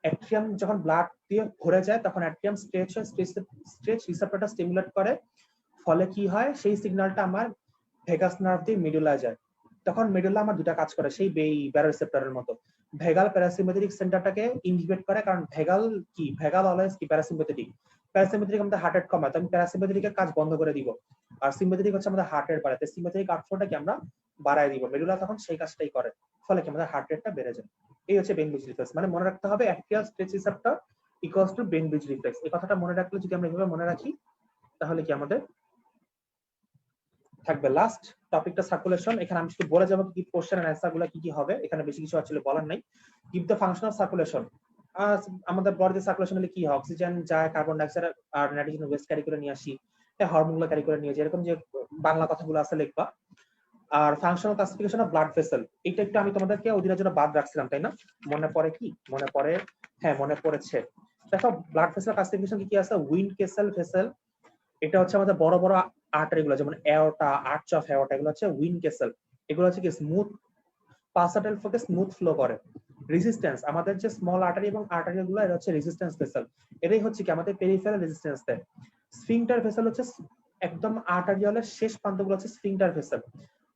অ্যাট্রিয়াম যখন ব্লাড দিয়ে ভরে যায় তখন অ্যাট্রিয়াম স্ট্রেচ রিসেপ্টরটা স্টিমুলেট করে, ফলে কি হয় সেই সিগন্যালটা আমার ভেগাস নার্ভ দিয়ে মেডুলায় যায়। তখন মেডুলা আমার দুটা কাজ করে, সেই ব্যারোরিসেপ্টরের মতো। ভেগাল প্যারাসিম্পথেটিক সেন্টারটাকে ইনহিবিট করে, কারণ ভেগাল কি, ভেগাল অলওয়েজ কি প্যারাসিম্পথেটিক। প্যারাসিম্পথেটিক আমাদের হার্ট রেট কমায়, তো আমি প্যারাসিম্পথেটিকের কাজ বন্ধ করে দিব, আর সিম্পথেটিক হচ্ছে আমাদের হার্ট রেট বাড়ায়, সিম্পথেটিক আউটফ্লোটাকে আমরা বাড়ায় দিব, মেডুলা তখন সেই কাজটাই করে, ফলে কি আমাদের হার্ট রেটটা বেড়ে যায়। এই হচ্ছে বেইন ব্রিজ রিফ্লেক্স। মানে মনে রাখতে হবে অ্যাক্টিয়াল stretch receptor equals to Ben bridge reflex. এই কথাটা মনে রাখলে, যদি আমরা এভাবে মনে রাখি, তাহলে কি আমাদের থাকবে। লাস্ট টপিকটা সার্কুলেশন। এখানে আমি শুধু বলে যাবো কি কোশ্চেন এন্ড অ্যান্সার গুলো কি কি হবে, এখানে বেশি কিছু আসলে বলার নাই। Give the function of circulation. আমাদের বডিতে সার্কুলেশন হলে কি হয়, অক্সিজেন যায়, কার্বন ডাইঅক্সাইড আর নাইট্রোজেন ওয়েস্ট ক্যারি করে নিয়ে আসি, হরমোন গুলো ক্যারি করে নিয়ে যায়, এরকম যে বাংলা কথাগুলো আছে লিখবা। আর functional classification of blood vessel, এটা একটু আমি তোমাদেরকে ওই দিনের জন্য বাদ রাখছিলাম, তাই না? মনে পড়ে কি, মনে পড়ে? হ্যাঁ, মনে পড়েছে। দেখো ব্লাড ভেসেল ক্লাসিফিকেশন কি কি আছে, উইন্ড কেসেল ভেসেল, এটা হচ্ছে আমাদের বড় বড় আর্টারি গুলো, যেমন এওরটা, আর্চ অফ এওরটা, এগুলো হচ্ছে উইন কেসেল। এগুলো হচ্ছে কি স্মুথ পাসাটেল ফোকে স্মুথ ফ্লো করে। রেজিস্ট্যান্স, আমাদের যে স্মল আর্টারি এবং আর্টারি গুলো, এটা হচ্ছে রেজিস্ট্যান্স ভেসেল, এটাই হচ্ছে কি আমাদের পেরিফেরাল রেজিস্ট্যান্স দেয়। স্ফিংটার ভেসেল হচ্ছে একদম আর্টারিয়ালের শেষ প্রান্তগুলো হচ্ছে স্ফিংটার ভেসেল,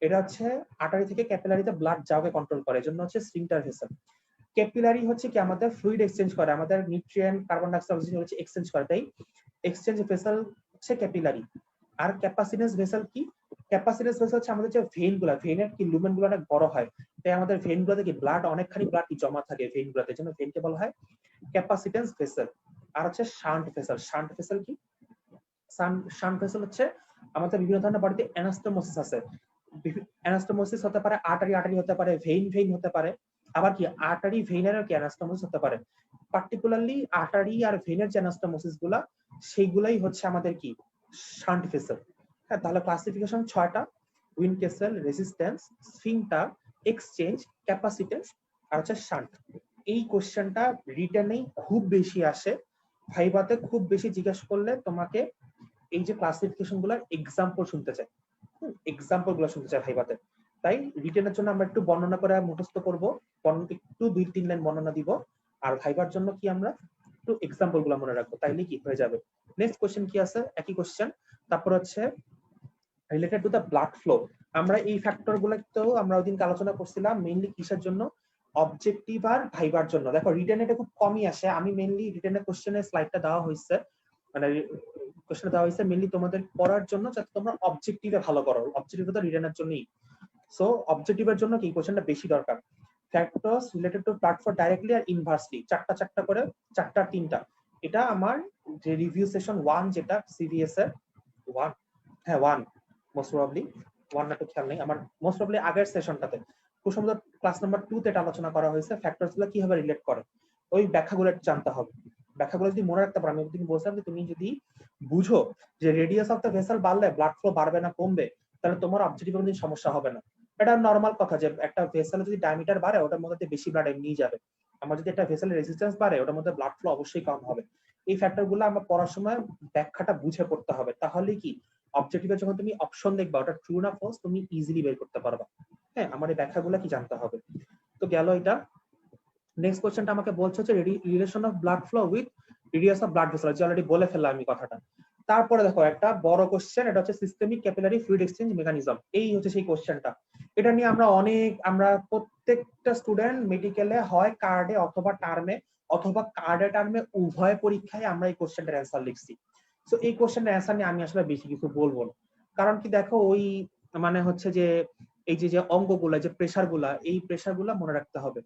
এটা হচ্ছে আর্টারি থেকে ক্যাপিলারিতে ব্লাড যাওয়াকে কন্ট্রোল করে, এজন্য হচ্ছে স্ফিংটার ভেসেল। ক্যাপিলারি হচ্ছে কি আমাদের ফ্লুইড এক্সচেঞ্জ করে, আমাদের নিউট্রিয়েন্ট, কার্বন ডাইঅক্সাইড, অক্সিজেন হচ্ছে এক্সচেঞ্জ করে, তাই এক্সচেঞ্জ ভেসেল হচ্ছে ক্যাপিলারি। আর ক্যাপাসিটেন্স ভেসেল কি, ক্যাপাসিটেন্স ভেসেল হচ্ছে আমাদের যে ভেইন গুলা, ভেইনের কি লুমেন গুলো অনেক বড় হয়, তাই আমাদের ভেইন গুলোতে কি ব্লাড অনেকখানি ব্লাড কি জমা থাকে ভেইন গুলোতে, জন্য ভেইনকে বলা হয় ক্যাপাসিটেন্স ভেসেল। আর হচ্ছে শান্ট ভেসেল। শান্ট ভেসেল কি, শান্ট ভেসেল হচ্ছে আমাদের বিভিন্ন ধরনের বডিতে অ্যানাস্টোমোসিস আছে, অ্যানাস্টোমোসিস হতে পারে, আর্টারি আর্টারি হতে পারে, ভেইন ভেইন হতে পারে, আবার কি আর্টারি ভেইনের কি অ্যানাস্টোমোসিস হতে পারে। পার্টিকুলারলি আর্টারি আর ভেইনের যে অ্যানাস্টোমোসিস গুলা, সেইগুলাই হচ্ছে আমাদের কি শান্ট ভেসেল। হ্যাঁ, তাহলে ক্লাসিফিকেশন 6টা, windkessel, resistance, sphincter, exchange, capacitance, আর হচ্ছে শান্ট। এই কোশ্চেনটা রিটেনেই খুব বেশি আসে, ভাইভাতে খুব বেশি জিজ্ঞাসা করলে তোমাকে এই যে ক্লাসিফিকেশন গুলার এক্সাম্পল শুনতে চাই, এক্সাম্পল গুলো শুনতে চাই ভাইভাতে। তাই রিটেনের জন্য আমরা একটু বর্ণনা করে মুখস্থ করবো, একটু 2-3 লাইন বর্ণনা দিব, আর ভাইবার জন্য কি আমরা একটু এক্সাম্পল গুলো মনে রাখবো, তাইলে কি হয়ে যাবে। নেক্সট কোশ্চেন কি আছে, একই কোশ্চেন, তারপর হচ্ছে related to the blood flow. আমরা এই ফ্যাক্টর গুলোতেও আমরা ওইদিন আলোচনা করছিলাম, মেইনলি কিসের জন্য, অবজেক্টিভ আর ভাইবার জন্য। দেখো রিটেন এটা খুব কমই আসে, আমি মেইনলি রিটেনের কোশ্চেনের স্লাইডটা দেওয়া হয়েছে, মানে কোশ্চেন দেওয়া হয়েছে মেইনলি তোমাদের পড়ার জন্য, যাতে তোমরা অবজেক্টিভে ভালো করো, অবজেক্টিভ তো রিটেনের জন্যই। সো অবজেক্টিভের জন্য কি কোশ্চেনটা বেশি দরকার। Factors related to blood flow directly আর ইনভার্সলি, চারটা করে, 3টা। এটা আমার যে রিভিউ সেশন 1, যেটা সিভিএস এর 1, হ্যাঁ 1, মোস্ট প্রবাবলি 1 না, তো খেয়াল নেই আমার, মোস্ট প্রবাবলি আগের সেশনটাতে খুব সম্ভবত ক্লাস নাম্বার 2 তে এটা আলোচনা করা হয়েছে, ফ্যাক্টরস গুলো কিভাবে রিলেট করে, ওই ব্যাখ্যাগুলো জানতে হবে। ব্যাখ্যাগুলো যদি মনে রাখতে পারো, আমি একদিন বলছিলাম যে তুমি যদি বুঝো যে রেডিয়াস অফ দ্য ভেসেল বাড়লে ব্লাড ফ্লো বাড়বে না কমবে, তাহলে তোমার অবজেক্টিভ কোনো সমস্যা হবে না। এটা নর্মাল কথা যে একটা ভেসেলের যদি ডায়ামিটার বাড়ে, ওটার মধ্যে বেশি ব্লাড এমনি যাবে। আমার যদি একটা ভেসেলের রেজিস্ট্যান্স বাড়ে, ওটার মধ্যে ব্লাড ফ্লো অবশ্যই কম হবে। এই ফ্যাক্টরগুলো আমরা পড়ার সময় ব্যাখ্যাটা বুঝে পড়তে হবে, তাহলে কি অবজেক্টিভে যখন তুমি অপশন দেখবা, ওটা ট্রু না ফলস তুমি ইজিলি বের করতে পারবা। হ্যাঁ, আমার এই ব্যাখ্যাগুলো কি জানতে হবে। তো গেল এটা। নেক্সট কোশ্চেনটা আমাকে বলছে হচ্ছে relation of blood flow with radius of blood vessel, already বলে ফেললাম আমি কথাটা। তারপরে দেখো একটা বড় কোশ্চেন, এটা হচ্ছে systemic capillary fluid exchange mechanism. এই হচ্ছে সেই কোশ্চেনটা। এটা নিয়ে আমরা প্রত্যেকটা স্টুডেন্ট মেডিকেলে হয় কার্ডে অথবা টার্মে অথবা কার্ডে টার্মে উভয় পরীক্ষায় আমরা এই কোশ্চেনটার অ্যান্সার লিখছি। তো এই কোশ্চেনটার অ্যান্সার নিয়ে আমি আসলে বেশি কিছু বলবো না, কারণ কি দেখো ওই মানে হচ্ছে যে এই যে অঙ্কগুলা, যে প্রেসার গুলা, এই প্রেসার গুলা মনে রাখতে হবে।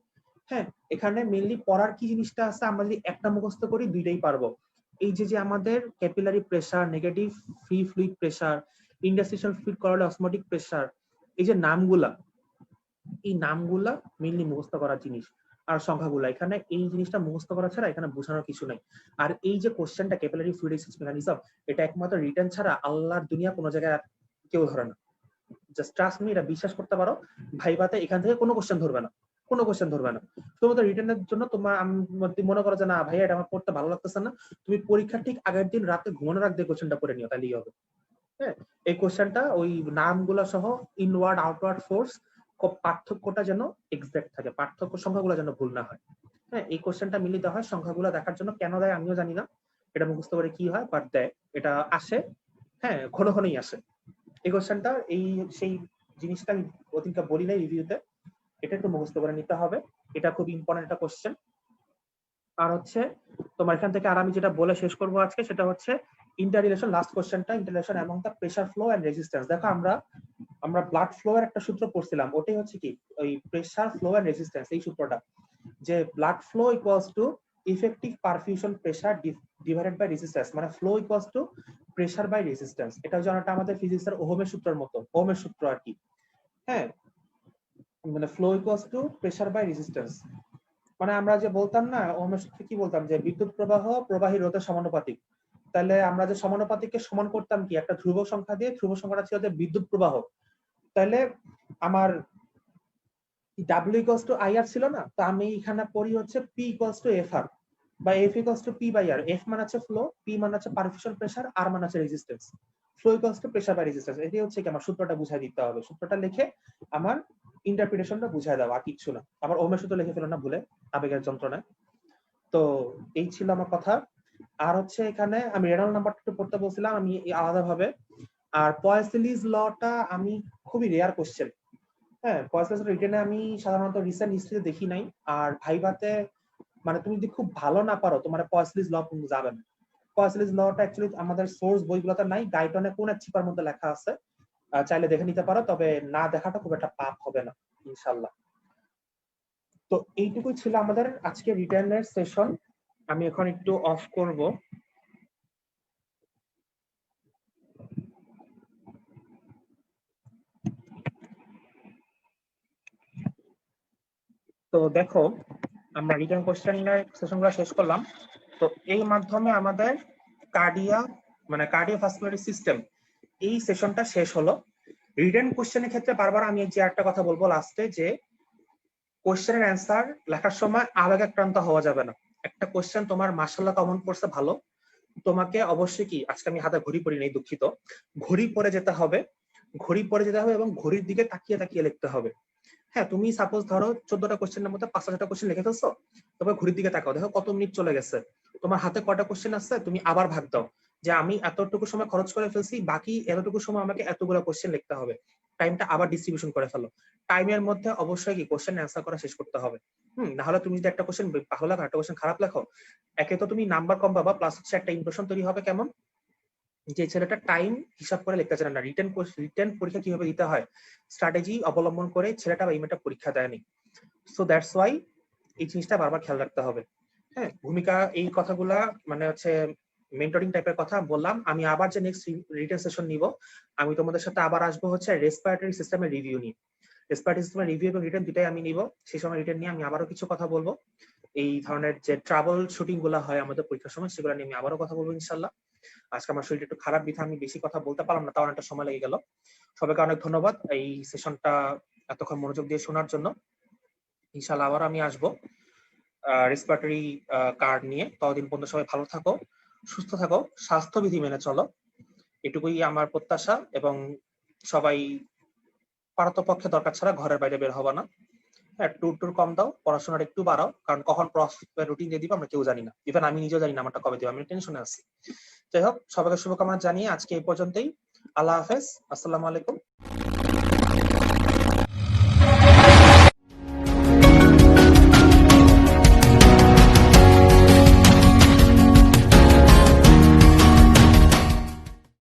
হ্যাঁ, এখানে মেইনলি পড়ার কি জিনিসটা আছে, আমরা যদি একটা মুখস্থ করি দুইটাই পারবো। এই যে আমাদের capillary pressure, negative free fluid pressure, interstitial fluid করালে অসমোটিক প্রেসার, এই যে নামগুলা, এই নামগুলা মেইনলি মুখস্থ করার জিনিস। আর সংখ্যাগুলা, এখানে এই জিনিসটা মুখস্থ করা ছাড়া এখানে বোঝানোর কিছু নাই। আর এই যে কোশ্চেনটা ক্যাপিলারি ফ্লুইড এক্সচেঞ্জ মেকানিজম, এটা একমাত্র রিটার্ন ছাড়া আল্লাহর দুনিয়া কোনো জায়গায় কেউ ধরে না। জাস্ট ট্রাস্ট মি, এটা বিশ্বাস করতে পারো। ভাইভাতে এখান থেকে কোনো কোশ্চেন ধরবে না, কোনো কোশ্চেন ধরবে না। শুধুমাত্র রিটার্নের জন্য তোমার মনে করো যে না ভাইয়া এটা আমার পড়তে ভালো লাগতেছে না, তুমি পরীক্ষার ঠিক আগের দিন রাতে ঘুমানোর আগে কোশ্চেনটা পড়ে নিও, তাহলেই হবে। হ্যাঁ, এই কোশ্চেনটা ওই নামগুলো সহ ইনওয়ার্ড আউটওয়ার্ড ফোর্স পার্থক্যটা যেন এক্সাক্ট থাকে, পার্থক্য সংখ্যাগুলো যেন ভুল না হয়। হ্যাঁ, এই কোশ্চেনটা মিলিত হয় সংখ্যাগুলো দেখার জন্য। কেন দেয় আমিও জানি না, এটা মুখস্থ করে কি হয়, বাট দেয়, এটা আসে। হ্যাঁ, ঘন ঘনই আসে এই কোশ্চেনটা। এই সেই জিনিসটা আমি ওদিনকে বলি নাই রিভিউতে, এটা একটু মুখস্থ করে নিতে হবে। এটা খুব ইম্পর্টেন্ট একটা কোশ্চেন। আর হচ্ছে তোমার এখান থেকে আর আমি যেটা বলে শেষ করবো আজকে, সেটা হচ্ছে ইন্টাররিলেশন। লাস্ট কোশ্চেনটা, interrelation among the pressure flow and resistance. দেখো আমরা ব্লাড ফ্লো এর একটা সূত্র পড়ছিলাম, ওটাই হচ্ছে কি ওই প্রেসার ফ্লো এন্ড রেজিস্ট্যান্স। এই সূত্রটা যে blood flow equals to effective perfusion pressure divided by resistance, মানে flow equals to pressure by resistance. এটা জানাটা আমাদের ফিজিক্সের ওহমের সূত্রের মতো, ওহমের সূত্র আর কি। হ্যাঁ, মানে flow equals to pressure by resistance, মানে আমরা যে বলতাম না ওহমের সূত্রে কি বলতাম, যে বিদ্যুৎ প্রবাহ প্রবাহী রোধের সমানুপাতিক। তাহলে আমরা যে সমানুপাতিককে সমান করতাম কি একটা ধ্রুবক সংখ্যা দিয়ে, ধ্রুবক সংখ্যাটা ছিল যে বিদ্যুৎ প্রবাহ। তাহলে আমার W ইকুয়ালস টু IR ছিল না, তো আমি এখানে পড়ি হচ্ছে P ইকুয়ালস টু FR বা F equals to P/R। F মানে হচ্ছে ফ্লো, P মানে হচ্ছে পারফিউশন প্রেসার, R মানে হচ্ছে resistance. Flow equals to pressure by resistance. এটাই হচ্ছে কি আমার সূত্রটা বুঝাই দিতে হবে। সূত্রটা লিখে আমার ইন্টারপ্রিটেশনটা বুঝাই দাও, আর কিচ্ছু না। আবার ওহমের সূত্র লিখে ফেলো না ভুলে, আবেগের যন্ত্রণায়। তো এই ছিল আমার কথা। আর হচ্ছে এখানে আমি রেনল্ড নাম্বারটা একটু পড়তে বলছিলাম আমি আলাদাভাবে। আর পয়সেলিজ লটা আমি খুবই রেয়ার কোশ্চেন। হ্যাঁ, পয়সেলিজ রিটেনে আমি সাধারণত রিসেন্ট হিস্ট্রিতে দেখি নাই। আর ভাইভাতে মানে তুমি যদি খুব ভালো না পারো, তোমার পয়সেলিজ ল কিন্তু যাবে না। পয়সেলিজ লটা অ্যাকচুয়ালি আমাদের সোর্স বইগুলোতে নাই, গাইটনে কোন এক চিপার মধ্যে লেখা আছে, চাইলে দেখে নিতে পারো, তবে না দেখাটা খুব একটা পাপ হবে না ইনশাল্লাহ। তো এইটুকুই ছিল আমাদের আজকে রিটার্নের সেশন। আমি এখন একটু অফ করব। তো দেখো আমরা রিটার্ন কোশ্চেনের সেশনগুলো শেষ করলাম। তো এই মাধ্যমে আমাদের কার্ডিওভাস্কুলারি সিস্টেম এই সেশনটা শেষ হলো। রিটার্ন কোশ্চেনের ক্ষেত্রে বারবার আমি যে একটা কথা বলবো লাস্টে, যে কোশ্চেনের অ্যান্সার লেখার সময় আবেগাক্রান্ত হওয়া যাবে না। একটা কোশ্চেন তোমার মাশাআল্লাহ কমন পড়ছে ভালো, তোমাকে অবশ্যই কি, আজকে আমি হাতে ঘড়ি পরি নাই দুঃখিত, ঘড়ি পরে যেতে হবে, ঘড়ি পরে যেতে হবে এবং ঘড়ির দিকে তাকিয়ে তাকিয়ে লিখতে হবে। হ্যাঁ, তুমি সাপোজ ধরো 14টা কোশ্চেনের মধ্যে 5-6টা কোশ্চেন লিখে ফেলছো, তবে ঘড়ির দিকে তাকাও, দেখো কত মিনিট চলে গেছে। তোমার হাতে কয়টা কোশ্চেন আছে, তুমি আবার ভাগ দাও যে আমি এতটুকু সময় খরচ করে ফেলছি, বাকি এতটুকু সময় আমাকে এতগুলো কোশ্চেন লিখতে হবে। টাইমটা আবার ডিস্ট্রিবিউশন করে ফেলো। টাইমের মধ্যে অবশ্যই কি কোশ্চেন অ্যান্সার করা শেষ করতে হবে। না হলে তুমি যদি একটা কোশ্চেন ভালো লাগো একটা কোশ্চেন খারাপ লেখো, একে তো তুমি নাম্বার কম পাবা, প্লাস হচ্ছে একটা ইমপ্রেশন তৈরি হবে কেমন, যে ছেলেটা টাইম হিসাব করে লিখতে চায় না। রিটেন পরীক্ষা কিভাবে দিতে হয় স্ট্র্যাটেজি অবলম্বন করে ছেলেটা বা এই মেয়েটা পরীক্ষা দেয়নি। সো দ্যাটস ওয়াই এই জিনিসটা বারবার খেয়াল রাখতে হবে। হ্যাঁ, ভূমিকা এই কথাগুলা মানে হচ্ছে মেন্টরিং টাইপের কথা বললাম। আমি আবার যে নেক্সট রিটেন সেশন নিব, আমি তোমাদের সাথে আবার আসবো হচ্ছে রেসপিরেটরি সিস্টেমের রিভিউ নিয়ে। রেসপিরেটরি সিস্টেমের রিভিউ এবং রিটেন দুটাই আমি নিব। সেই সময় রিটেন নিয়ে আমি আবারও কিছু কথা বলবো। এই ধরনের যে ট্রাবল শুটিং গুলা হয় আমাদের পরীক্ষার সময়, সেগুলো নিয়ে আমি আবারও কথা বলবো ইনশাল্লাহ। আজকে আমার শরীরটা একটু খারাপ, বিধা আমি বেশি কথা বলতে পারলাম না, তাও অনেকটা সময় লেগে গেল। সবাইকে অনেক ধন্যবাদ এই সেশনটা এতক্ষণ মনোযোগ দিয়ে শোনার জন্য। ইনশাল্লাহ আবার আমি আসবো রেসপিরেটরি কার্ড নিয়ে। ততদিন পর্যন্ত সবাই ভালো থাকো, সুস্থ থাকো, স্বাস্থ্যবিধি মেনে চলো, এটুকুই আমার প্রত্যাশা। এবং সবাই পারতপক্ষে দরকার ছাড়া ঘরের বাইরে বের হবা না। হ্যাঁ, ট্যুর কম দাও, পড়াশোনাটা একটু বাড়াও, কারণ কখন রুটিন দিয়ে দিবে আমরা কেউ জানি না। ইভেন আমি নিজেও জানি না আমারটা কবে দিবে, আমি টেনশনে আছি। যাই হোক, সবাইকে শুভকামনা জানিয়ে আজকে এই পর্যন্তই। আল্লাহ হাফেজ, আসসালামু আলাইকুম।